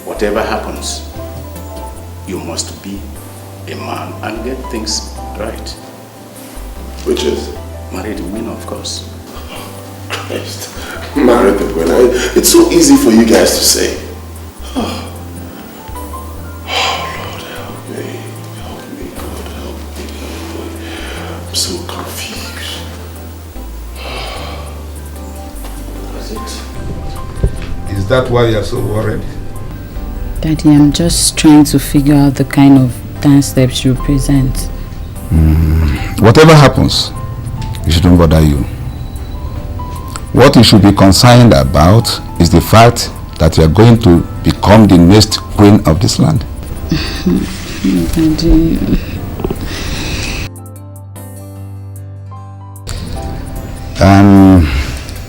whatever happens, you must be a man and get things right. Which is? Marry the winner, of course. Christ. Marry the winner. It's so easy for you guys to say. Oh, Lord, help me. Help me, God, help me. I'm so confused. That's it. Is that why you're so worried? Daddy, I'm just trying to figure out the kind of dance steps you present. Whatever happens, it shouldn't bother you. What you should be concerned about is the fact that you are going to become the next queen of this land. Daddy.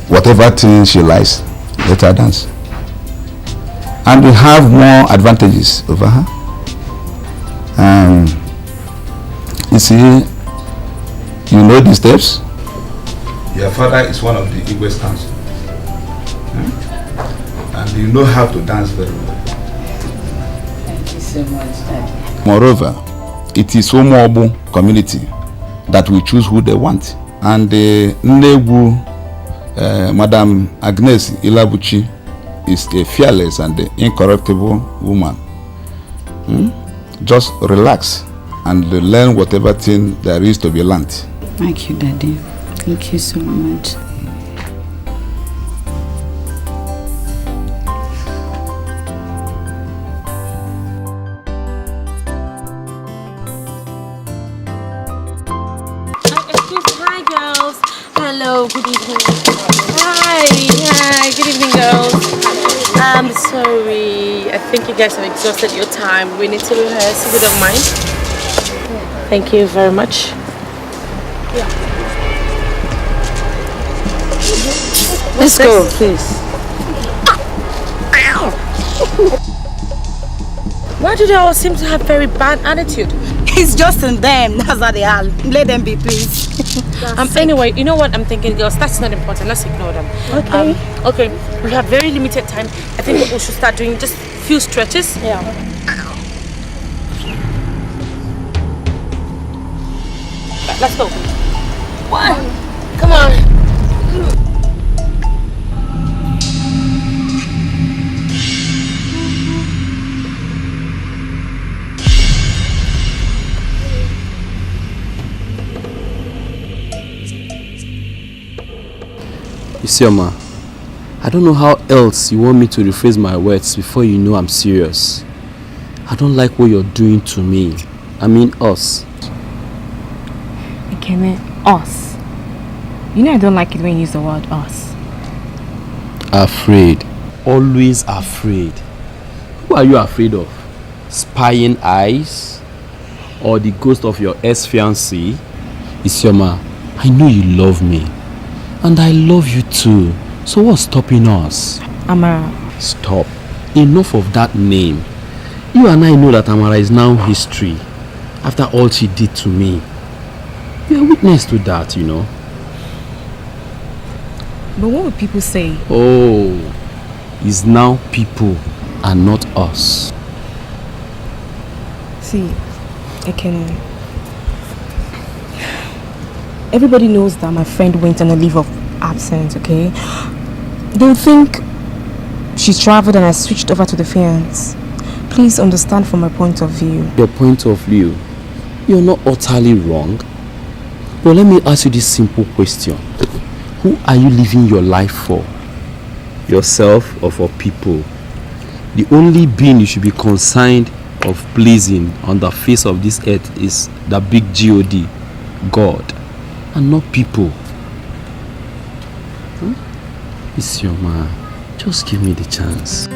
Whatever thing she likes, let her dance. And you have more advantages over her. You see, you know the steps. Your father is one of the Igbo council. And you know how to dance very well. Thank you so much, Daddy. Moreover, it is Umuobu community that will choose who they want. And the Negu, Madam Agnes Ilabuchi, is a fearless and incorruptible woman. Just relax and learn whatever thing there is to be learned. Thank you, Daddy. Thank you so much. Hi, girls. Hello, good evening. Hi, good evening, girls. I'm sorry. I think you guys have exhausted your time. We need to rehearse, if you don't mind. Thank you very much. Yeah. Let's go, please. Why do they all seem to have very bad attitude? It's just in them. That's how they are. Let them be, please. Anyway, you know what I'm thinking, girls? That's not important. Let's ignore them. Okay. Okay. We have very limited time. I think we should start doing just a few stretches. Yeah. Let's go. One. Come on. Isioma, I don't know how else you want me to rephrase my words before you know I'm serious. I don't like what you're doing to me. I mean us. Okay, us. You know I don't like it when you use the word us. Afraid. Always afraid. Who are you afraid of? Spying eyes? Or the ghost of your ex-fiancee? Isioma, I know you love me. And I love you too. So what's stopping us? Amara. Stop. Enough of that name. You and I know that Amara is now history. After all she did to me. You're a witness to that, you know. But what would people say? Oh, it's now people and not us. See, everybody knows that my friend went on a leave of absence, okay? They'll think she's traveled and I switched over to the fiancé. Please understand from my point of view. Your point of view? You're not utterly wrong. But let me ask you this simple question. Who are you living your life for? yourself or for people. The only being you should be concerned of pleasing on the face of this earth is the big God, God, and not people. It's your man. Just give me the chance.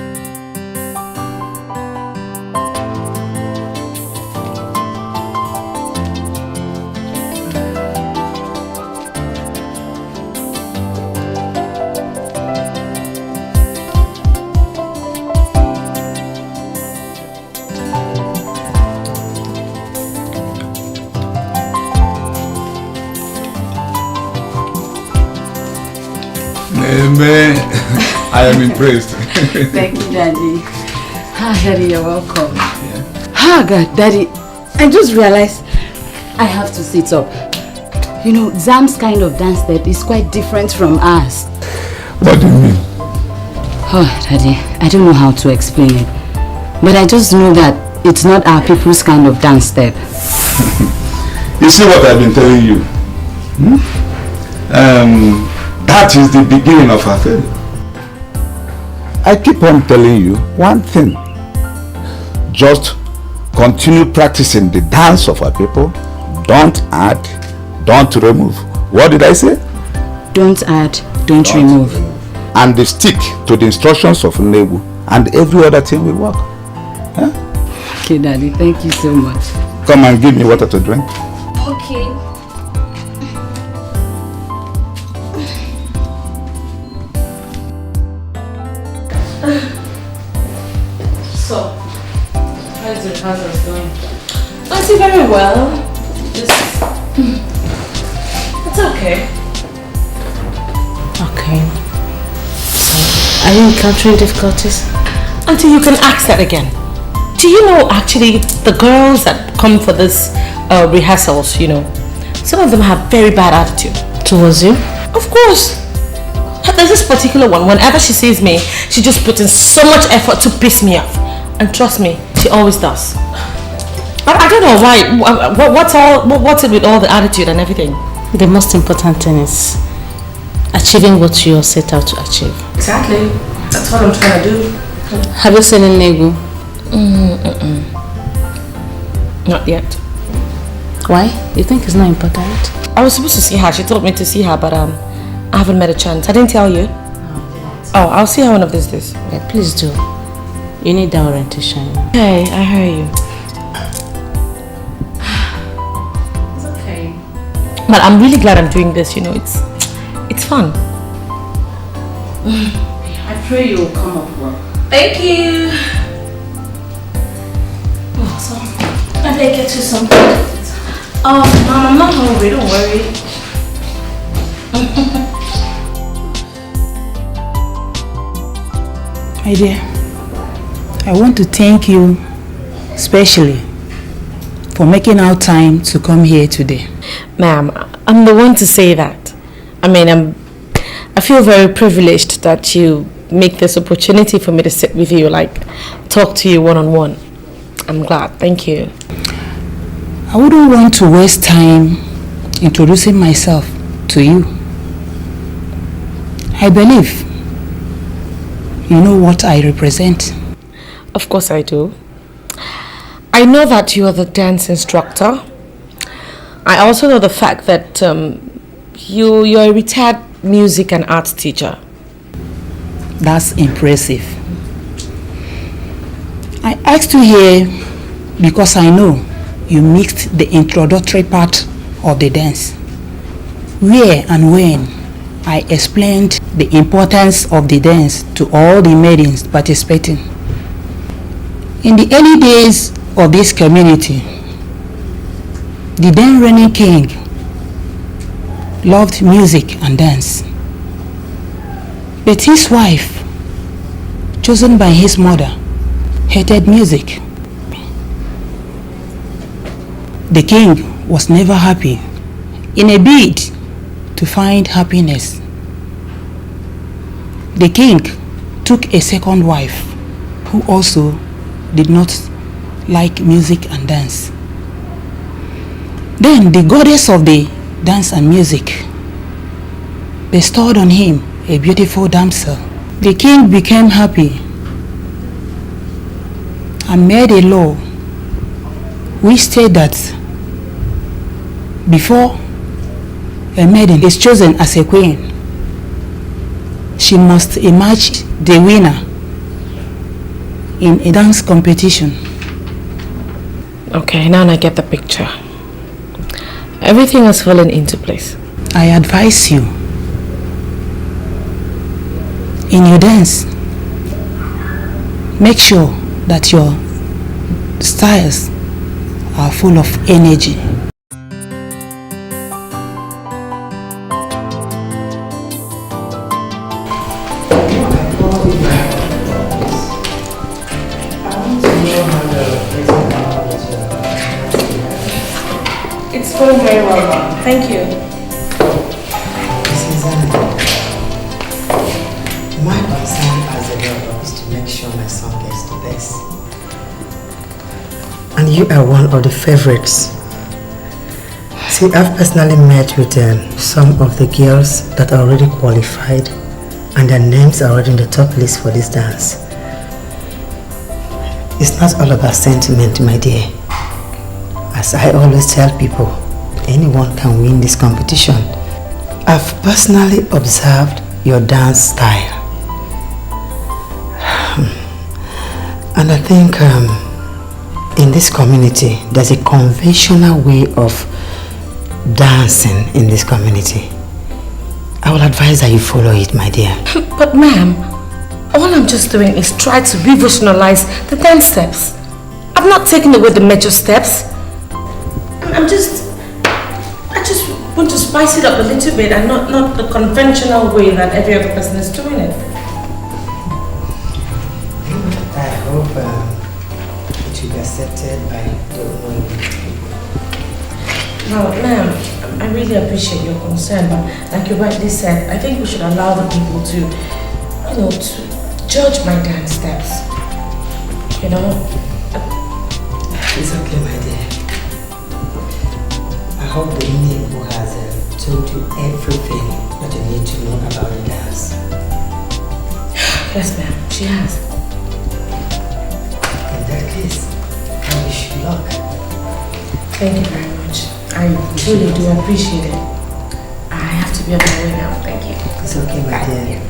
Amen. I am impressed. Thank you, Daddy. Daddy, you're welcome. God, Daddy, I just realized I have to sit up. You know, Zam's kind of dance step is quite different from ours. What do you mean? Oh, Daddy, I don't know how to explain it. But I just know that it's not our people's kind of dance step. You see what I've been telling you? That is the beginning of our failure. I keep on telling you one thing. Just continue practicing the dance of our people. Don't add, don't remove. What did I say? Don't add, don't remove. And they stick to the instructions of Nollywood, and every other thing will work. Huh? Okay, Daddy, thank you so much. Come and give me water to drink. Okay. So, how's the rehearsals going? I see very well. Just, it's okay. Okay. So, are you encountering difficulties? Until you can ask that again. Do you know actually the girls that come for this rehearsals, you know, some of them have very bad attitude. Towards you? Of course. There's this particular one, whenever she sees me, she just puts in so much effort to piss me off. And trust me, she always does. But I don't know why. What's it with all the attitude and everything? The most important thing is achieving what you set out to achieve. Exactly. That's what I'm trying to do. Have you seen Nego? Not yet. Why? You think it's not important? I was supposed to see her. She told me to see her, but I haven't met a chance. I didn't tell you. Oh, I'll see her one of these days. Yeah, please do. You need that orientation. Hey, I hear you. It's okay. But I'm really glad I'm doing this, you know, it's fun. I pray you will come up well. Thank you. Oh, so, I better get you something. Oh, Mom, I'm not hungry, don't worry. My dear, I want to thank you especially for making out time to come here today. Ma'am, I'm the one to say that. I mean, I feel very privileged that you make this opportunity for me to sit with you, like talk to you one-on-one. I'm glad. Thank you. I wouldn't want to waste time introducing myself to you. I believe you know what I represent. Of course I do. I know that you are the dance instructor. I also know the fact that you're a retired music and arts teacher. That's impressive. I asked you here because I know you mixed the introductory part of the dance, where and when I explained the importance of the dance to all the maidens participating. In the early days of this community, the then reigning king loved music and dance. But his wife, chosen by his mother, hated music. The king was never happy. In a bid to find happiness, the king took a second wife who also did not like music and dance. Then the goddess of the dance and music bestowed on him a beautiful damsel The king became happy and made a law which stated that before a maiden is chosen as a queen, she must emerge the winner in a dance competition. Okay, now I get the picture. Everything has fallen into place. I advise you, in your dance, make sure that your styles are full of energy. It's going very well, Mom. Thank you. My concern as a mother is to make sure my son gets the best. And you are one of the favorites. See, I've personally met with some of the girls that are already qualified and their names are already in the top list for this dance. It's not all about sentiment, my dear. As I always tell people, anyone can win this competition. I've personally observed your dance style. And I think in this community, there's a conventional way of dancing in this community. I will advise that you follow it, my dear. But ma'am, all I'm just doing is try to revolutionalize the dance steps. I've not taken away the major steps. I just want to spice it up a little bit and not the conventional way that every other person is doing it. I hope it will be accepted by the Nollywood people. Now, ma'am, I really appreciate your concern, but like you rightly said, I think we should allow the people to, to judge my dance steps. It's okay, my dear. I hope the Nollywood has told you everything that you need to know about the dance. Yes, ma'am, she has. In that case, I wish you luck. Thank you very much. I truly do appreciate it. I have to be on my way now. Thank you. It's okay, my dear.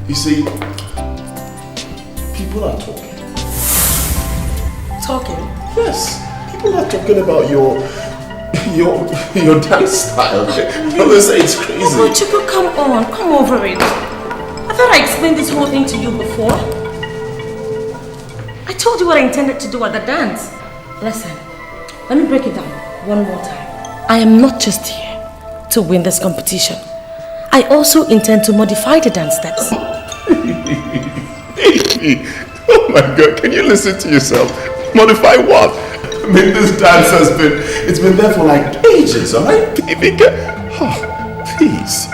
You see, people are talking. Talking? Yes, people are talking about your dance style. They say it's crazy. Oh, Chico, come on, come over it. I thought I explained this whole thing to you before. I told you what I intended to do at the dance. Listen, let me break it down one more time. I am not just here to win this competition. I also intend to modify the dance steps. Oh my God, can you listen to yourself? Modify what? I mean, this dance it's been there for like ages, alright? Please.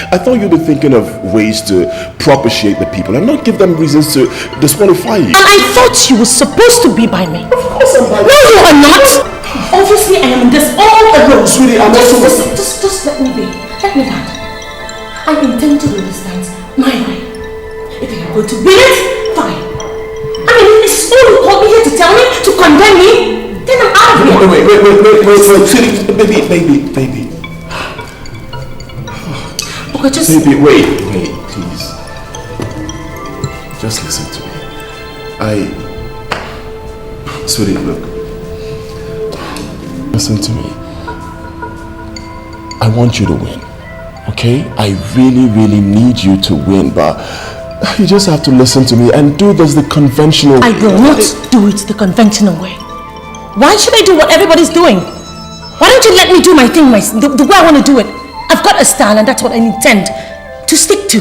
I thought you'd be thinking of ways to propitiate the people and not give them reasons to disqualify you. And I thought you were supposed to be by me. Of course I'm by you. No, you are not. Obviously, I am in this all alone. Sweetie, I'm just let me be. Let me land. I intend to do this dance my way. If you are going to win it, fine. I mean, if it's all you called me here to tell me, to condemn me, then I'm out of here. Wait, baby. Okay, just... Baby, wait, please. Just listen to me. Sweetie, look. Listen to me. I want you to win. Okay? I really, really need you to win, but You just have to listen to me and do this the conventional way. I will not do it the conventional way. Why should I do what everybody's doing? Why don't you let me do my thing the way I want to do it? I've got a style and that's what I intend to stick to.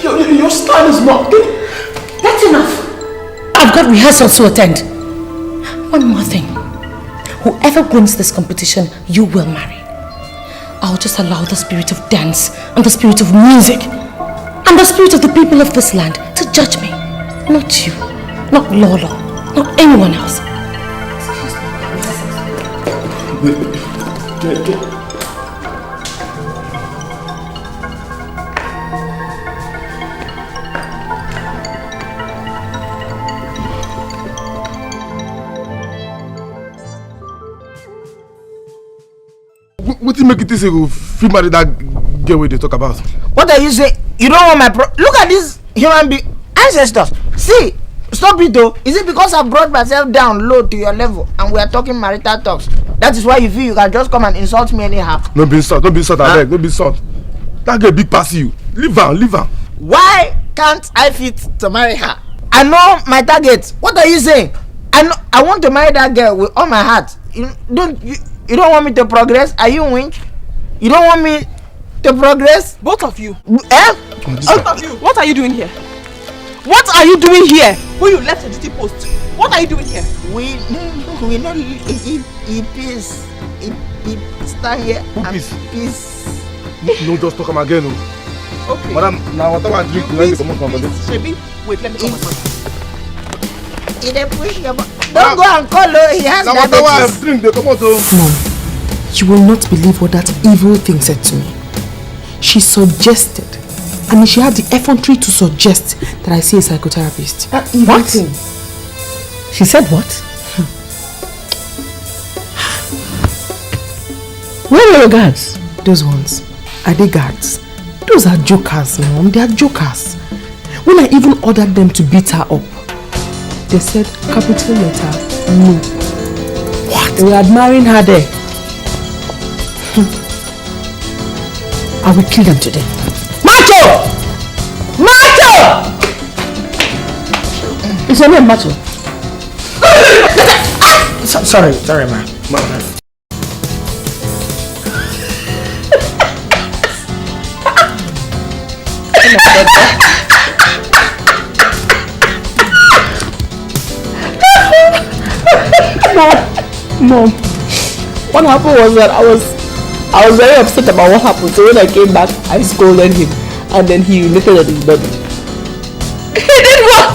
Your style is not... That's enough. I've got rehearsals to attend. One more thing. Whoever wins this competition, you will marry. I'll just allow the spirit of dance and the spirit of music and the spirit of the people of this land to judge me. Not you, not Lolo, not anyone else. What do you make it easy to free marry that girl they talk about? What are you saying? You don't want my look at these human being ancestors. See, stop it though. Is it because I brought myself down low to your level and we are talking marital talks? That is why you feel you can just come and insult me anyhow. Don't be insult, I beg, don't be insult. That girl big pass you. Leave her. Why can't I fit to marry her? I know my target. What are you saying? I want to marry that girl with all my heart. You don't want me to progress? Are you wink? You don't want me to progress? Both of you. Both of you. What are you doing here? What are you doing here? Who you left your duty post? What are you doing here? We not in peace. In stand here. Peace. No, just talk again. Okay. Madam, now whatever I drink, let me come from this. Shebi, wait, let me come on. He dey push your don't go and call her. He has diabetes. Drink, they come out. Mom, you will not believe what that evil thing said to me. She suggested, I mean she had the effrontery to suggest that I see a psychotherapist. That evil thing? She said what? Where are your guards? Those ones. Are they guards? Those are jokers, Mom. They are jokers. When I even ordered them to beat her up, they said capital letter no. What? They were admiring her there. I will kill them today. Macho! Macho! Is your name Macho? Sorry, ma. Mom, what happened was that I was very upset about what happened. So when I came back, I scolded him, and then he urinated on his body. He did what?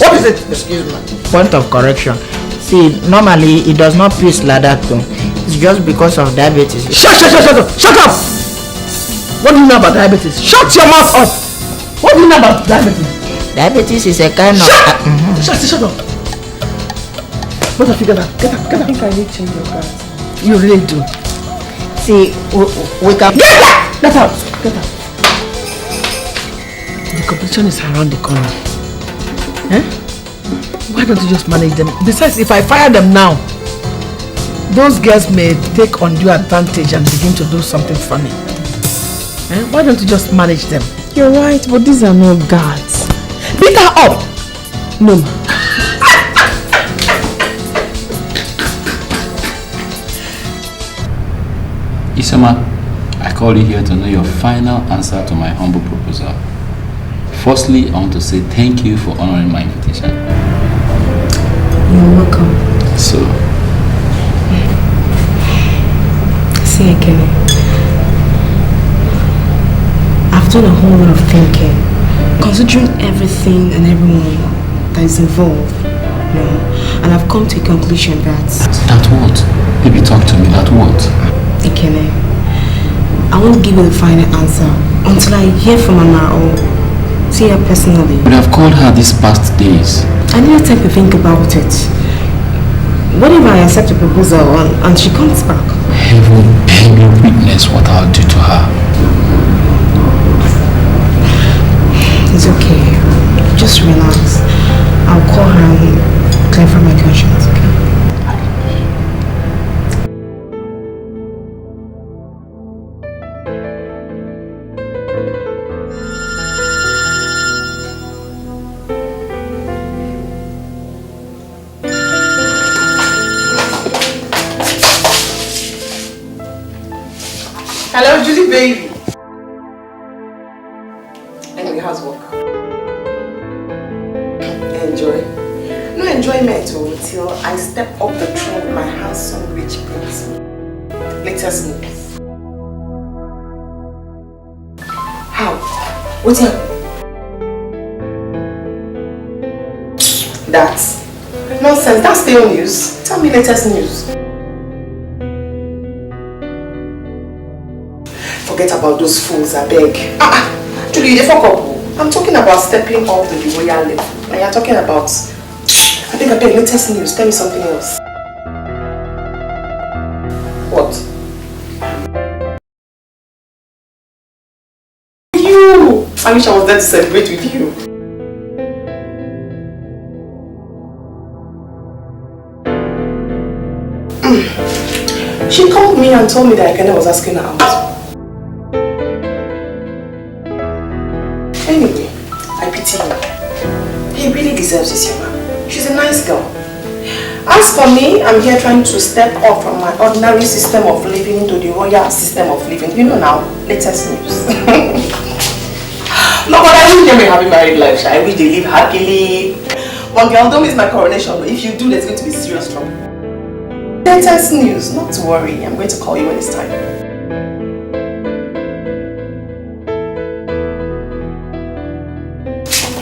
What is it? Excuse me. Point of correction. See, normally it does not piss like that though. It's just because of diabetes. Shut up! What do you know about diabetes? Shut your mouth up! What do you know about diabetes? Diabetes is a kind of... Shut up! What have you got? Get up! I think I need to change your cards. You really do. See, we can... Get out! The competition is around the corner. Eh? Why don't you just manage them? Besides, if I fire them now, those girls may take undue advantage and begin to do something funny. Eh? Why don't you just manage them? You're right, but these are not guards. Beat her up! No, ma. Isama, I called you here to know your final answer to my humble proposal. Firstly, I want to say thank you for honoring my invitation. You're welcome. So, see again. I've done a whole lot of thinking, considering everything and everyone that is involved, and I've come to a conclusion that... That what? Baby, talk to me, that what? Ikene, I won't give you the final answer until I hear from Mama or see her personally. But I've called her these past days. I need time to think about it. What if I accept a proposal and she comes back? Heaven bear me witness what I'll do to her. It's okay. Just relax. I'll call her and clarify my conscience, okay? baby. Anyway, how's work? Enjoy. No enjoyment until I step up the throne with my handsome rich prince. Latest news. How? What's happening? That's nonsense. That's stale news. Tell me latest news. Forget about those fools, I beg. Julie, you fuck up. I'm talking about stepping up to the royal level. And you're talking about... I beg, latest news. Tell me something else. What? You! I wish I was there to celebrate with you. She called me and told me that Ekene was asking her out. Anyway, I pity him. He really deserves his humor. She's a nice girl. As for me, I'm here trying to step up from my ordinary system of living into the royal system of living. You know now, latest news. No, but I wish them a happy married life. I wish they live happily. But girl, don't miss my coronation. If you do, there's going to be serious trouble. Latest news. Not to worry. I'm going to call you when it's time.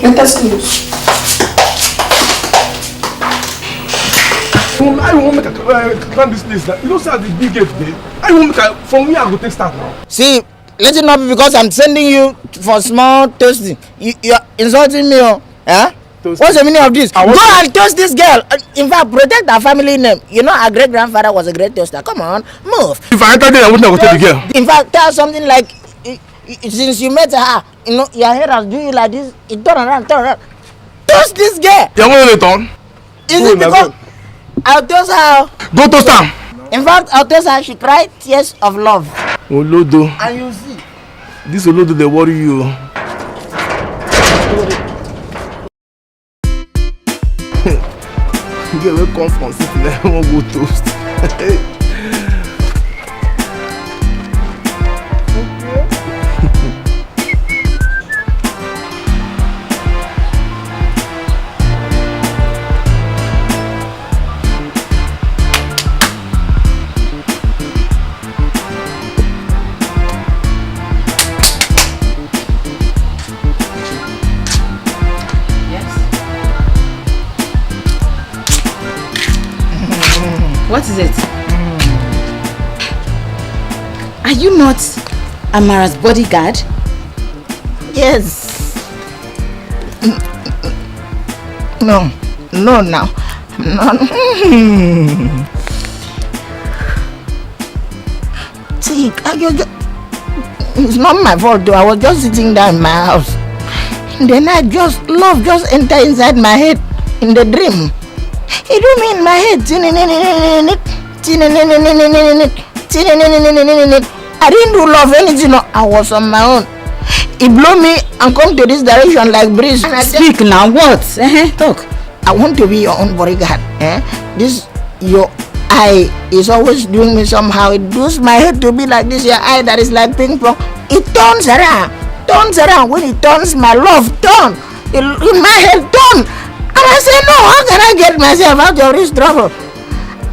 Latest news. I won't make a climb this place. You don't see the big gate there. I won't make a... From me, I go take start now. See, let it not be because I'm sending you for small toasting. You're insulting me, eh? What's the meaning of this? Go and toast this girl. In fact, protect her family name. You know, our great-grandfather was a great toaster. Come on, move. If I enter there, I wouldn't go tell the girl. In fact, tell something like, since you met her, you know, your hair has doing you like this. It turn around. Toast this girl. You want to turn? Is it because I'll toast her? Go toast her. In fact, I'll toast her. She cried tears of love. Olodo. And you see. This Olodo, they worry you. You get where come from sitting there, I won't go toast. What is it? Are you not Amara's bodyguard? Yes. No, now. No. See, it's not my fault though. I was just sitting down in my house. And then love just entered inside my head in the dream. It do me in my head. I didn't do love anything. I was on my own. It blew me and come to this direction like breeze. Speak now. What? Talk. I want to be your own bodyguard. This your eye is always doing me somehow. It does my head to be like this. Your eye that is like ping pong. It turns around. When it turns, my love turn. In my head turn. And I say, no, how can I get myself out of this trouble?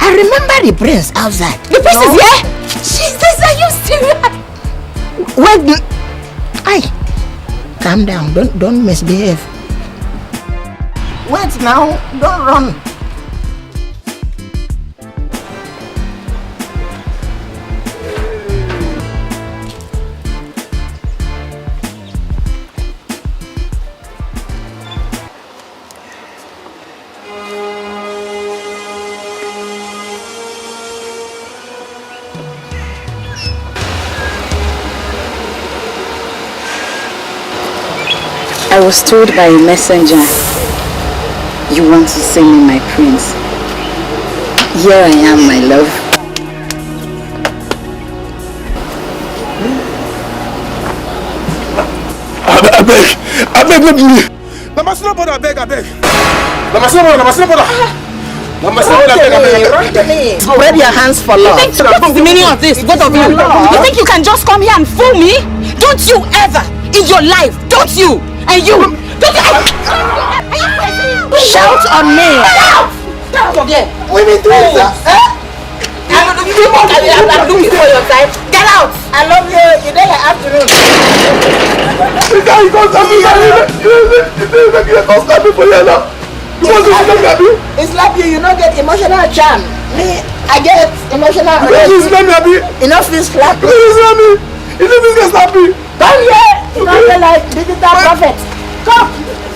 I remember the prince outside. The prince is here? Jesus, are you serious? Wait, calm down. Don't misbehave. Wait now, don't run. I was told by a messenger you want to see me, my prince. Here I am, my love. I beg, let me. Namasina brother, I beg. Namasina brother. Run to me. Spread your hands for love. You think what's the meaning of this, both of you? You think you can just come here and fool me? Don't you ever in your life, don't you? And you, don't you? Shout on me. Get out of here. Women do it, sir. I'm looking for your time. Get out. I love you. You know your afternoon. You can't stop me. You can't stop me for you now. It's slap you, you don't get emotional charm. Me, I get emotional. You slap me, Abi. Enough is slap. You slap me. You think this can slap me? Come here. You don't feel like digital prophet. Come.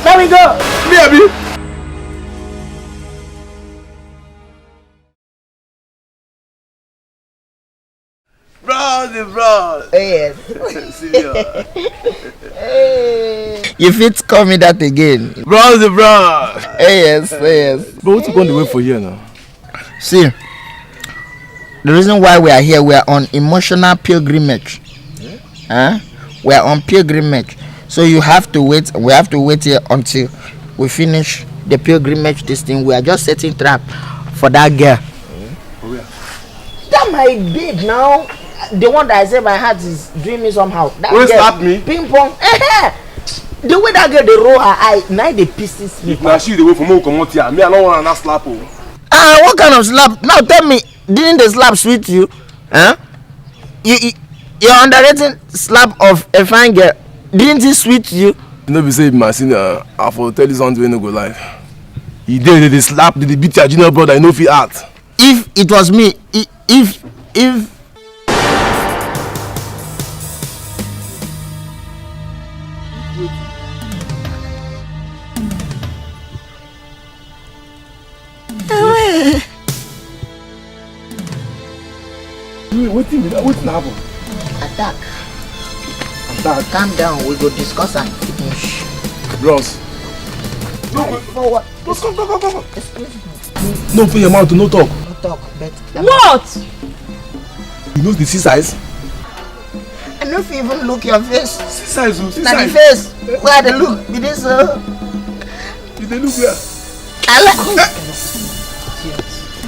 There we go. Me, Abi. Bro. Yes. Serious. Hey. You fit call me that again. Bro. Yes. But what you going to wait for here now? See, the reason why we are here, we are on emotional pilgrimage. We are on pilgrimage. So you have to wait. We have to wait here until we finish the pilgrimage. This thing, we are just setting trap for that girl. That my babe now. The one that I say my heart is doing me somehow. That girl slap me? Ping pong. The way that girl they roll her eye, now they pisses me. Now she the way from home come out here. Me I don't want that slap. What kind of slap? Now tell me, didn't the slap sweet you? You're underrating slap of a fine girl. Didn't it sweet you? You know, be say my senior, I for tell you something when you go live. He did the slap, did the beat your junior brother, you know if he act. If it was me, if What's happen? Attack. Calm down, we go discuss and finish. Bros. No, forward. Go. Excuse me. No, put your mouth to no talk. No talk, but what? You know the C size? I don't even look your face. C size. Now the face. Where the look? It is Did they look there?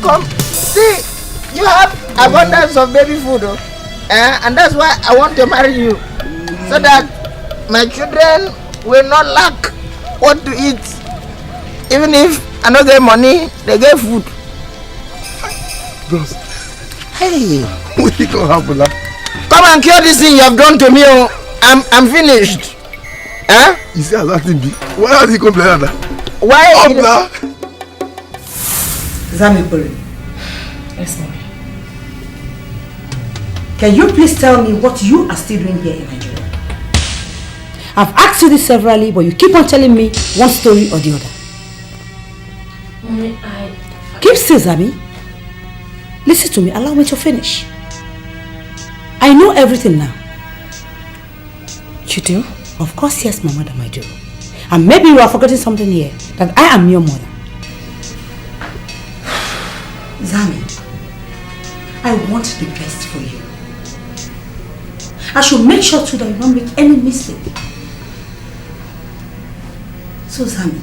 Come, see, you have abundance of baby food, and that's why I want to marry you, so that my children will not lack what to eat. Even if I don't get money, they get food. Bros. Hey, what is gonna happen now? Come and cure this thing you have done to me. I'm finished. You see how that thing be? Why are you complaining like that? Why? Zamipuri. Yes, mommy. Can you please tell me what you are still doing here in Nigeria? I've asked you this severally, but you keep on telling me one story or the other. Mommy, Keep still, Zabi. Listen to me. Allow me to finish. I know everything now. You do? Of course, yes, my madam, I do. And maybe you are forgetting something here, that I am your mother. Zami, I want the best for you. I should make sure too that you don't make any mistake. So Zami,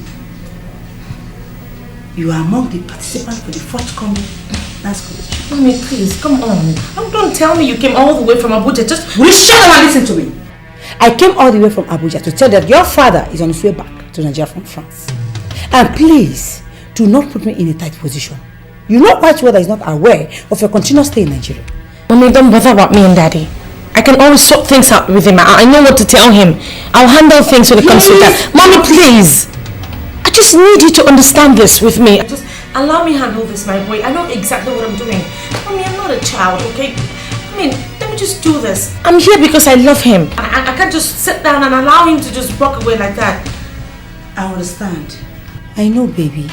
you are among the participants for the forthcoming dance competition. Mommy, please, come on. Don't tell me you came all the way from Abuja. Just will you shut up and listen to me? I came all the way from Abuja to tell that your father is on his way back to Nigeria from France. And please, do not put me in a tight position. You know quite well that he's not aware of your continuous stay in Nigeria. Mommy, don't bother about me and Daddy. I can always sort things out with him. I know what to tell him. I'll handle things when it comes to that. Mommy, please. I just need you to understand this with me. Just allow me handle this, my boy. I know exactly what I'm doing. Mommy, I'm not a child, okay? I mean, let me just do this. I'm here because I love him. I can't just sit down and allow him to just walk away like that. I understand. I know, baby.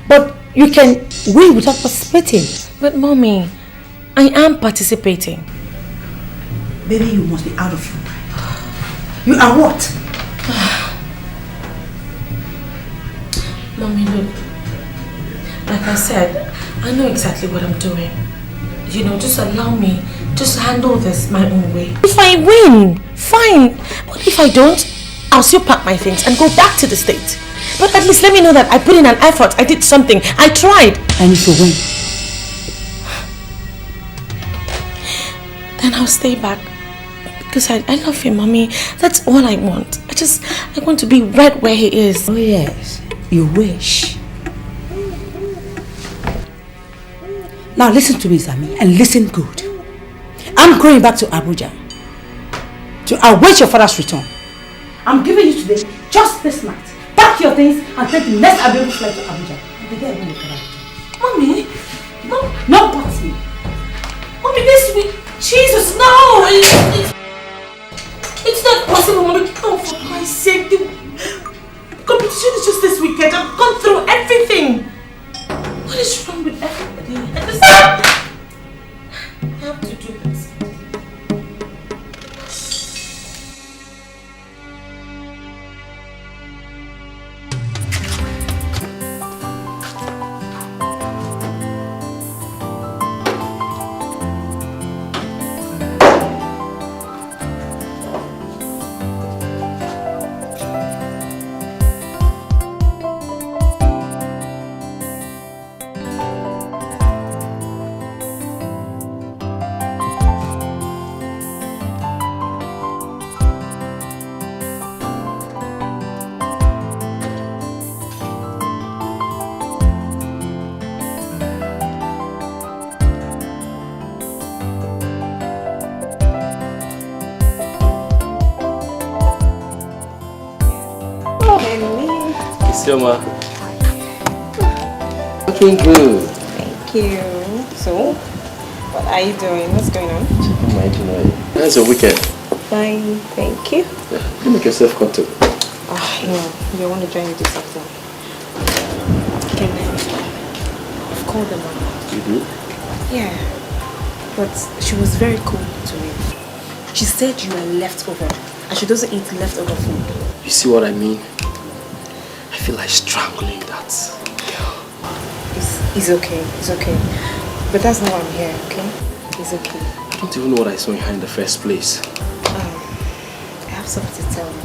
But you can win without participating. But Mommy, I am participating. Baby, you must be out of your mind. You are what? Mommy, look. Like I said, I know exactly what I'm doing. You know, just allow me. Just handle this my own way. If I win, fine. But if I don't, I'll still pack my things and go back to the States. But at least let me know that I put in an effort. I did something. I tried. And if you win? Then I'll stay back. Because I love him, Mommy. That's all I want. I want to be right where he is. Oh yes, you wish. Now listen to me, Zami, and listen good. I'm going back to Abuja to await your father's return. I'm giving you today, just this night. Pack your things and take the next available flight to Abuja. I'll be there when you come out. Mommy, No, but me. Mommy, this week. Jesus, no! It's not possible, Mommy. Oh, for Christ's sake. The competition is just this weekend. I've gone through everything. What is wrong with everybody? I have to do this. Isioma. Looking good. Thank you. So, what are you doing? What's going on? What am I doing? How's your weekend? Fine, thank you. You make yourself comfortable. Oh, no, you want to join me this afternoon? Okay, I've called the mama. You do? Yeah, but she was very cool to me. She said you are leftover, and she doesn't eat leftover food. You see what I mean? I feel like strangling that girl. It's okay, it's okay. But that's not why I'm here, okay? It's okay. I don't even know what I saw in her in the first place. I have something to tell you.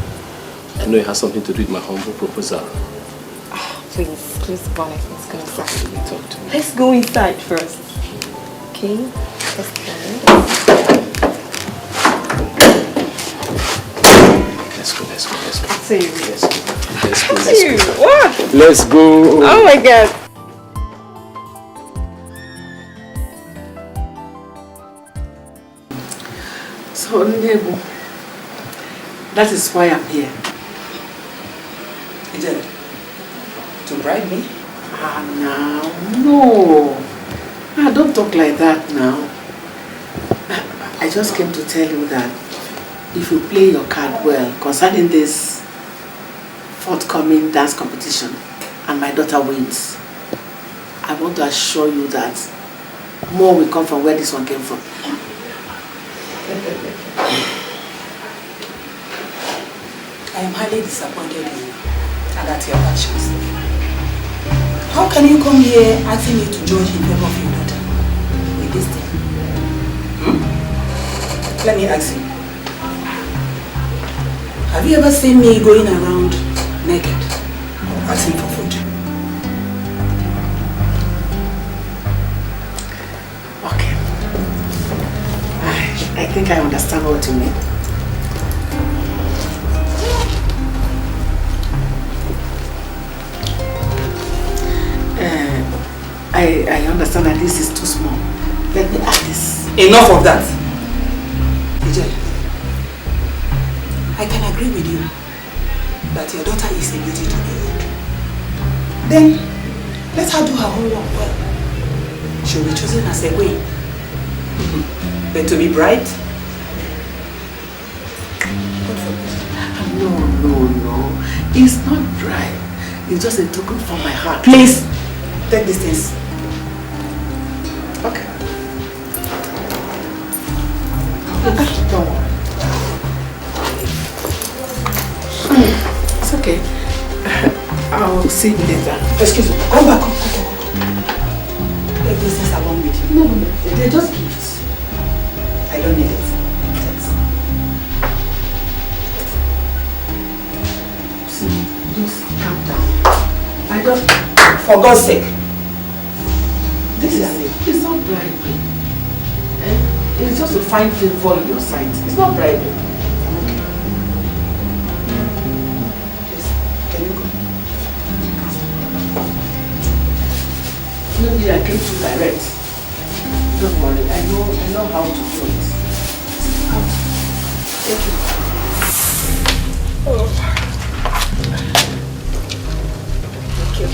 I know it has something to do with my humble proposal. Please, close the door. Let's go inside. Talk to me. Let's go inside first. Okay? Let's go. Let's go. See you. Let's go. What? Let's go. Oh my God. So, Nebo, that is why I'm here. Ijel, to bribe me? Now, no. Don't talk like that now. I just came to tell you that if you play your card well concerning this forthcoming dance competition and my daughter wins, I want to assure you that more will come from where this one came from. I am highly disappointed in you and at your actions. How can you come here asking me to judge in favor of your daughter with this thing? Let me ask you. Have you ever seen me going around naked or asking for food? Okay. I think I understand what you mean. I understand that this is too small. Let me add this. Enough of that. Ijel, I can agree with you that your daughter is a beauty to behold. Then, let her do her homework well. She'll be chosen as a queen. But to be bright? No. It's not bribe. It's just a token from my heart. Please, take these things. Okay. Don't worry. It's okay. I'll see you later. Excuse me. Come back. Come. Take these things along with you. No. They're just gifts. I don't need it. See, just calm down. For God's sake. It's not bribery. It's just to find favor in your sight. It's not bribery. Okay. Please, can you go? Maybe I came too direct. Don't worry, I know how to do it. Thank you. Oh. Thank you.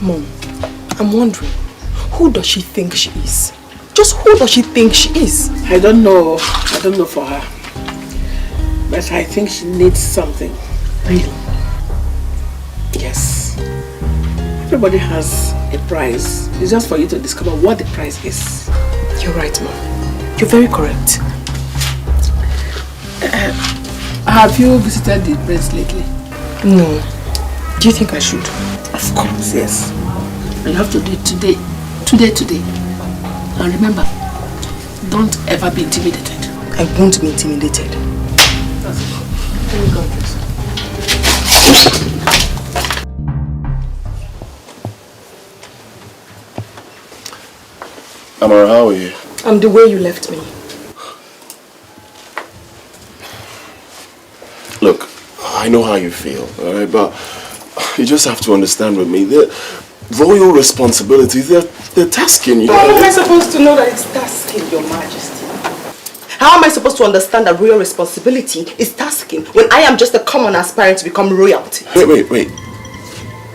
Mom, I'm wondering, who does she think she is? Just who does she think she is? I don't know. I don't know for her. But I think she needs something. Really? Yes. Everybody has a price. It's just for you to discover what the price is. You're right, Mom. You're very correct. Have you visited the prince lately? No. Do you think I should? Of course, yes. You have to do it today. Today. And remember, don't ever be intimidated. I won't be intimidated. That's it. Let me go, please. Amara, how are you? I'm the way you left me. Look, I know how you feel, alright, but you just have to understand with me, the royal responsibilities, they're tasking you. How am I supposed to know that it's tasking, Your Majesty? How am I supposed to understand that royal responsibility is tasking when I am just a common aspirant to become royalty? Wait.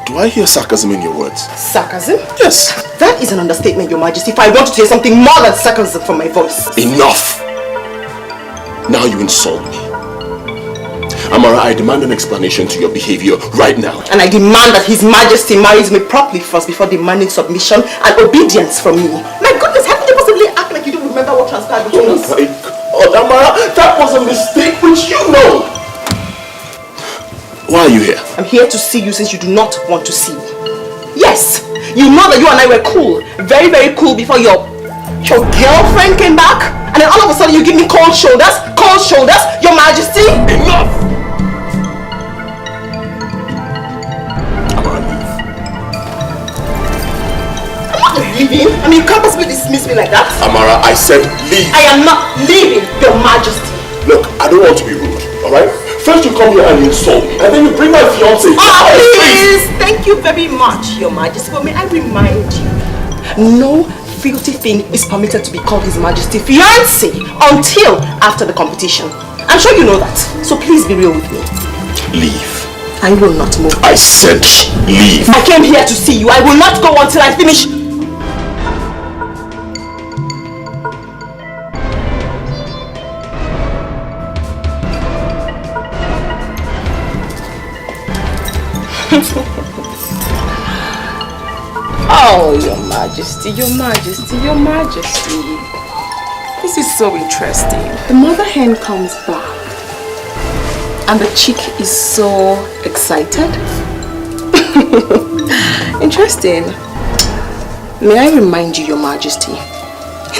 Do I hear sarcasm in your words? Sarcasm? Yes. That is an understatement, Your Majesty. If I wanted to hear something more than sarcasm from my voice. Enough! Now you insult me. Amara, I demand an explanation to your behavior right now. And I demand that His Majesty marries me properly first before demanding submission and obedience from me. My goodness, how can you possibly act like you don't remember what transpired between us? Oh my God, Amara, that was a mistake which you know. Why are you here? I'm here to see you since you do not want to see me. Yes, you know that you and I were cool. Very, very cool before your girlfriend came back. And then all of a sudden you give me cold shoulders. Cold shoulders, Your Majesty. Enough! Amara, leave. I'm not leaving. I mean, you can't possibly dismiss me like that. Amara, I said leave. I am not leaving, Your Majesty. Look, I don't want to be rude, alright? First you come here and you insult me, and then you bring my fiancé. Oh, please! Thank you very much, Your Majesty. But may I remind you, no filthy thing is permitted to be called His Majesty fiancé until after the competition. I'm sure you know that. So please be real with me. Leave. I will not move. I said leave. I came here to see you. I will not go until I finish. Oh, Your Majesty, Your Majesty, Your Majesty. This is so interesting. The mother hen comes back and the chick is so excited. Interesting. May I remind you, Your Majesty,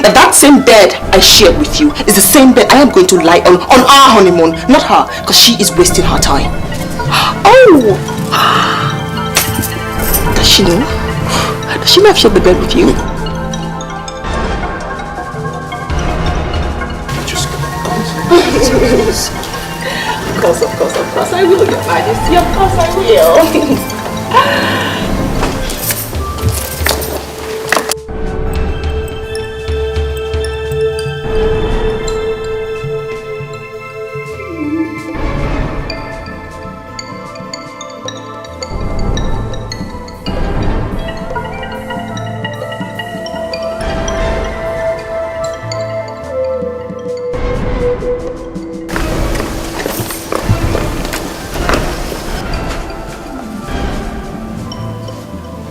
that same bed I shared with you is the same bed I am going to lie on our honeymoon, not her, because she is wasting her time. Oh! Does she know? Does she not shared the bed with you? Just go. Of course, I will, Your Majesty. Of course I will.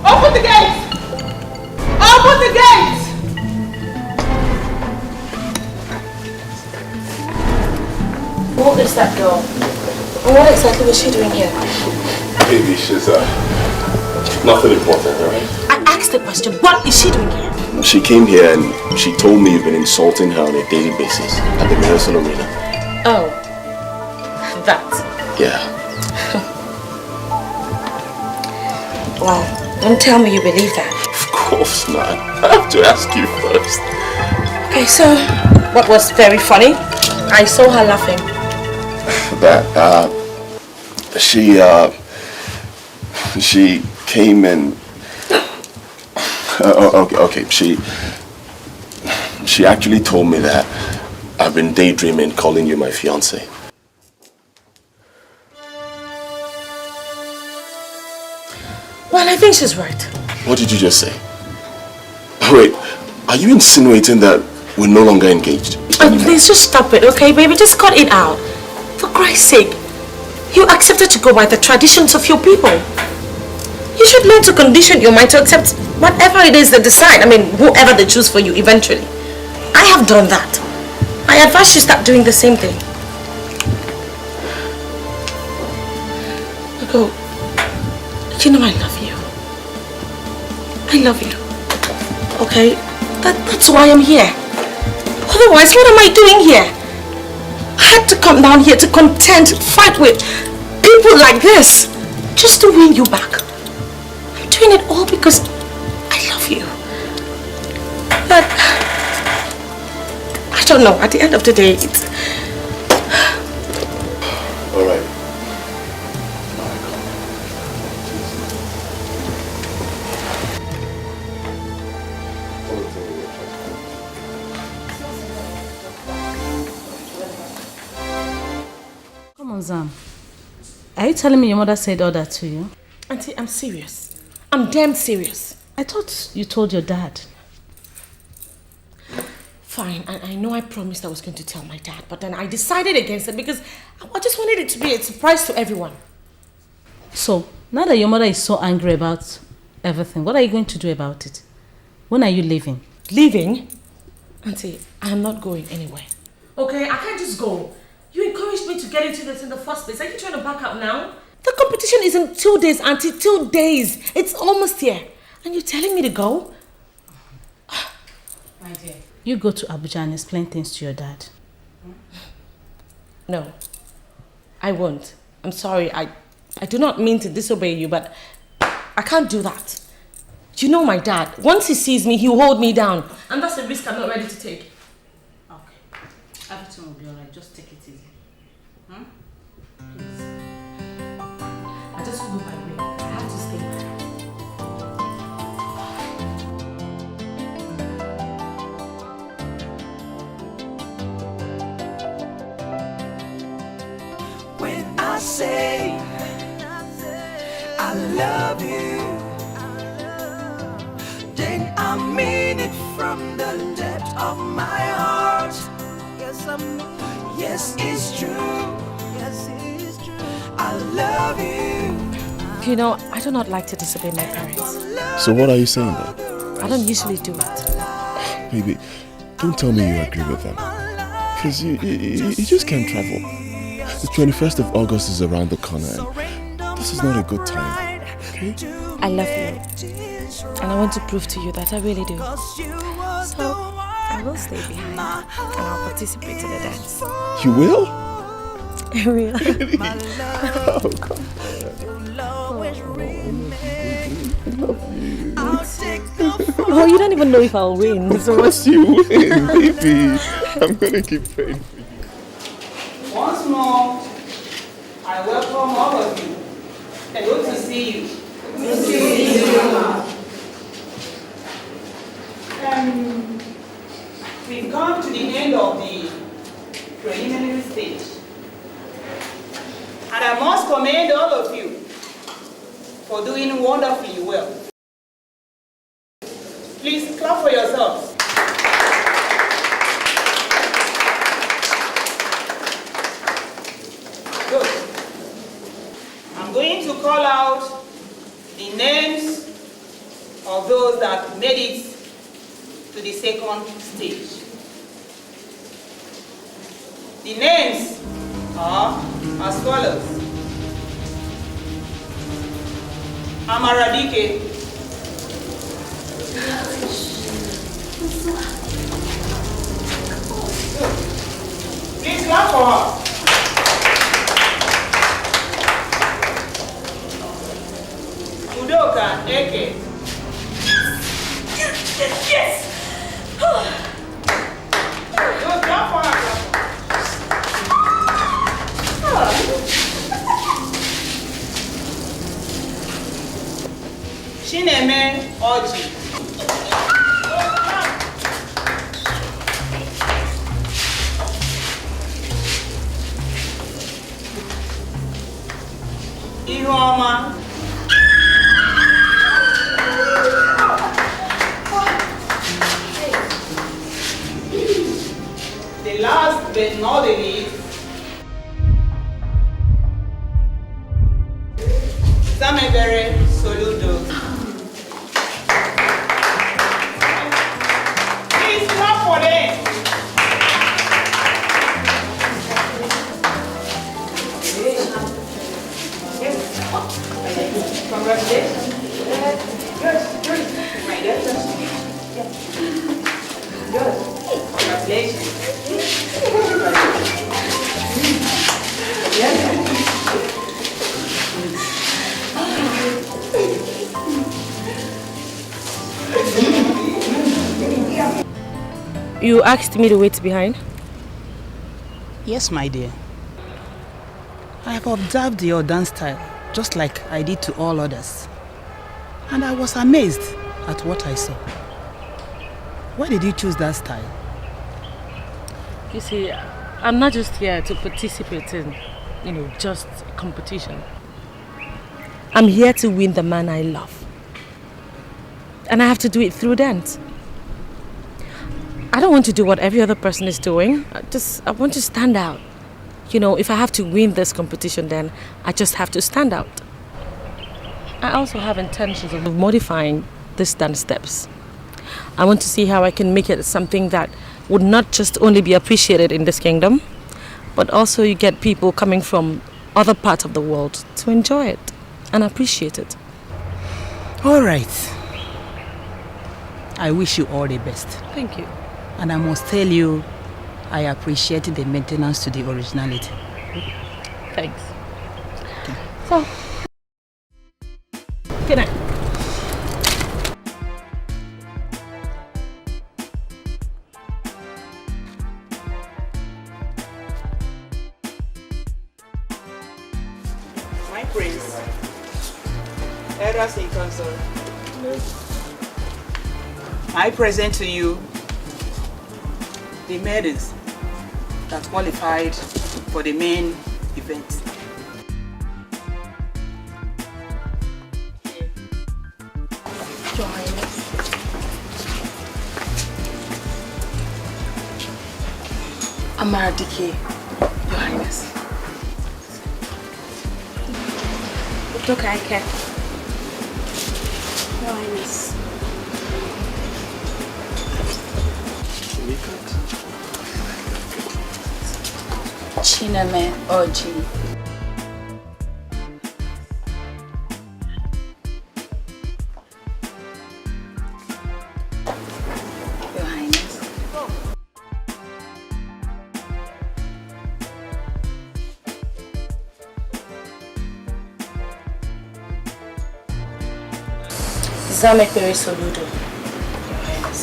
Open the gate! Open the gate! What is that girl? What exactly was she doing here? Baby, she's nothing important, alright? I asked the question, what is she doing here? She came here and she told me you've been insulting her on a daily basis at the rehearsal arena. Oh, that. Yeah. Well, don't tell me you believe that. Of course not. I have to ask you first. Okay, so what was very funny? I saw her laughing. That she came and okay, she actually told me that I've been daydreaming calling you my fiancé. Well, I think she's right. What did you just say? Wait, are you insinuating that we're no longer engaged? Please just stop it, okay, baby? Just cut it out. For Christ's sake, you accepted to go by the traditions of your people. You should learn to condition your mind to accept whatever it is they decide. I mean, whoever they choose for you eventually. I have done that. I advise you start doing the same thing. Go. You know I love you. I love you. Okay? That's why I'm here. Otherwise, what am I doing here? I had to come down here to fight with people like this, just to win you back. I'm doing it all because I love you. But I don't know, at the end of the day, it's... All right. Come on, Zam. Are you telling me your mother said all that to you? Auntie, I'm serious. I'm damn serious. I thought you told your dad. Fine, I know I promised I was going to tell my dad, but then I decided against it because I just wanted it to be a surprise to everyone. So, now that your mother is so angry about everything, what are you going to do about it? When are you leaving? Leaving? Auntie, I'm not going anywhere. Okay, I can't just go. You encouraged me to get into this in the first place. Are you trying to back up now? The competition is in 2 days, Auntie. 2 days. It's almost here. And you're telling me to go? My dear. You go to Abuja and explain things to your dad. No, I won't. I'm sorry. I do not mean to disobey you, but I can't do that. You know my dad. Once he sees me, he'll hold me down. And that's a risk I'm not ready to take. Okay. Everything will be alright. Just take it easy. Please. I just want to my way. I have to stay back. When I say I love you, then I mean it from the depth of my heart. Yes, it's true. Yes, it's true. I love you. You know, I do not like to disobey my parents. So what are you saying then? I don't usually do it. Baby, don't tell me you agree with them. Because you just can't travel. The 21st of August is around the corner and this is not a good time, okay? I love you. And I want to prove to you that I really do. So, I will stay behind and I'll participate in the dance. You will? I will. Oh, come on. Oh, you don't even know if I'll win. Of course you win, baby. I'm gonna keep praying for you. Once more, I welcome all of you. And good to see you. Good to see you. We've come to the end of the preliminary stage. And I must commend all of you for doing wonderfully well. Please clap for yourselves. Good. I'm going to call out the names of those that made it to the second stage. The names are as follows. Amaradike. Please clap for her. Alright, okay. Yes! Good job for her. Chineme Oji. Ihuoma. The last but not the least, Samebere Soludo. Please clap for them. Congratulations. Good. Right there. Good. Congratulations. You asked me to wait behind? Yes, my dear. I have observed your dance style, just like I did to all others. And I was amazed at what I saw. Why did you choose that style? You see, I'm not just here to participate in, just competition. I'm here to win the man I love. And I have to do it through dance. I don't want to do what every other person is doing. I want to stand out. If I have to win this competition, then I just have to stand out. I also have intentions of modifying these dance steps. I want to see how I can make it something that would not just only be appreciated in this kingdom, but also you get people coming from other parts of the world to enjoy it and appreciate it. All right. I wish you all the best. Thank you. And I must tell you, I appreciate the maintenance to the originality. Thanks. So, good night. My prince, elders in council, I present to you the maidens that qualified for the main event. Your Highness. Amaradike, Your Highness. Utokaike, Your Highness. Chineme Oji. Your Highness. Zamekere Soludo, Your Highness.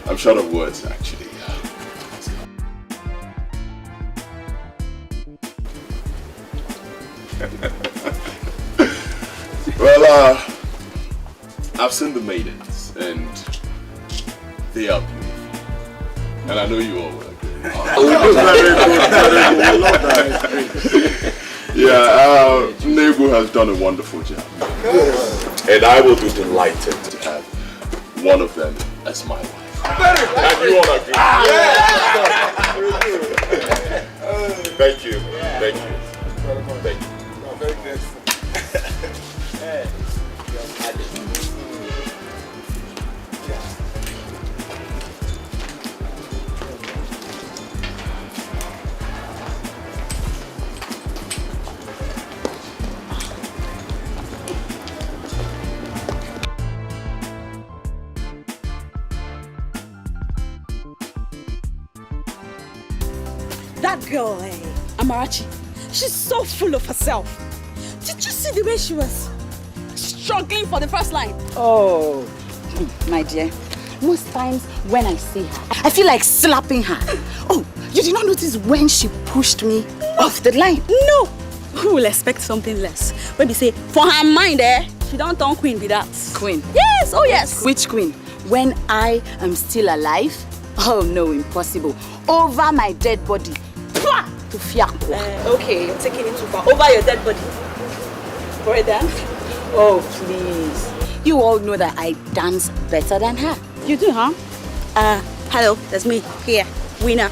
I'm short of words, actually. Well, I've seen the maidens, and they are beautiful. And I know you all will agree. Yeah, Nebu has done a wonderful job. And I will be delighted to have one of them as my wife. And you all agree? Thank you. Thank you. Thank you. Very grateful. That girl, Amarachi, she's so full of herself. Did you see the way she was struggling for the first line? Oh, my dear. Most times when I see her, I feel like slapping her. Oh, you did not notice when she pushed me off the line? No. Who will expect something less? When we say, for her mind, she don't turn queen with that. Queen? Yes, oh yes. Which queen? When I am still alive? Oh no, impossible. Over my dead body. To fiancee. Okay, you're taking it too far. Over your dead body. For a dance? Oh, please. You all know that I dance better than her. You do, huh? Hello, that's me here, winner.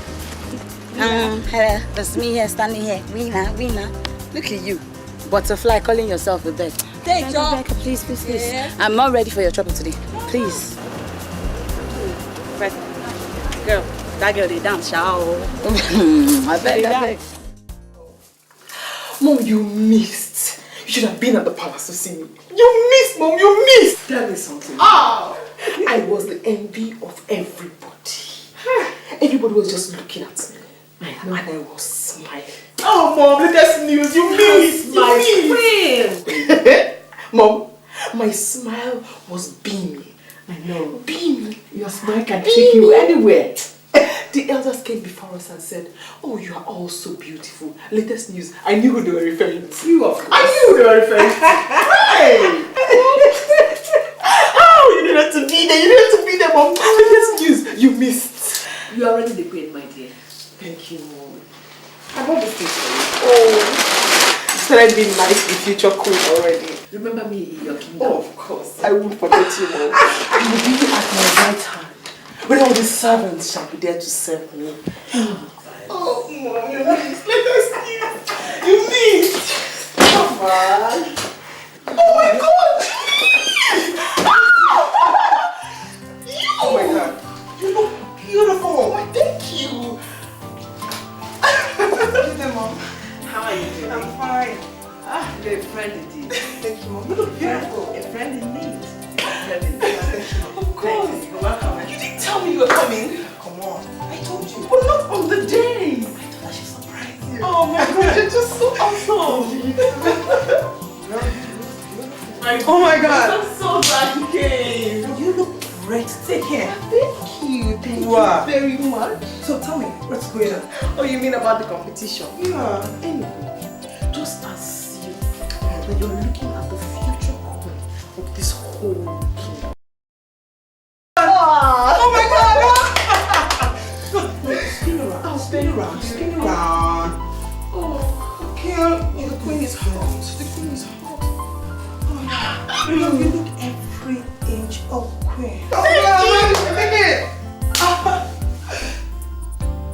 Hello, that's me here, standing here, winner. Look at you, butterfly calling yourself a bird. Take job. Please. Yeah. I'm not ready for your trouble today. Please. Girl, that girl they dance, shall I bet. Mom, you missed. You should have been at the palace to see me. You missed, Mom, you missed. Tell me something. I was the envy of everybody. Everybody was just looking at me. And I was smiling. Oh, Mom, latest news. You missed. My Mom, my smile was beaming. I know. Beaming. Your smile can take you anywhere. The elders came before us and said, oh, you are all so beautiful. Latest news. I knew who they were referring to. You, of course. I knew who they were referring to. Hey! Oh, you didn't have to be there. You didn't have to be there, Mom. Latest news. You missed. You are already the queen, my dear. Thank you, Mom. I bought this thing for you. Oh, you started being nice with future queen already. Remember me in your kingdom? Oh, of course. I won't forget you, Mom. You will be at my right hand. When all the servants shall be there to serve me. Oh, Mom, you missed. Latest news. You missed. Come on. Oh my God. Oh my God. You look beautiful. Oh, thank you. Hey, Mom. How are you doing? I'm fine. You're a friend indeed. Thank you, Mom. You look beautiful. A friend indeed. Of course. You're welcome. You didn't tell me you were coming. Come on. I told you. But not on the day. I thought I should surprise you. Oh my God, you're just so awesome. Oh my God. I'm so glad you came. You look breathtaking. Thank you. Thank you very much. So tell me, what's going on? Oh, you mean about the competition? Yeah. Anyway, just as if that you're looking at the future queen of this whole kingdom. Oh my God! Spin around, spin around. Oh, okay. The queen is hot. The queen is hot. Oh, you look every inch of queen.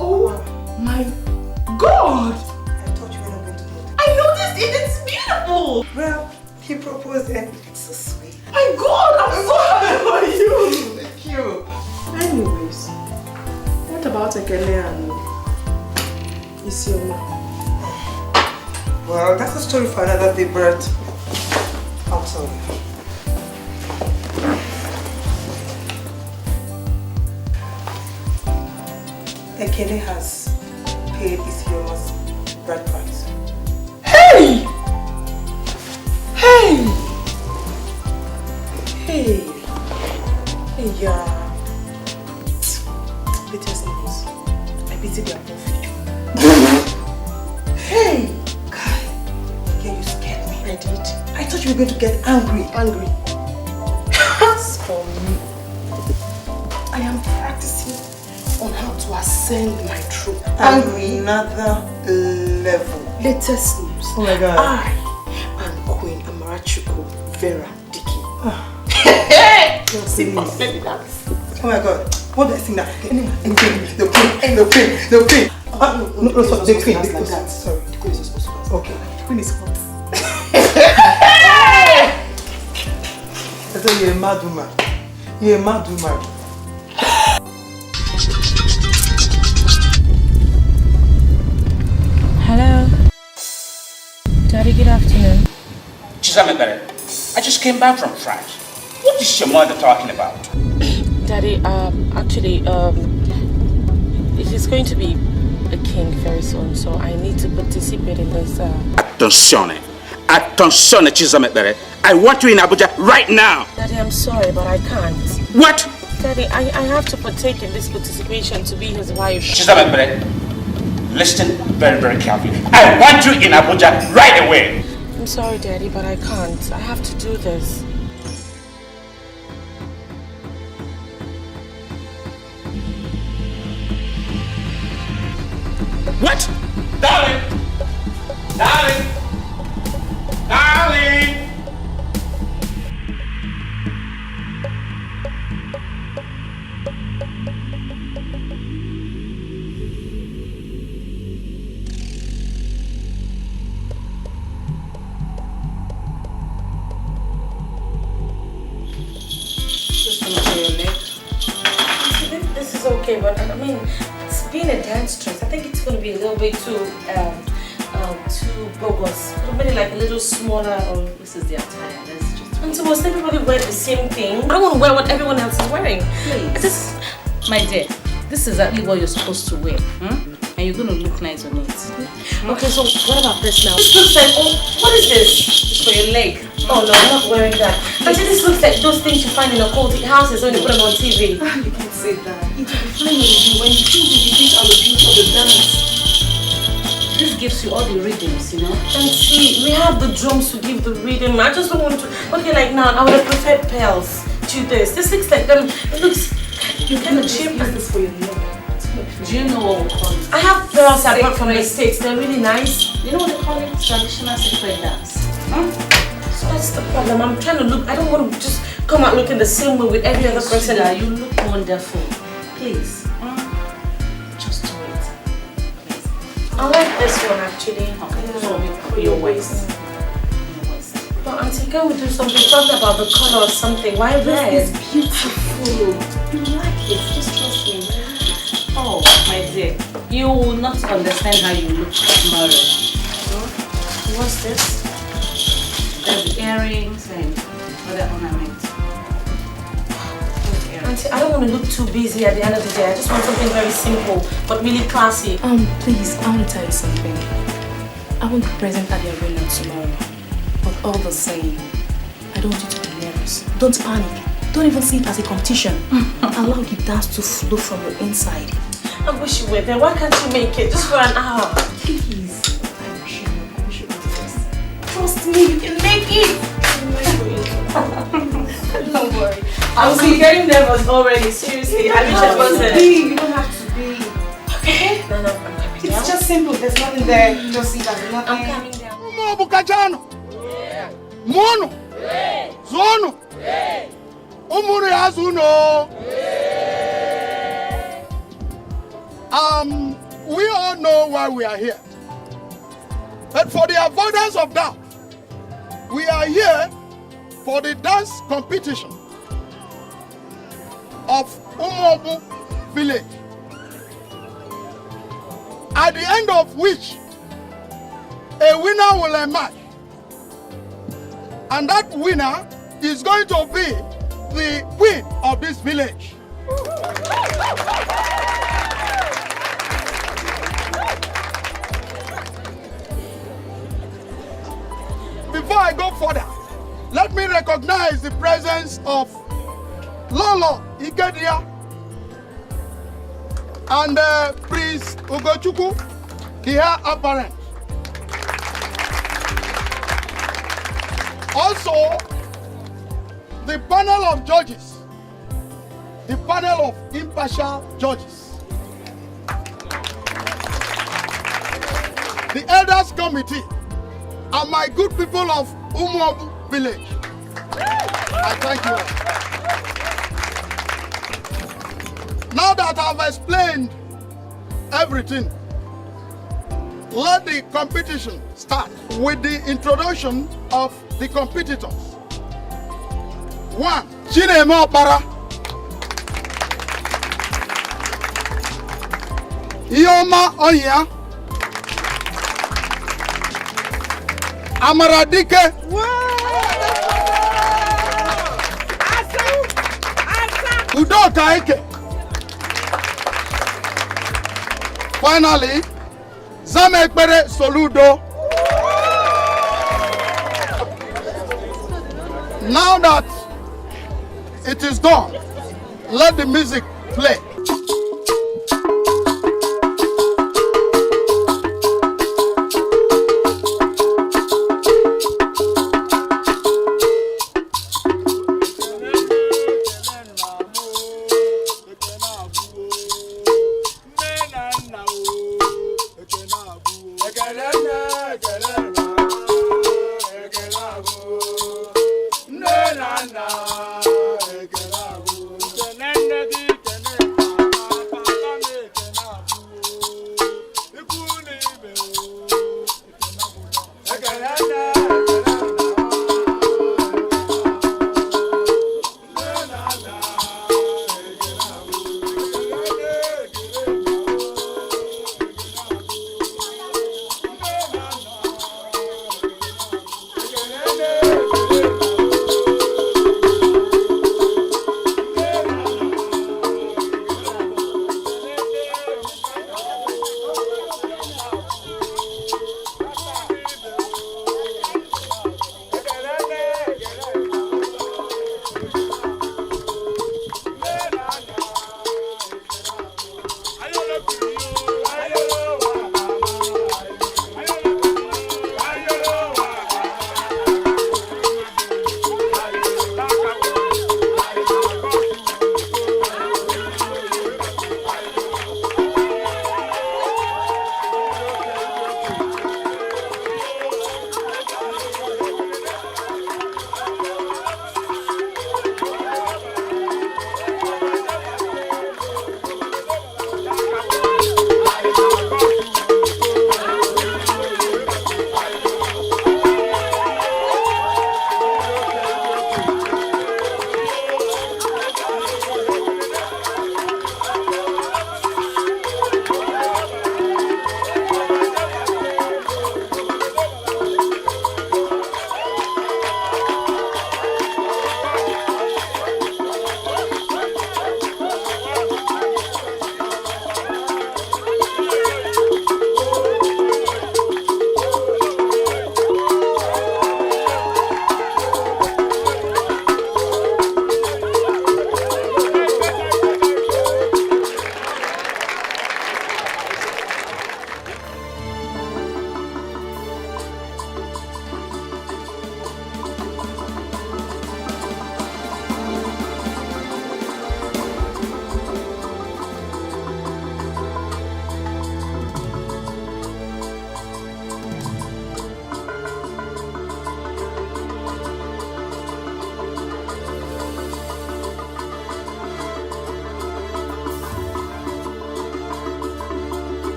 Oh my God! I thought you were not going to know that. I noticed it. It's beautiful. Well, he proposed and it's so sweet. My God, I'm so happy for you. Thank you. Anyways, what about Ekele and Isioma? Well, that's a story for another day, Bert. I'll tell you. Ekele has paid Isioma's bride price. Hey! Hey! Hey! Hey, yeah. Latest news. I pity their profit. Hey! Guy, yeah, you scared me. I did. I thought you were going to get angry. As for me, I am practicing on how to ascend my throne. Another level. Latest news. Oh my God. I and Queen Amarachuku Vera Dicky. Oh my God. What do I think that? The queen. No, sorry, the queen. Sorry, the queen is supposed to pass. Okay. The queen is hot. I thought you're a mad woman. You're a mad woman. Hello. Daddy, good afternoon. I just came back from France. What is your mother talking about? Daddy, actually, it is going to be a king very soon, so I need to participate in this. Attention, Chisamekbere. I want you in Abuja right now. Daddy, I'm sorry, but I can't. What? Daddy, I have to partake in this participation to be his wife. Chisamekbere, listen very, very carefully. I want you in Abuja right away. I'm sorry, Daddy, but I can't. I have to do this. What? Darling! Darling! Darling! This is okay, but I mean, it's being a dance dress. I think it's going to be a little bit too bogus. Maybe like a little smaller, or this is the attire. And so must everybody wear the same thing? I don't want to wear what everyone else is wearing. Please. My dear, this is exactly what you're supposed to wear. And you're going to look nice on it. Okay, so what about this now? This looks like, oh, what is this? It's for your leg. Oh no, I'm not wearing that. Actually, this looks like those things you find in occultic houses when you put them on TV. You can't say that. It will be fine on you when you think the beauty of the dance. This gives you all the rhythms, you know. And see, we have the drums to give the rhythm. I just don't want to. Okay, like now, I would have preferred pearls to this. This looks like them. It looks. You kind of cheap. This for your leg. Do you know what we call it? I have pearls I bought from the States. They're really nice. You know what they call it? Traditional sacred dance. So that's the problem. I'm trying to look. I don't want to just come out looking the same way with every other person. You look wonderful. Please. Just do it. I like this one actually. Okay. So for your waist. But Auntie, can we do something? Talking about the color or something. Why red? It's beautiful. You like it. Just trust me. Oh, my dear. You will not understand how you look tomorrow. What's this? There's earrings and other ornaments. Auntie, I don't want to look too busy at the end of the day. I just want something very simple, but really classy. Please, I want to tell you something. I won't be present at the arena tomorrow. But all the same, I don't want you to be nervous. Don't panic. Don't even see it as a competition. Allow the dance to flow from your inside. I wish you were there. Why can't you make it? Just for an hour. Please. I wish you were there. Trust me, you can make it. Don't worry. I'm getting nervous already. Seriously, I wish I wasn't. You don't have to be. Okay. No, I'm coming down. It's just simple. There's nothing there. Just see that. Nothing. I'm coming down. Mono. Zono. Umuri Azuno. We all know why we are here. But for the avoidance of doubt, we are here for the dance competition of Umobu village. At the end of which, a winner will emerge. And that winner is going to be the queen of this village. Before I go further, let me recognize the presence of Lolo Ikedia and Prince Ugochukwu, the heir apparent. Also, the panel of judges, the panel of impartial judges, the elders committee, and my good people of Umuobu village. I thank you all. Now that I've explained everything, let the competition start with the introduction of the competitors. 1. Chineme Okpara. Ioma Onya. Amaradike. Udoka Eke. Finally, Zamekbere Soludo. Now that it is done, let the music play.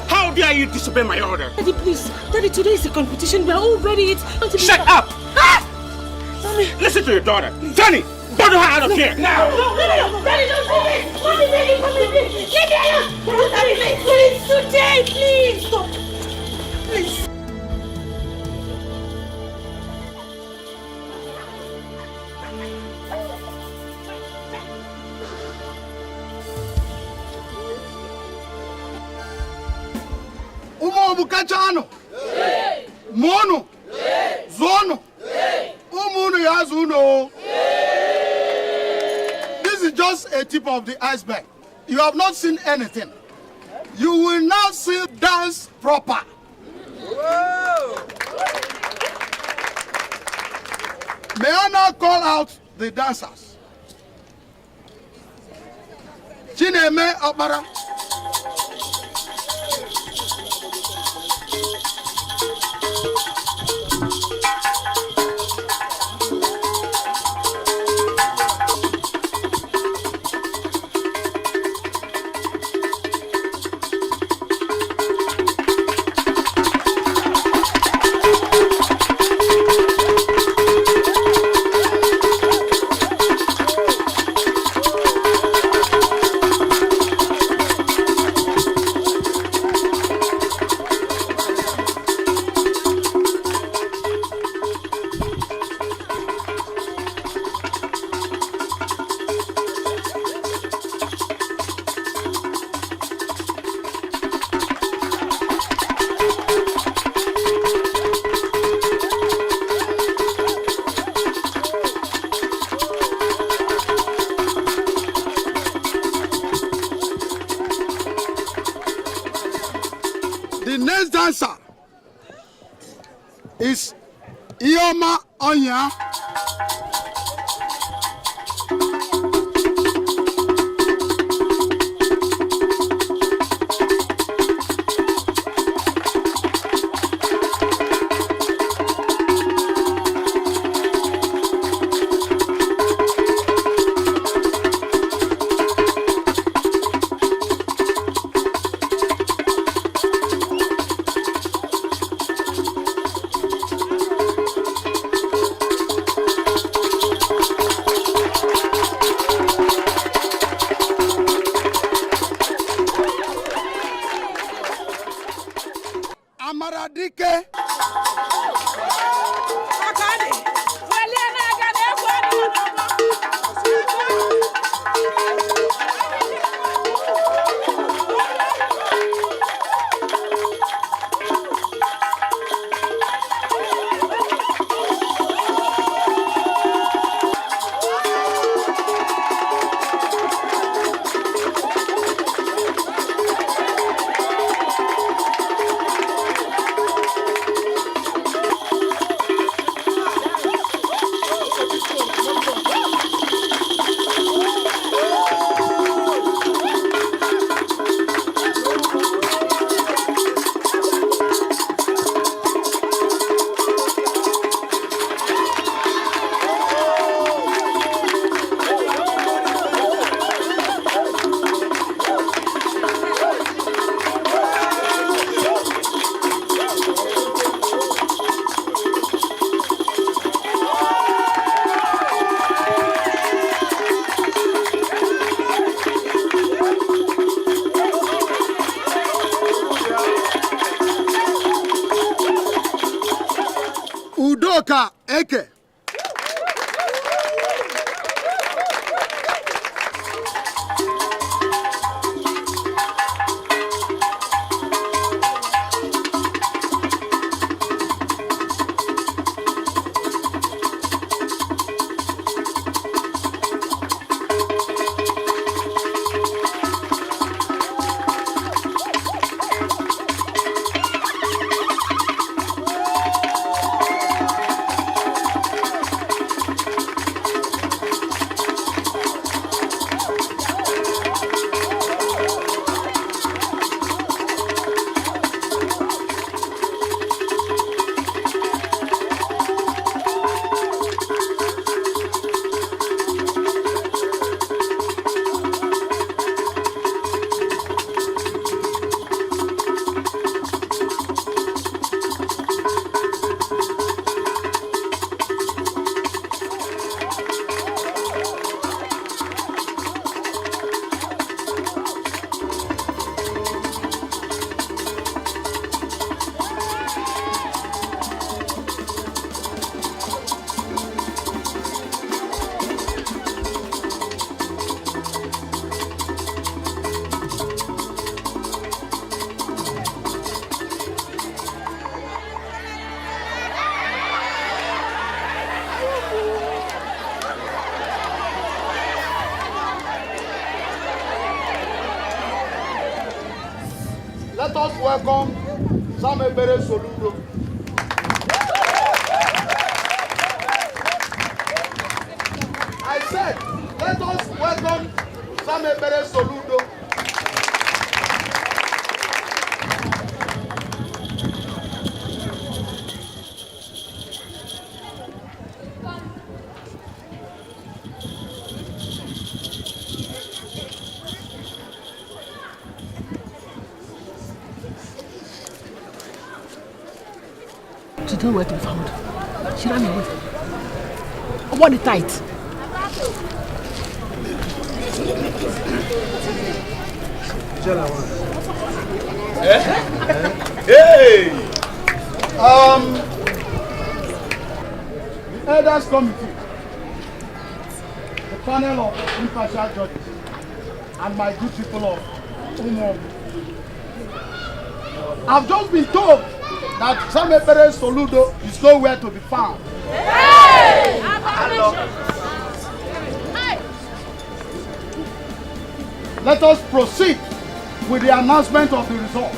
How dare you disobey my order? Daddy, please. Daddy, today is a competition. We are all ready. Shut up! Listen to your daughter. Johnny, bundle her out of here now! No! Daddy, don't do this! Mommy, please! Leave me alone! Daddy, please, today, please! Stop! Please. Bukachano, Mono, Zono, Umunu Yazuno. This is just a tip of the iceberg. You have not seen anything. You will now see dance proper. May I now call out the dancers? Chineme Opara. The next dancer is Ioma Onya. Udoka Eke. Let us welcome Samebere Soludo. I said, let us welcome Samebere Soludo. She's nowhere to be found. She ran away. What the tight? Hey! The Elders Committee, the panel of impartial judges, and my good people of Umom. I've just been told that Samebere Soludo is nowhere to be found. Hey! Let us proceed with the announcement of the result.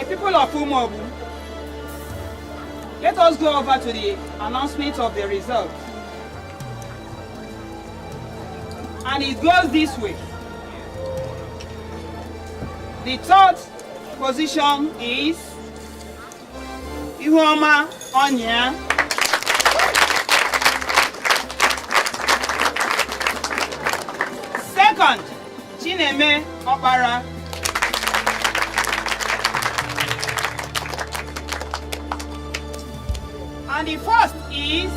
people of Umobu, let us go over to the announcement of the result. And it goes this way. The third position is Ihuoma Onya. Second, Chineme Opara. And the first is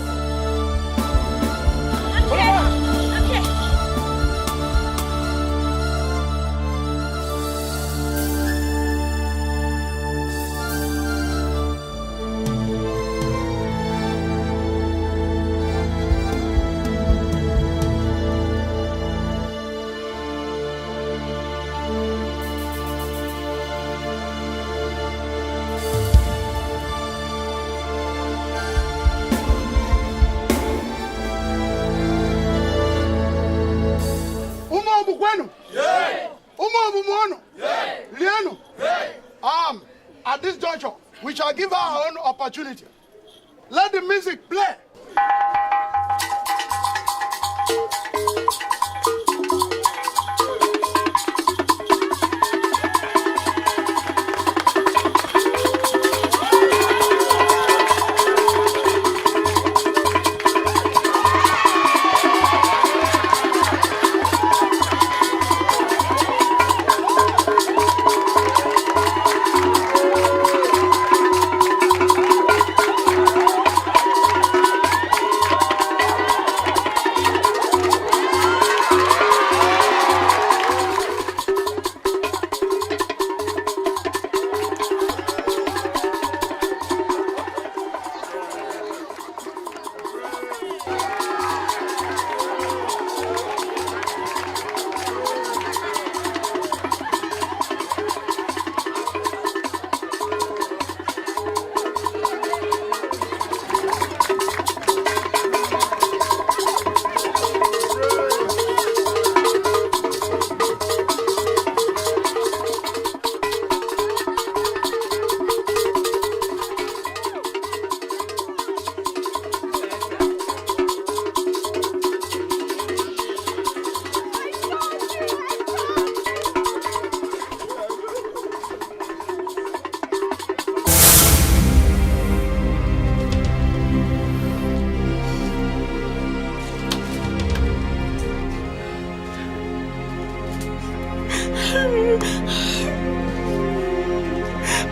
at this juncture, we shall give her our own opportunity. Let the music play.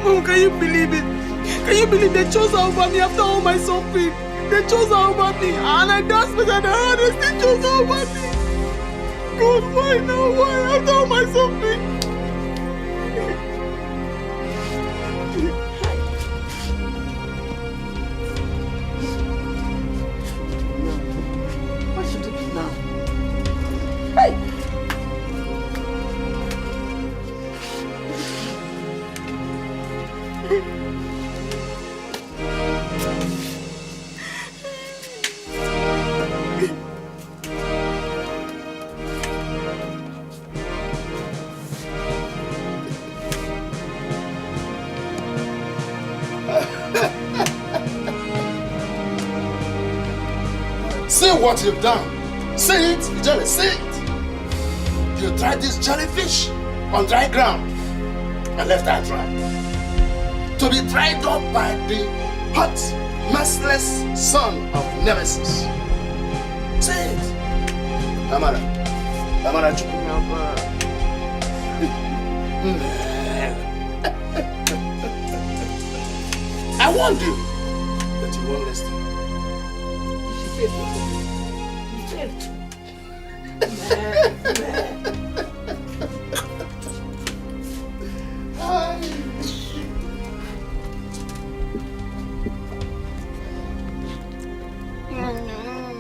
Mom, can you believe it? Can you believe they chose her over me after all my suffering? They chose her over me, and I danced better than her, they still chose her over me. God, why now? Why after all my suffering? What should we do now? Hey! See what you've done. See it, Jelly, see it. You tried this jellyfish on dry ground and left her dry. To be dried up by the hot, merciless son of Nemesis. See it. Amara. Amara Chukwunyaba. I warned you that you won't listen.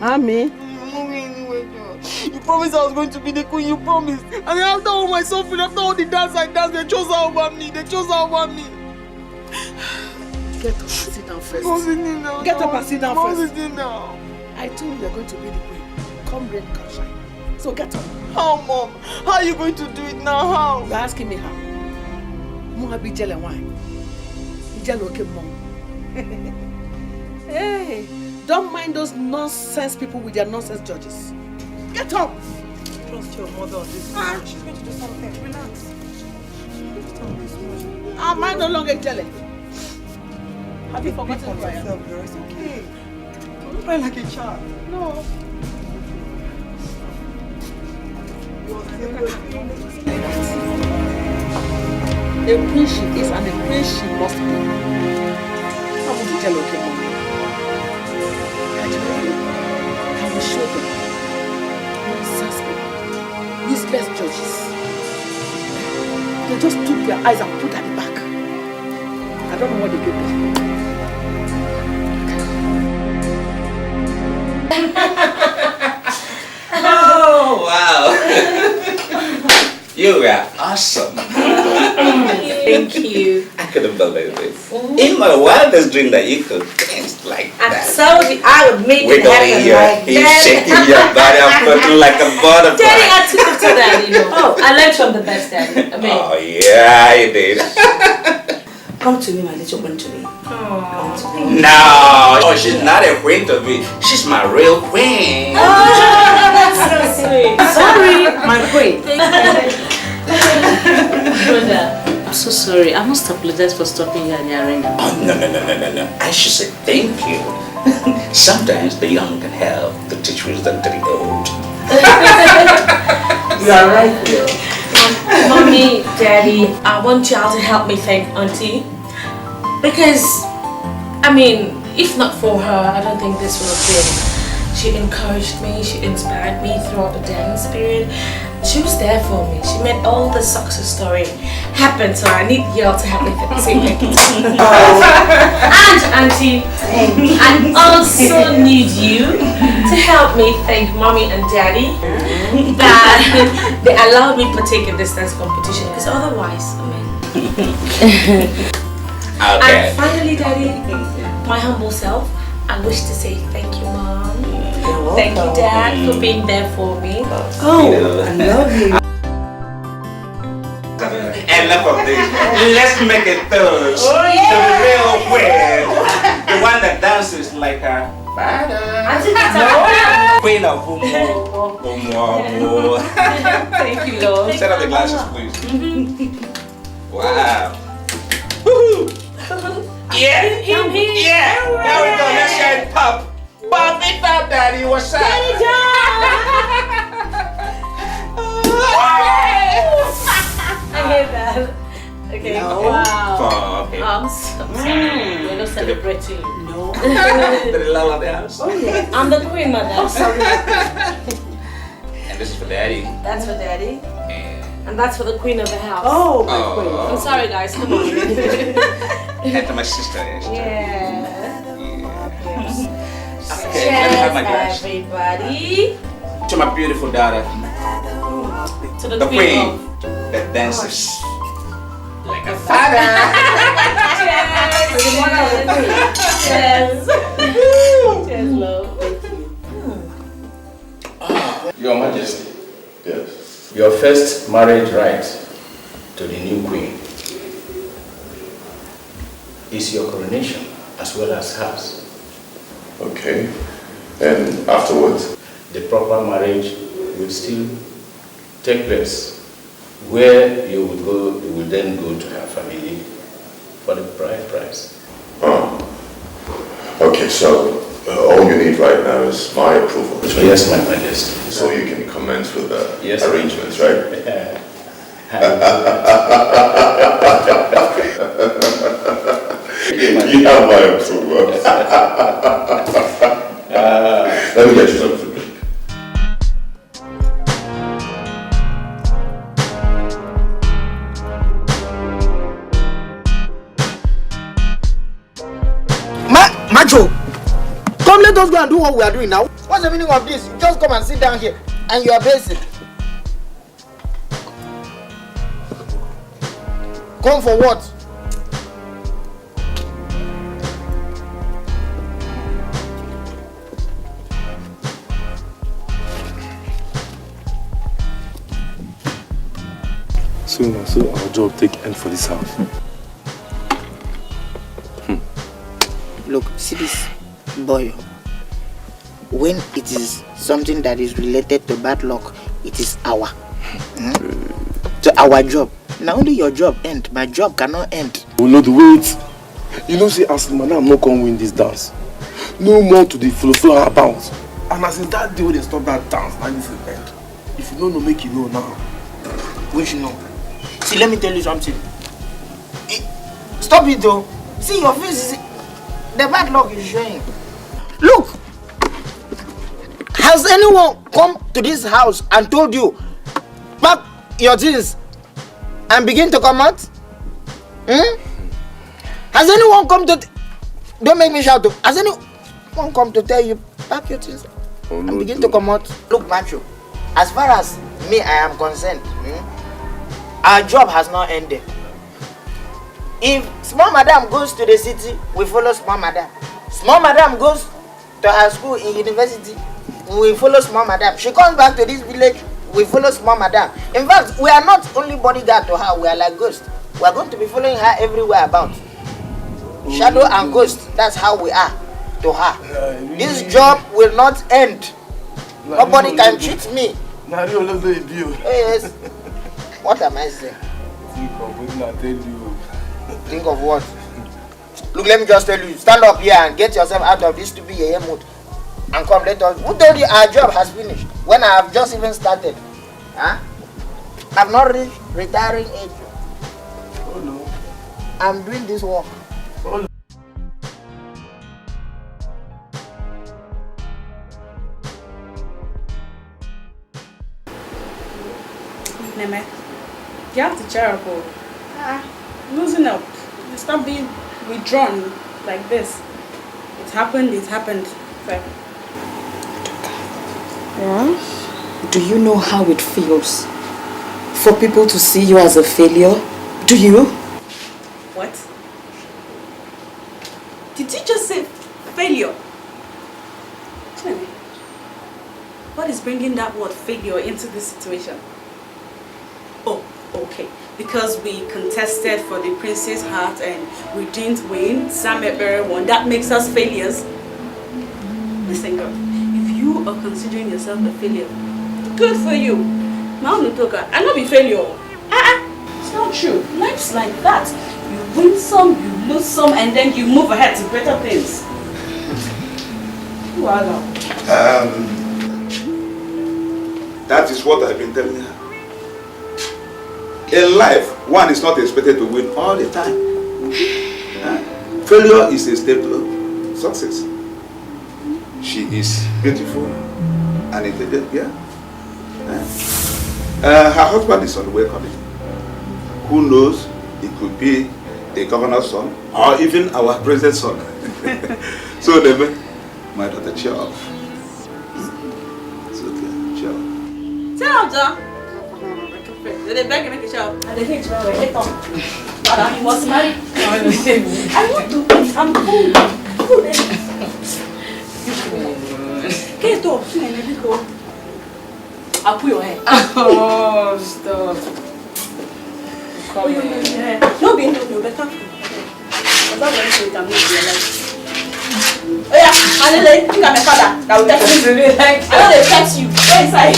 Ami, you promised I was going to be the queen, you promised. And then after all my suffering, after all the dance I danced, they chose her over me. They chose her over me. Get up and sit down first. Mom, sit down. Get up and sit down Mom, first. sit down. I told you you're going to be the queen. Come rain, come shine. So get up. How, Mom? How are you going to do it now? How? You're asking me how? Mohabi Jelle, why? Ijaloke mom. Hey, don't mind those nonsense people with their nonsense judges. Get up! Trust your mother on this. She's going to do something. Relax. Am I no longer Ijale? Have you forgotten who I am? It's okay. Don't cry like a child. No. The queen she is and the queen she must be. I want to tell you, okay, Mom. I will show them. Nonsense people. Useless judges. They just took their eyes and put at the back. I don't know what they did there. Oh, wow. You were awesome. Thank you. I couldn't believe it. In my wildest dream that you could dance like I that. told you I would make it Wiggle happen here, like he's that. shaking your body and floating like a butterfly. Daddy, I took it to that, you know. Oh, I learned from the best, Daddy. I mean, Oh, yeah, you did. come to me, my little one, to me. Come to me. No, oh, she's not a queen to me. She's my real queen. Oh, that's so sweet. Sorry, my queen. Brother, I'm so sorry. I must apologize for stopping you and your ring. Oh, no. I should say thank you. Sometimes the young can help to teach wisdom to the old. You are right there. Mommy, Daddy, I want y'all to help me thank Auntie. Because, I mean, if not for her, I don't think this would have been. She encouraged me, she inspired me throughout the dance period. She was there for me. She made all the success story happen. So I need y'all to help me say thank you. And Auntie, I also need you to help me thank Mommy and Daddy that they allowed me to partake in this dance competition. Because otherwise, I mean. Okay. And finally, Daddy, my humble self, I wish to say thank you, Mom. Thank you, Dad, for being there for me. Oh, I love you. Enough of this. Let's make it third. Oh, yeah. The real queen. The one that dances like her father. Queen of Umo. Thank you, Lord. Set up the glasses, please. Wow. Woohoo! Yeah. Yeah. There we go. Let's get pop. Pop it up, Daddy. What's up? Daddy I hate that. Okay. No. Wow. Okay. I'm sorry. We're not celebrating. No. The love of the house. Oh, yeah. I'm the queen, mother. I'm sorry. And this is for Daddy. That's for Daddy. And that's for the queen of the house. Oh, my queen. I'm sorry, guys. Come on. And to my sister. Yeah. Okay, let me have my glass. Everybody. To my beautiful daughter. To the queen that dances like a father. Cheers. To the mother of the queen. Cheers. Cheers, love. Thank you. Your Majesty. Yes. Your first marriage rite to the new queen is your coronation as well as hers. Okay. And afterwards? The proper marriage will still take place, where you will then go to her family for the bride price. Oh. Okay, so all you need right now is my approval. Yes, my Majesty. So you can commence with the Yes, arrangements, right? You have my approval. Let me get you something to drink. Macho, come let us go and do what we are doing now. What's the meaning of this? You just come and sit down here and you are basic. Come for what? So our job take end for this house. Look, see this boy. When it is something that is related to bad luck, it is our. To our job. Now only your job end. My job cannot end. Oh no, wait. You know, say as man, I'm not gonna win this dance. No more to the flow about. And as in that day when they stop that dance, and it's the end. If you don't know, make you know now. We should know. See, let me tell you something. Stop it though. See your face is the bad luck is showing. Look! Has anyone come to this house and told you pack your things and begin to come out? Has anyone come to don't make me shout. Has anyone come to tell you pack your things and begin to come out? Look, Macho, as far as me I am concerned, our job has not ended. If small madam goes to the city, we follow small madam. Small madam goes to her school in university, we follow small madam. She comes back to this village, we follow small madam. In fact, we are not only bodyguard to her, we are like ghosts. We are going to be following her everywhere about. Shadow and ghost, that's how we are to her. This job will not end. Nobody can cheat me. Yes. What am I saying? Think of what I tell you. Think of what? Look, let me just tell you, stand up here and get yourself out of this stupid mood. And come, let us. Who told you our job has finished? When I have just even started. Huh? I've not reached retiring age. Oh no. I'm doing this work. Oh no. Neme, you have to cheer up. Losing up. Stop being withdrawn like this. It happened, So. Yeah? Do you know how it feels for people to see you as a failure? Do you? What? Did you just say failure? What is bringing that word failure into this situation? Oh, okay. Because we contested for the prince's heart and we didn't win, Sam Ebere won. That makes us failures. Listen, girl. If you are considering yourself a failure, good for you. Now, I know be failure. It's not true. Life's like that. You win some, you lose some, and then you move ahead to better things. That is what I've been telling her. In life, one is not expected to win all the time. Failure is a step to success. She is beautiful and intelligent girl. Her husband is on the way coming. Who knows, it could be the governor's son or even our president's son. So, my daughter, cheer up. It's okay, cheer up. Cheer up, John. They beg you make a show. And they hate you. Madam, you must marry. I want to eat. I'm hungry. Get up. I'll pull your hair. Oh, stop. Come here. No, better. I'm not going to wait and make your life. Oh yeah, and then think I'm my father. That will text you. I know they text you. Go inside.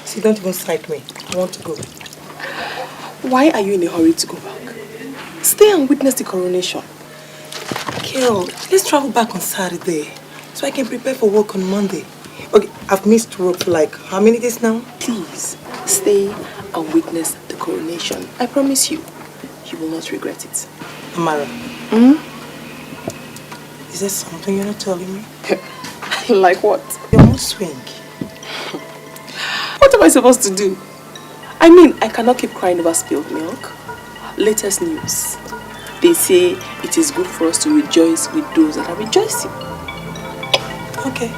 See, don't even sight me. I want to go. Why are you in a hurry to go back? Stay and witness the coronation. Carol, let's travel back on Saturday so I can prepare for work on Monday. Okay, I've missed work for like how many days now? Please, stay and witness the coronation. I promise you, you will not regret it. Amara. Is there something you're not telling me? Like what? Your mood swing. What am I supposed to do? I mean, I cannot keep crying over spilled milk. Latest news. They say it is good for us to rejoice with those that are rejoicing. Okay.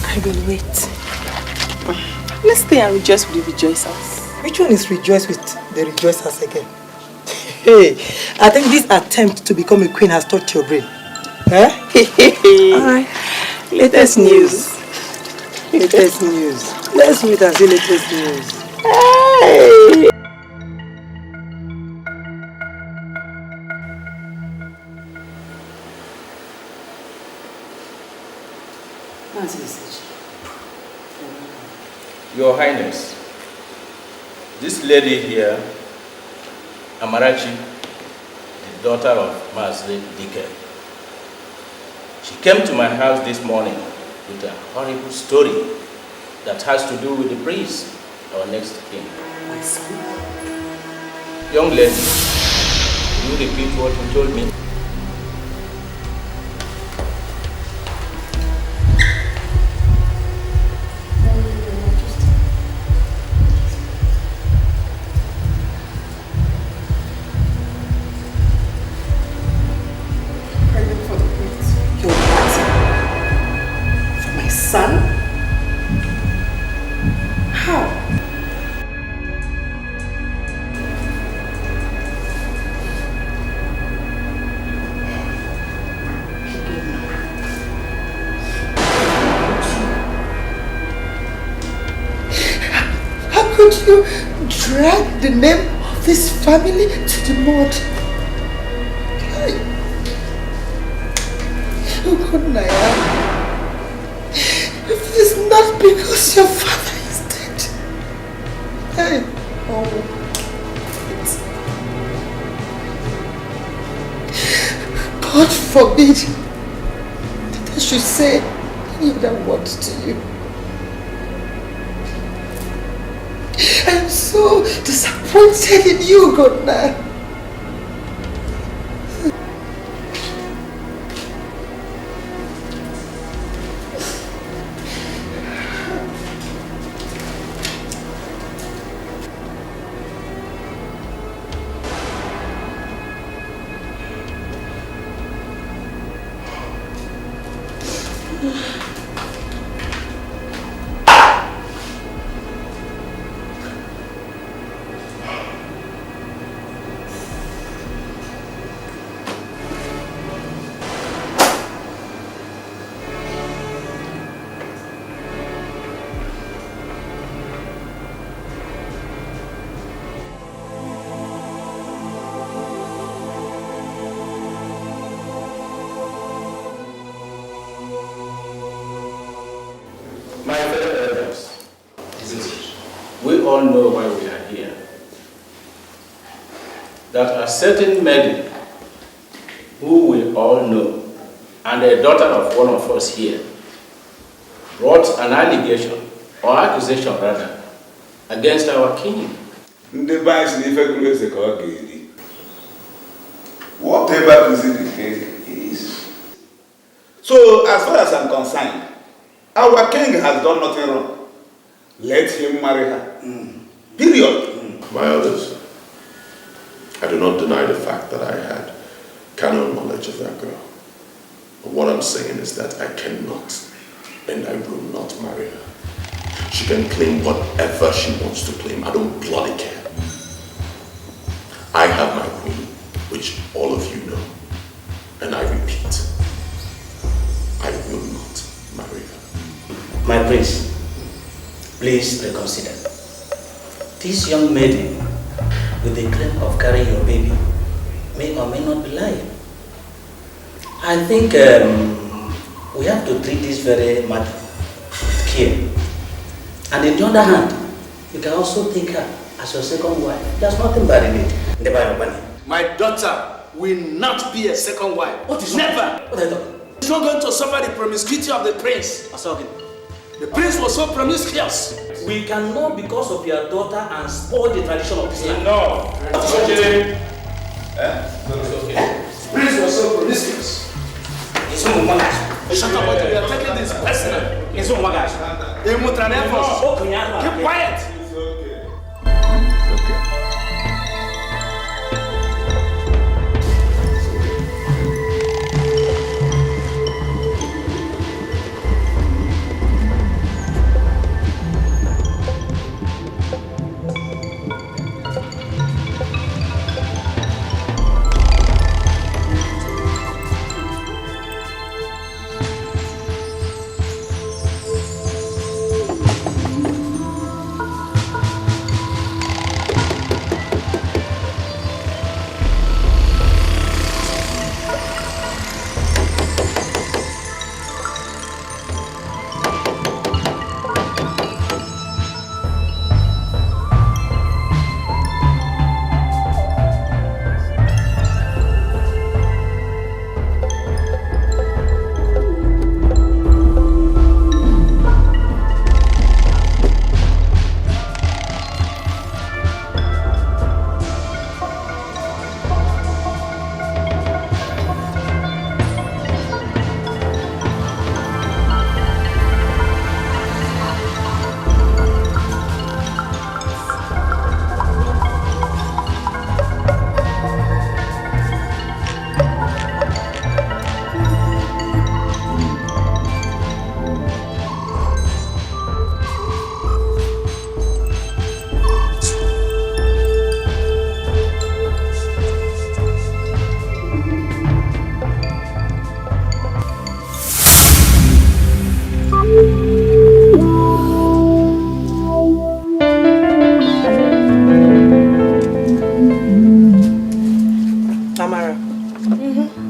I will wait. Let's stay and rejoice with the rejoicers. Which one is rejoice with the rejoicers again? Hey, I think this attempt to become a queen has touched your brain. Eh? Alright. Latest news. Latest news. Let's meet and see latest news. Hey! Your Highness, this lady here, Amarachi, the daughter of Master Dike, she came to my house this morning with a horrible story that has to do with the priest, our next king. My son? Young lady, will you repeat what you told me? Son? How? How could you drag the name of this family to the mud? Oh God, Naya. If it's not because your father is dead. Hey, oh. God forbid that I should say any other words to you. I am so disappointed in you, Godna. My fellow elders, we all know why we are here. That a certain maiden, who we all know, and a daughter of one of us here, brought an allegation, or accusation rather, against our king. Whatever is the case is. So, as far as I'm concerned, our king has done nothing wrong. Let him marry her. Period. My elders, I do not deny the fact that I had carnal knowledge of that girl. But what I'm saying is that I cannot and I will not marry her. She can claim whatever she wants to claim. I don't bloody care. I have my queen, which all of you know. And I repeat, I will not marry her. My prince, please reconsider. This young maiden, with the claim of carrying your baby, may or may not be lying. I think we have to treat this very matter with care. And in the other hand, you can also take her as your second wife. There's nothing bad in it. My daughter will not be a second wife. What is never? What are you talking? She's not going to suffer the promiscuity of the prince. The prince was so promiscuous. We cannot, because of your daughter, and spoil the tradition of this land. No. It's okay. The prince was so promiscuous. Shut up, we are taking this personal. Keep quiet.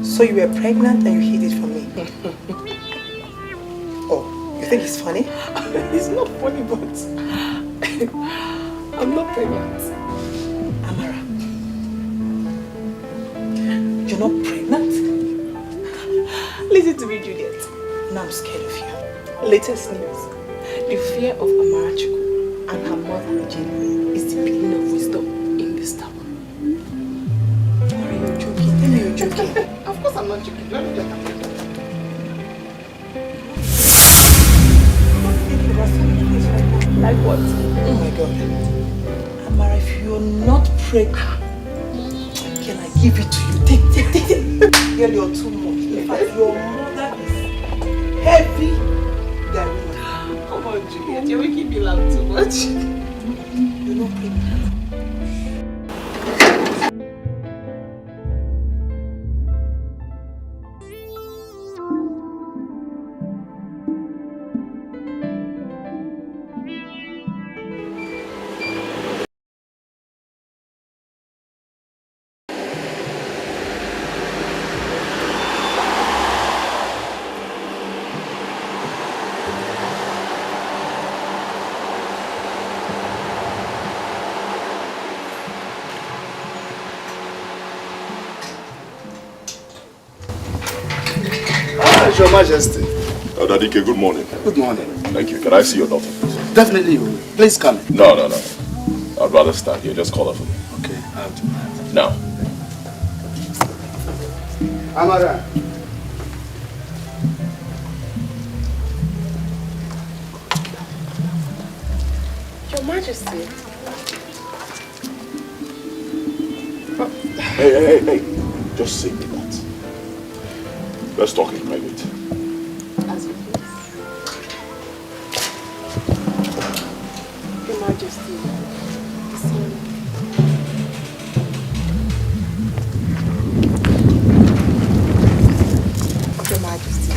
So you were pregnant and you hid it from me? Oh, you think it's funny? It's not funny, but I'm not pregnant. Amara, you're not pregnant? Listen to me, Juliet. Now I'm scared of you. Latest news. The fear of Amarachuku and her mother Regina is the beginning of wisdom in this town. Are you joking? Tell me you're joking. Of course I'm not joking. Let me just like what? Oh my God. Amara, if you're not pregnant, can I give it to you? Take. Girl, you're too much. In fact, your mother is heavy than me. Come on, Juliet, you're making me laugh too much. You're not pregnant. Your Majesty. Oh, Dadike, good morning. Good morning. Thank you. Can I see your daughter, please? Definitely you will. Please come. No. I'd rather stand here. Just call her for me. Okay, I'll do that. Now. Amara. Your Majesty. Hey. Just say me that. Let's talk in private. As you please. Your Majesty. Sorry. Your Majesty.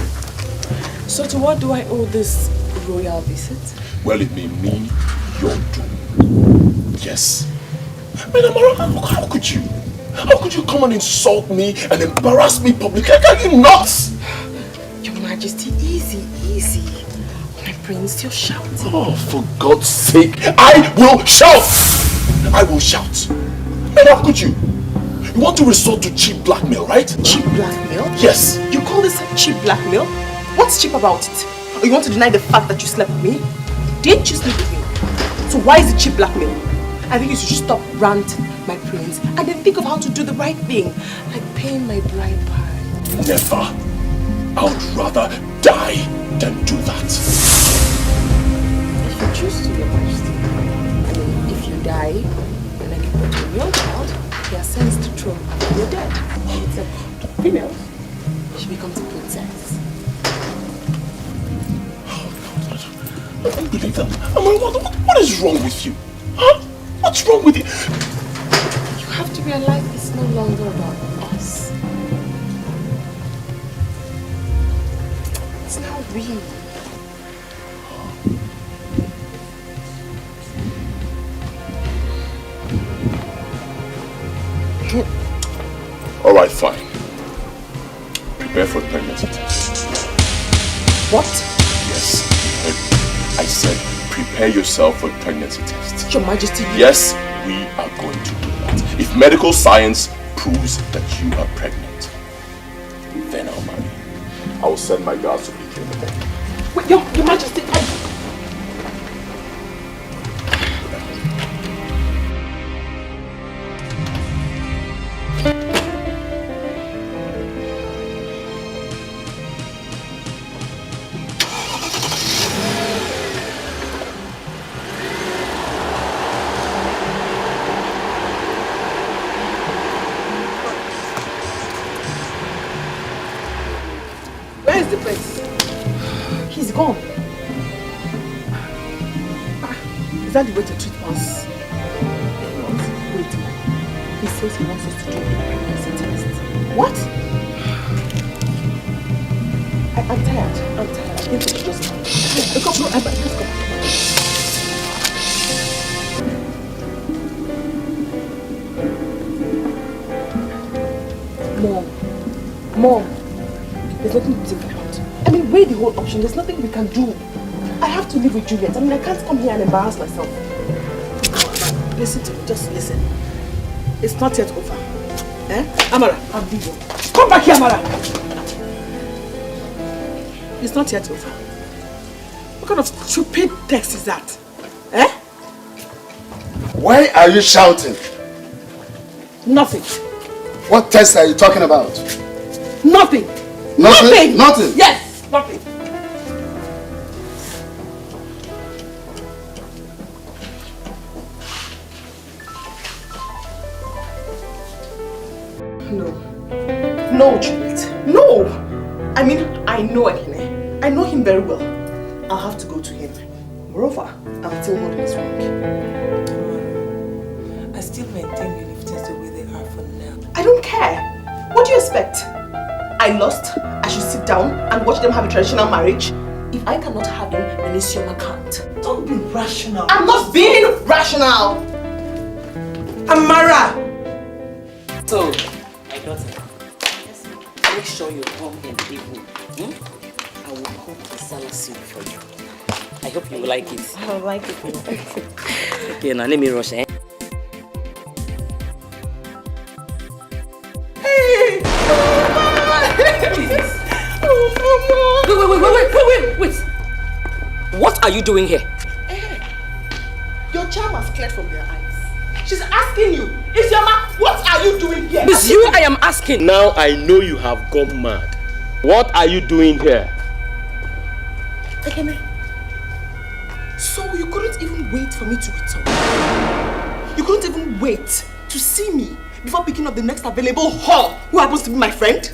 So to what do I owe this royal visit? Well, it may mean your doom. Yes. Man, Amara, how could you? How could you come and insult me and embarrass me publicly? Are you nuts? Your Majesty, easy. My Prince, you're shouting. Oh, for God's sake, I will shout! I will shout. And how could you? You want to resort to cheap blackmail, right? Cheap blackmail? Yes. You call this cheap blackmail? What's cheap about it? Or you want to deny the fact that you slept with me? Didn't you sleep with me? So why is it cheap blackmail? I think you should stop rant, my prince, and then think of how to do the right thing, like paying my bride price. Never. I would rather die than do that. If you choose to, Your Majesty, I mean, if you die, and I give birth to a male child, he ascends the throne after you're dead. Except female, she becomes a princess. I don't believe that. What is wrong with you? Huh? What's wrong with you? You have to realize it's no longer about us. It's now we. Alright, fine. Prepare for the pregnancy test. What? Yes. I said prepare yourself for the pregnancy test. Your Majesty. Yes, we are going to do that. If medical science proves that you are pregnant, then I'll marry you. I will send my guards to meet you in the morning. Wait, Your Majesty, the prince. He's gone. Is that the way to treat us? Wait. He says he wants us to do a pregnancy test. What? I'm tired. I think we should just... Let's go. Mom. There's nothing to think about. I mean, weigh the whole option. There's nothing we can do. I have to live with Juliet. I mean, I can't come here and embarrass myself. Listen to me. Just listen. It's not yet over. Amara, I'm leaving. Come back here, Amara. It's not yet over. What kind of stupid text is that? Why are you shouting? Nothing. What test are you talking about? Nothing. Nothing? Nothing? Yes, nothing. No, Juliet. No! I mean, I know Ekene. I know him very well. I'll have to go to him. Moreover, I'm still holding his ring. I still maintain you leave things the way they are for now. I don't care. What do you expect? I lost. I should sit down and watch them have a traditional marriage. If I cannot have him, then Isioma can't. Don't be rational. I'm not being rational. Amara! So, my daughter, make sure you come in the evening. I will cook the salad soup for you. I hope you will like it. I will like it. Okay, now let me rush, Hey! Oh, Wait. What are you doing here? Your charm has cleared from their eyes. She's asking you, Isioma, what are you doing here? It's you I am asking. Now I know you have gone mad. What are you doing here? Ekene, so you couldn't even wait for me to return? You couldn't even wait to see me before picking up the next available whore who happens to be my friend?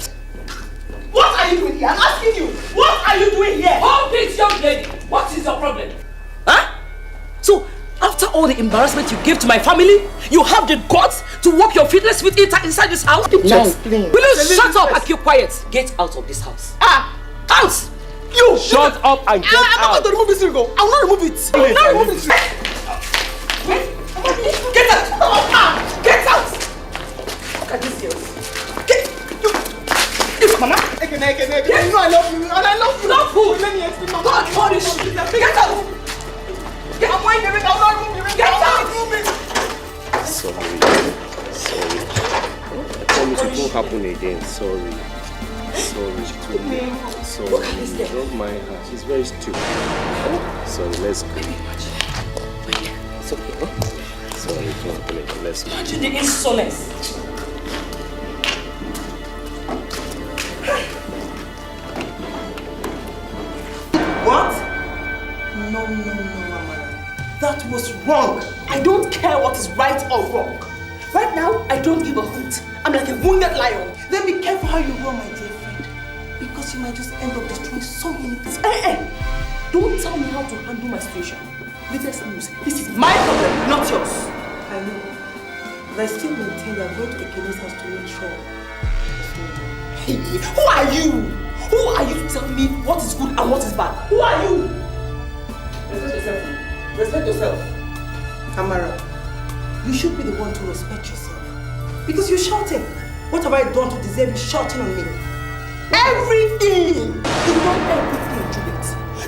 What are you doing here? I'm asking you. What are you doing here? Hold this, young lady. What is your problem? Huh? So, after all the embarrassment you gave to my family, you have the guts to walk your feetless feet inside this house? No. Will you shut up and keep quiet? Get out of this house. Out! You! Shut up and get out! I'm not going to remove this ring. I will not remove it. I will not remove it. Get out! Get out! Look at this girl. Mama, Ekene, you know I love you, and I love you. Stop move! Let me explain. God punish you! Get out! Get out! I'm not moving! Get out! Sorry. I promise it won't happen again. Sorry. Don't mind her. She's very stupid. Sorry, let's go. It's okay, huh? Sorry, don't play. Let's go. Imagine the insolence. What? No, Amara. That was wrong. I don't care what is right or wrong. Right now, I don't give a hoot. I'm like a wounded lion. Then be careful how you run, my dear friend. Because you might just end up destroying so many things. Hey! Don't tell me how to handle my situation. Latest news. This is my problem, not yours. I know. But I still maintain that I'm going to Ekene's house to make sure. Hey, who are you? Who are you to tell me what is good and what is bad? Who are you? Respect yourself. Amara, you should be the one to respect yourself. Because you're shouting. What have I done to deserve you shouting on me? Everything! You know everything, Juliet.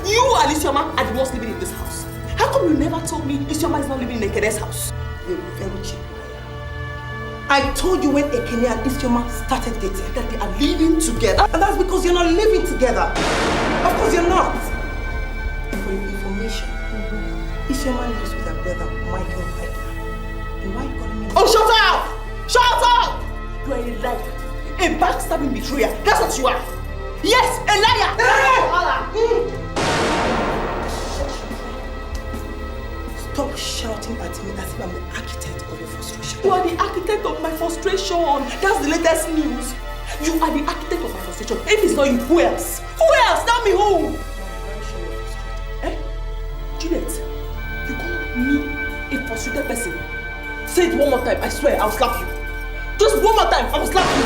You and Isioma are the ones living in this house. How come you never told me Isioma is not living in Ekene's house? You're very cheap. I told you when Ekene and Isioma started dating that they are living together. And that's because you're not living together. Of course you're not. For your information, Isioma lives with her brother, Michael Wagner. And why are you calling me? Oh, shut up! Shut up! You are a liar. A backstabbing betrayer. That's what you are. Yes, a liar! Stop shouting at me as if I'm the architect of your frustration. You are the architect of my frustration. That's the latest news. You are the architect of my frustration. If it's not you, who else? Who else? Tell me who? Eh? Juliet, you call me a frustrated person. Say it one more time. I swear, I'll slap you. Just one more time, I will slap you.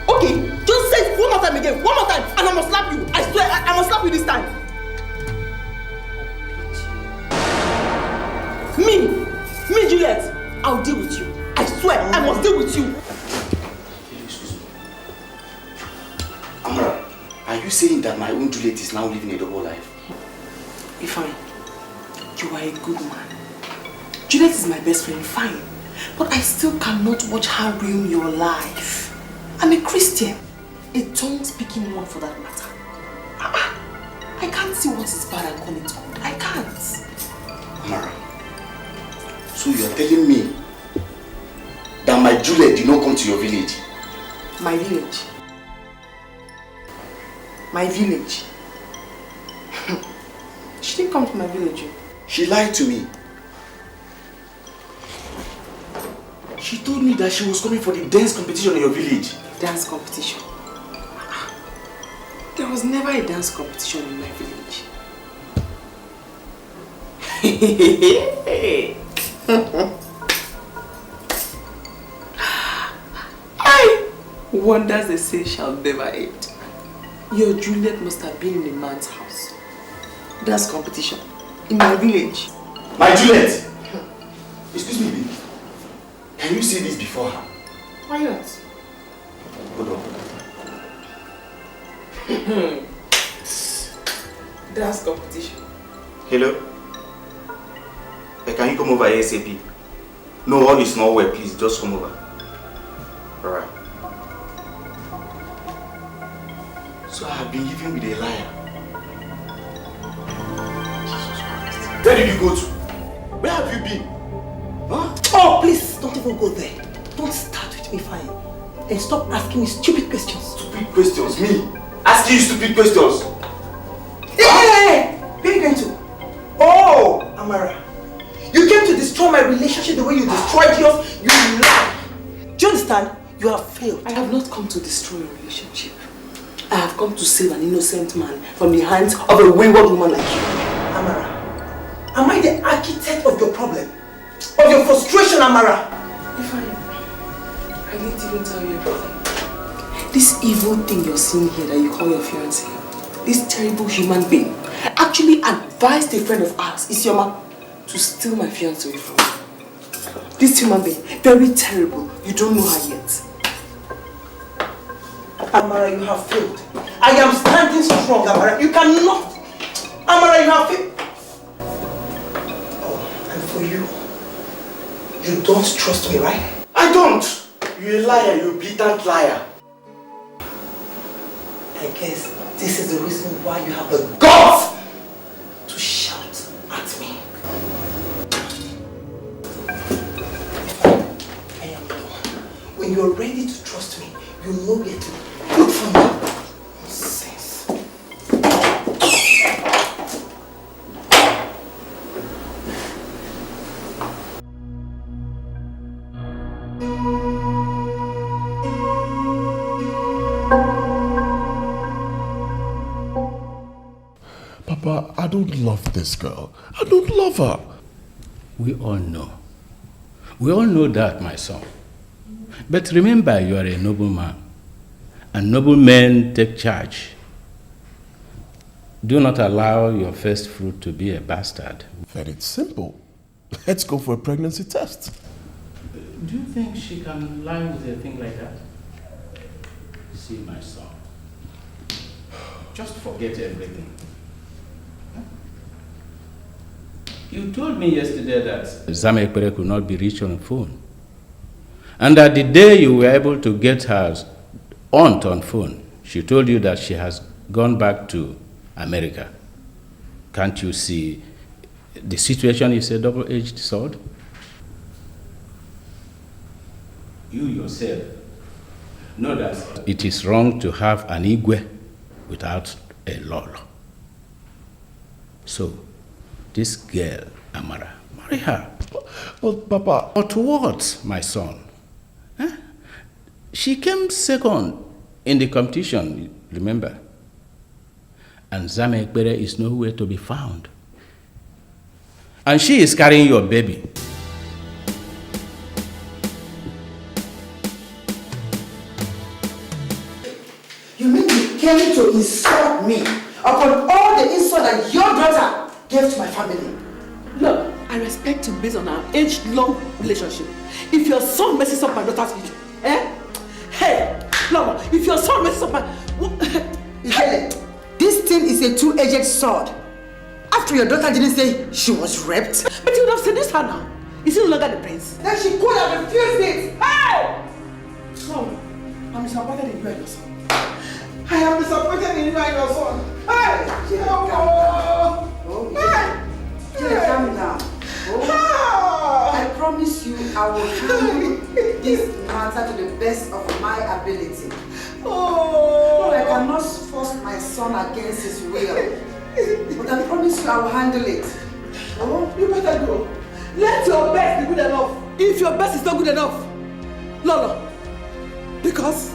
Okay, just say it one more time again. One more time, and I must slap you. I swear, I must slap you this time. Me, Juliet, I'll deal with you. I swear, I must deal with you. Amara, are you saying that my own Juliet is now living a double life? Fine. You are a good man. Juliet is my best friend, fine. But I still cannot watch her ruin your life. I'm a Christian. A tongue-speaking one for that matter. I can't see what is bad and call it good. I can't. Amara, so you are telling me that my Juliet did not come to your village? My village? My village? She didn't come to my village. She lied to me. She told me that she was coming for the dance competition in your village. Dance competition? There was never a dance competition in my village. Wonders they say shall never end. Your Juliet must have been in a man's house. Dance competition in my village. My Juliet! Excuse me, baby. Can you see this before her? Why not? Hold on. Dance competition. Hello? Can you come over ASAP? No, all is not well, please. Just come over. Alright. So I have been living with a liar. Jesus Christ. Where did you go to? Where have you been? Huh? Oh, please, don't even go there. Don't start with me, fine. And stop asking me stupid questions. Stupid questions? Me? Asking you stupid questions? Hey! Where are you going to? Oh, Amara. You came to destroy my relationship the way you destroyed yours. You lie. Do you understand? You have failed. I have not come to destroy a relationship. I have come to save an innocent man from the hands of a wayward woman like you. Amara, am I the architect of your problem? Of your frustration, Amara? If I didn't even tell you everything. This evil thing you're seeing here that you call your fiancé, this terrible human being, actually advised a friend of ours, Isioma, to steal my fiancé away from me. This human being, very terrible. You don't know her yet. Amara, you have failed. I am standing strong, Amara. You cannot. Amara, you have failed. Oh, and for you, you don't trust me, right? I don't! You're a liar, you're a blatant liar. I guess this is the reason why you have the guts to shout at me. I am done. When you're ready to trust me, you know where to look for me. Nonsense. Papa, I don't love this girl. I don't love her. We all know. We all know that, my son. But remember, you are a noble man. And noble men take charge. Do not allow your first fruit to be a bastard. Then it's simple. Let's go for a pregnancy test. Do you think she can lie with a thing like that? See, my son. Just forget everything. You told me yesterday that Zamekpere could not be reached on the phone. And that the day you were able to get her aunt on phone, she told you that she has gone back to America. Can't you see the situation is a double-edged sword? You yourself know that it is wrong to have an Igwe without a Lolo. So, this girl, Amara, marry her. But Papa... But what, my son? Huh? She came second in the competition, remember? And Zamekpere is nowhere to be found. And she is carrying your baby. You mean you came to insult me upon all the insult that your daughter gave to my family? Look, I respect you based on our age-long relationship. If your son messes up my daughter's future, Hey, Lama, if your son messes up my... This thing is a two-edged sword. After your daughter didn't say she was raped. But you would have seduced her now. Is he no longer the prince? Then she could have refused it. Hey! No, I'm disappointed in you and your son. I am disappointed in you and your son. Hey! Calm down. I promise you I will handle this matter to the best of my ability. I cannot force my son against his will. But I promise you I will handle it. You better go. Let your best be good enough. If your best is not good enough, Lolo. Because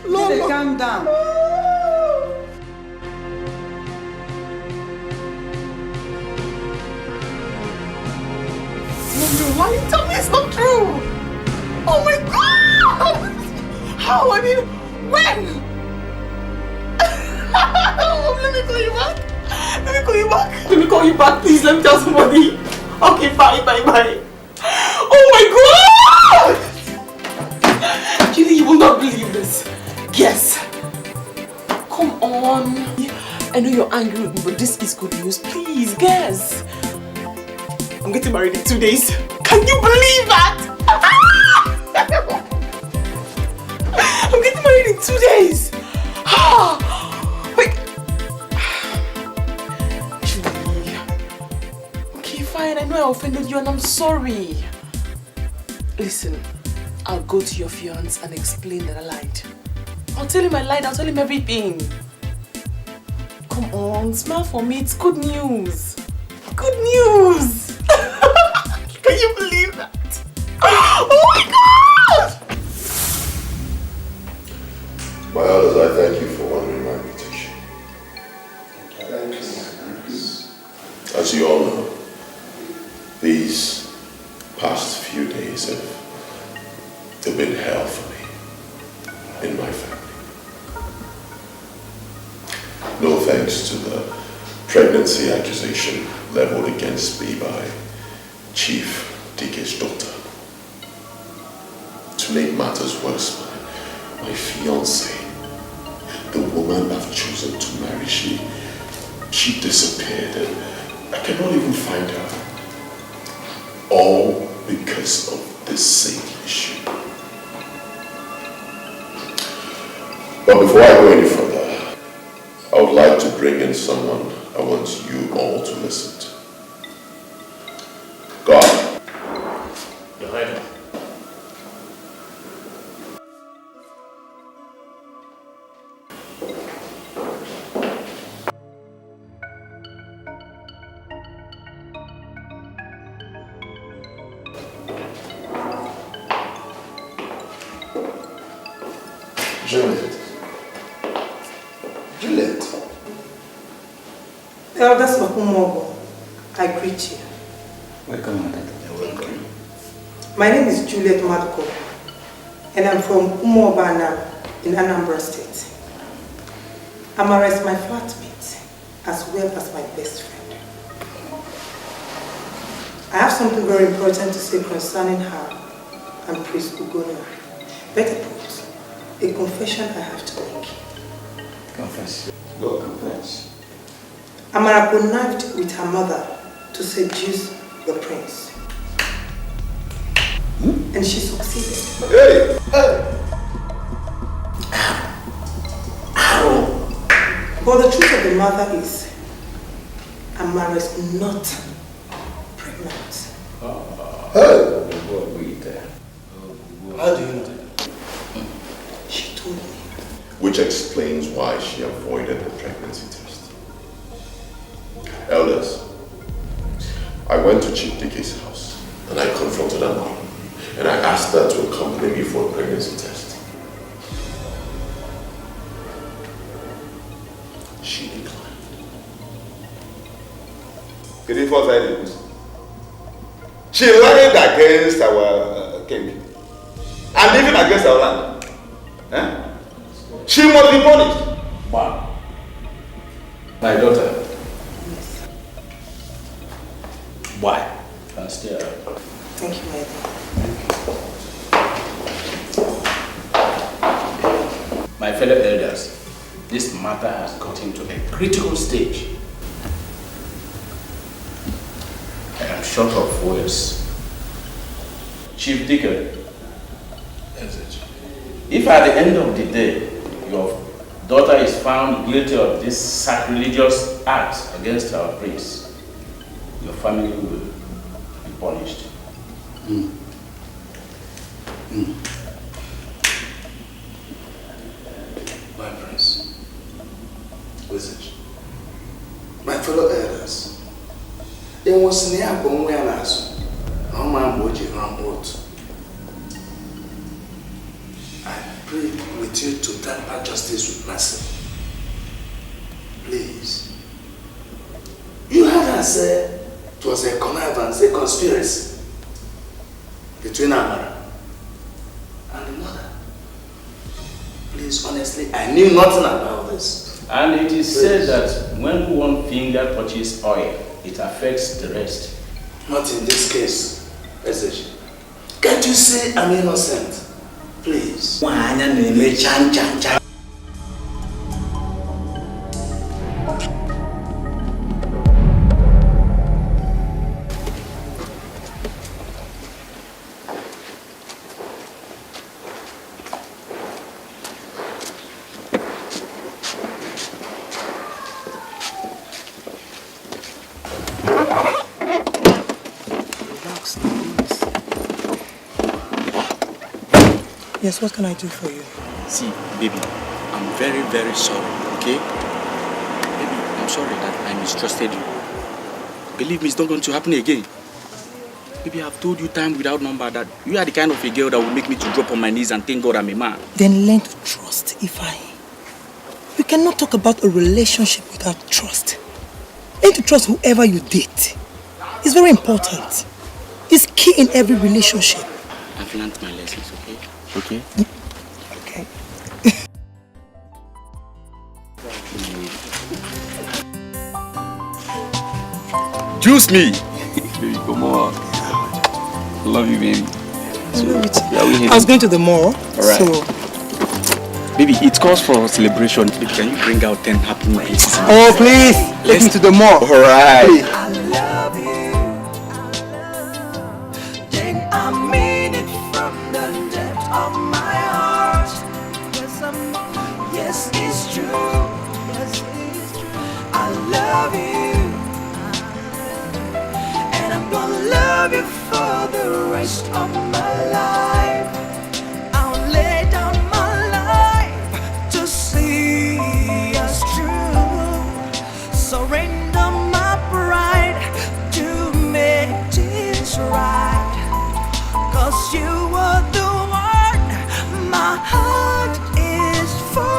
Lolo, calm down. Why you tell me it's not true? Oh my God! How? I mean, when? Let me call you back. Let me call you back, please. Let me tell somebody. Okay, bye. Oh my God! Julie, you will not believe this. Yes. Come on. I know you're angry with me, but this is good news. Please, guess. I'm getting married in 2 days. Can you believe that? I'm getting married in 2 days. Wait. Julie. Okay, fine. I know I offended you and I'm sorry. Listen, I'll go to your fiancé and explain that I lied. I'll tell him I lied. I'll tell him everything. Come on, smile for me. It's good news. Good news. Can you believe that? Oh my God! My elders, I thank you for honoring my invitation. As you all know, these past few days have been hell for me in my family. No thanks to the pregnancy accusation leveled against me by Chief Dike's daughter. To make matters worse, my fiancée, the woman I've chosen to marry, she disappeared and I cannot even find her. All because of this same issue. But before I go any further, I would like to bring in someone I want you all to listen to. God. Your Highness. Juliet. Elders of Umogo, I greet you. Welcome, Madam. You're welcome. My name is Juliet Madko, and I'm from Umobana in Anambra State. Amara is my flatmate, as well as my best friend. I have something very important to say concerning her and Priest Ugonia. Better put, a confession I have to make. Confess. Go confess. Amara connived with her mother to seduce the prince. And she succeeded. Hey! But the truth of the matter is, Amara is not pregnant. How do you know? She told me. Which explains why she avoided the pregnancy test. Elders, I went to Chief Dike's house and I confronted her mom and I asked her to accompany me for a pregnancy test. She declined. Did he force her? She lied against our king and even against our land. Eh? She must be punished. Wow. My daughter. Why? And stay up. Thank you, My fellow elders, this matter has gotten to a critical stage. I am short of words. Chief Dike, if at the end of the day your daughter is found guilty of this sacrilegious act against our prince, your family will be punished. My prince, listen. My fellow elders, there was near Bongwenas, no man would you run out. I plead with you to temper justice with mercy. Please. You heard her say it was a connivance, a conspiracy between Amara and the mother. Please, honestly, I knew nothing about this. And it is said that when one finger touches oil, it affects the rest. Not in this case, SH. Can't you say I'm innocent? Please. Yes, what can I do for you? See, baby, I'm very, very sorry, okay? Baby, I'm sorry that I mistrusted you. Believe me, it's not going to happen again. Baby, I've told you time without number that you are the kind of a girl that will make me to drop on my knees and thank God I'm a man. Then learn to trust, Ifeanyi. You cannot talk about a relationship without trust. Learn to trust whoever you date. It's very important. It's key in every relationship. I've learned my lessons, okay? Okay? Okay. Juice me! Baby, come on. love you, baby. So, I was going to the mall. Alright. So. Baby, it calls for celebration. Baby, can you bring out 10 happy minutes? Oh, please. Take me to the mall. Alright. Please. I love you. Then I mean it from the depth of my heart. Yes, it's true. Yes, it's true. I love you. And I'm gonna love you for the rest of my life. I'll lay down my life to see us through. Surrender my pride to make this right. 'Cause you are the one my heart is for.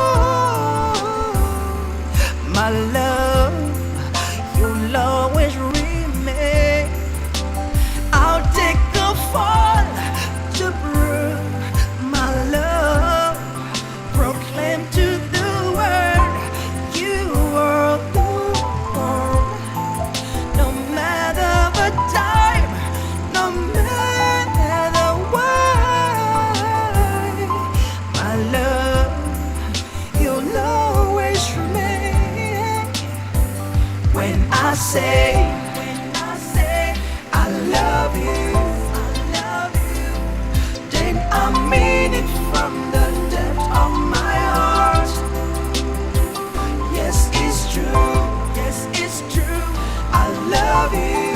My love, you'll always remain. I'll take a fall to prove my love. Proclaim to the world you are the one. No matter the time, no matter what, my love, you'll always remain. When I say I love you, then I mean it from the depth of my heart. Yes, it's true. Yes, it's true. I love you.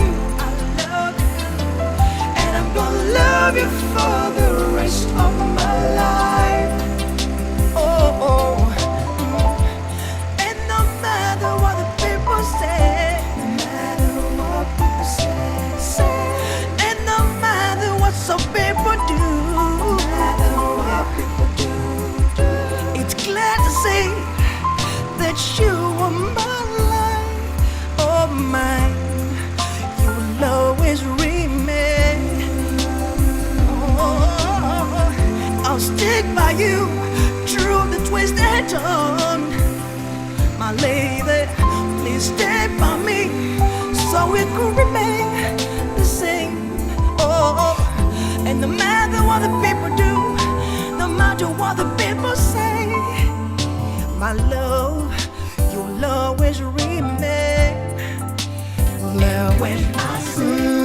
And I'm gonna love you for the rest of my life. Oh, oh. And no matter what the people say, no matter what people say, and no matter what some people do, no matter what people do, it's glad to see that you are my life, oh mine. You'll always remain. Oh, I'll stick by you through the twist and turn. My lady, please stay by me so we could remain the same. Oh, and no matter what the people do, no matter what the people say, my love, you'll always remain. When I say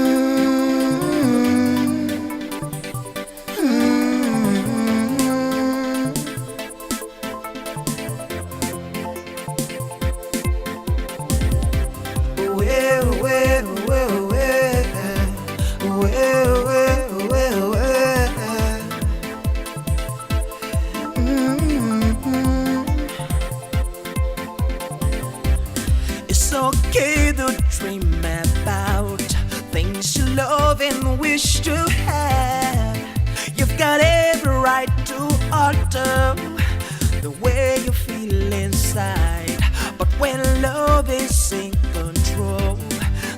it's okay to dream about things you love and wish to have. You've got every right to alter the way you feel inside. But when love is in control,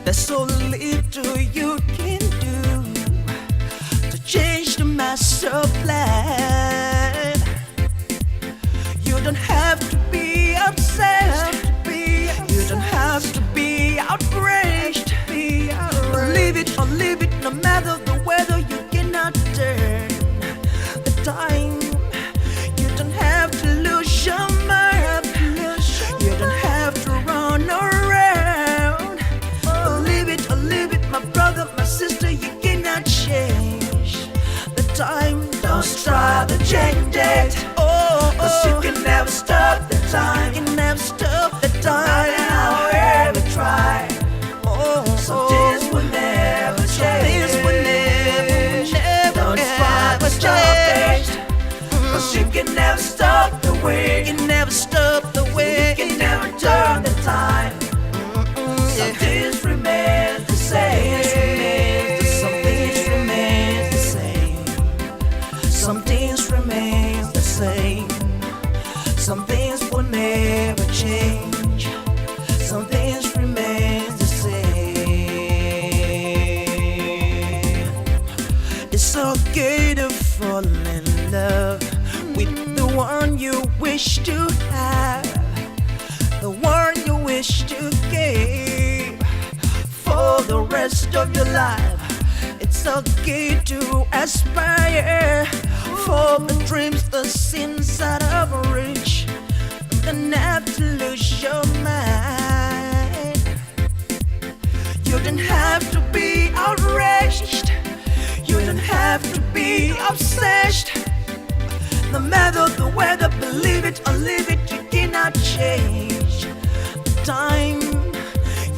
there's so little you can do to change the master plan. You don't have to be upset. You don't have to be outraged. Believe it, no matter the weather, you cannot turn the time. You don't have to lose your mind. You don't have to run around. Believe it, my brother, my sister, you cannot change the time. Don't try to change it. Cause you can never stop the time. You can never stop the time. No matter however try. Some things will never change. Don't try to stop it. Cause you can never stop the way. You can never stop the way. You can never turn the time. Some things remain the same. Some things remain the same. Some things remain the same. Some things will never change. Some things remain the same. It's okay to fall in love with the one you wish to have, the one you wish to keep for the rest of your life. It's okay to aspire for the dreams the sins out of reach. You don't have to lose your mind. You don't have to be outraged. You don't have to be obsessed. No matter the weather, believe it or leave it, you cannot change the time.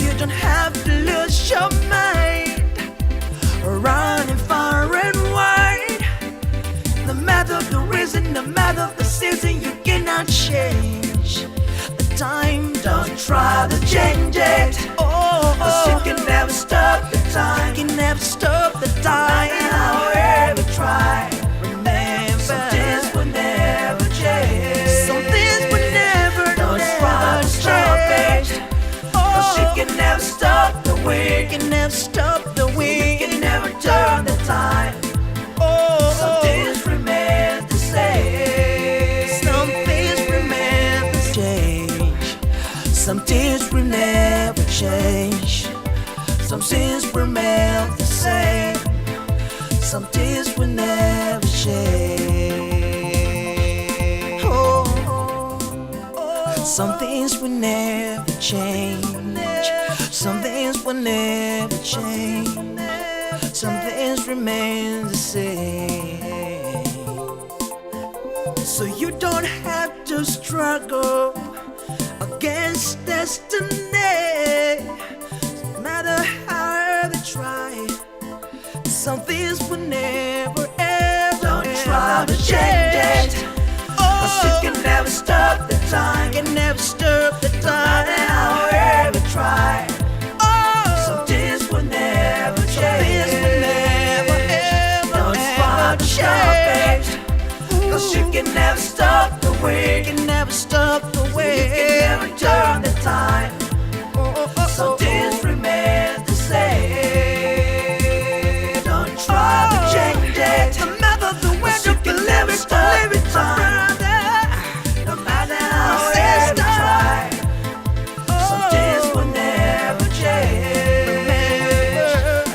You don't have to lose your mind. Running far and wide. No matter the reason, no matter the season, you cannot change the time. Don't try to change it. Cause you can never stop the time. You can never stop the time. However you try, remember some things will never change. Some things will never, don't try to stop it. Cause you can never stop the wind. You can never stop the wind. You can never turn the time. Some things remain the same. Some things remain the same. Some things will never change. Some things remain the same. Some things will never change. Some things will never change. Some things will never change. Some things remain the same. So you don't have to struggle against destiny. No matter how they try, some things will never ever. Don't try to change it. Cause you can never stop the time. You can never stop the time. No matter however you try. Some things will never change. Don't try to change. Cause you can never stop the wind. You can never stop the wind. You can never turn the time. Some things remain the same. Don't try to change it. No matter the way you can never stop the time. No matter how hard you try. Some things will never change.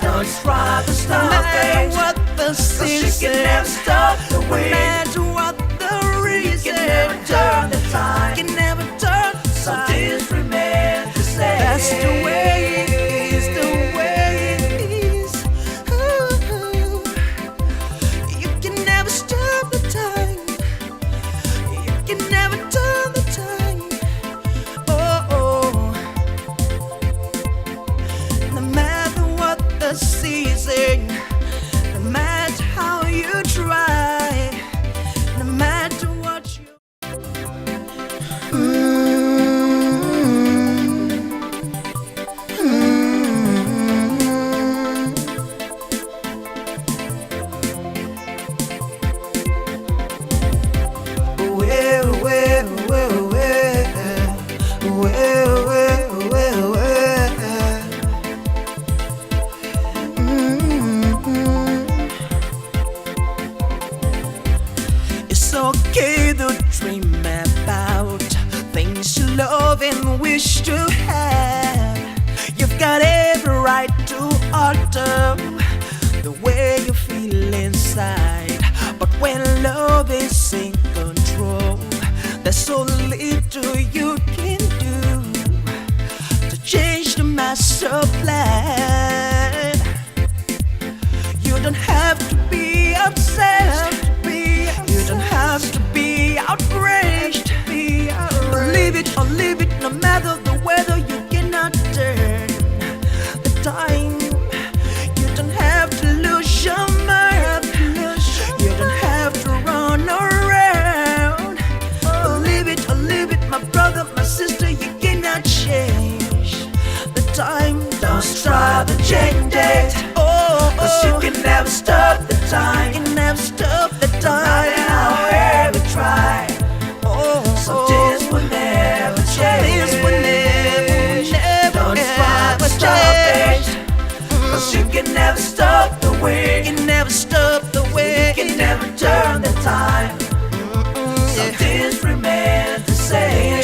Don't try to stop it. What the season, you can never stop the wind. No matter what the reason, you can never turn the time. You can never turn the time. Some things remain the same. That's the way it is, the way it is. Ooh. You can never stop the time. You can never turn the time. No matter what the season, no matter how you try, no matter what you It's okay to dream about things you love and wish to have. You've got every right to alter the way you feel inside. But when love is in control, there's so little you can do to change the master plan. You don't have to be upset. You don't have to be outraged. Believe it or leave it, no matter the weather, you cannot turn the time. You don't have to lose your mind. You don't have to run around. Believe it or leave it, my brother, my sister, you cannot change the time. Don't try to change it. Cause you can never stop the time. You can never stop the time. However you try. Some things will never change. Don't try to stop it. Cause you can never stop the wind. You can never stop the wind. You can never turn the time. Some things remain the same.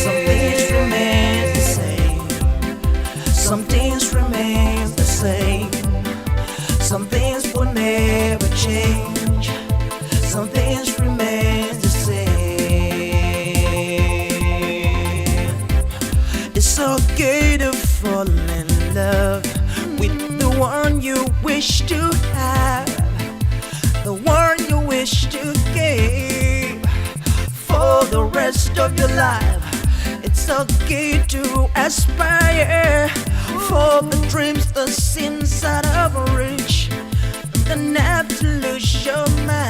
Some things remain the same. Some things remain the same. wish to have, the one you wish to keep for the rest of your life. It's okay to aspire for the dreams that seem out of reach. You don't have to lose your mind.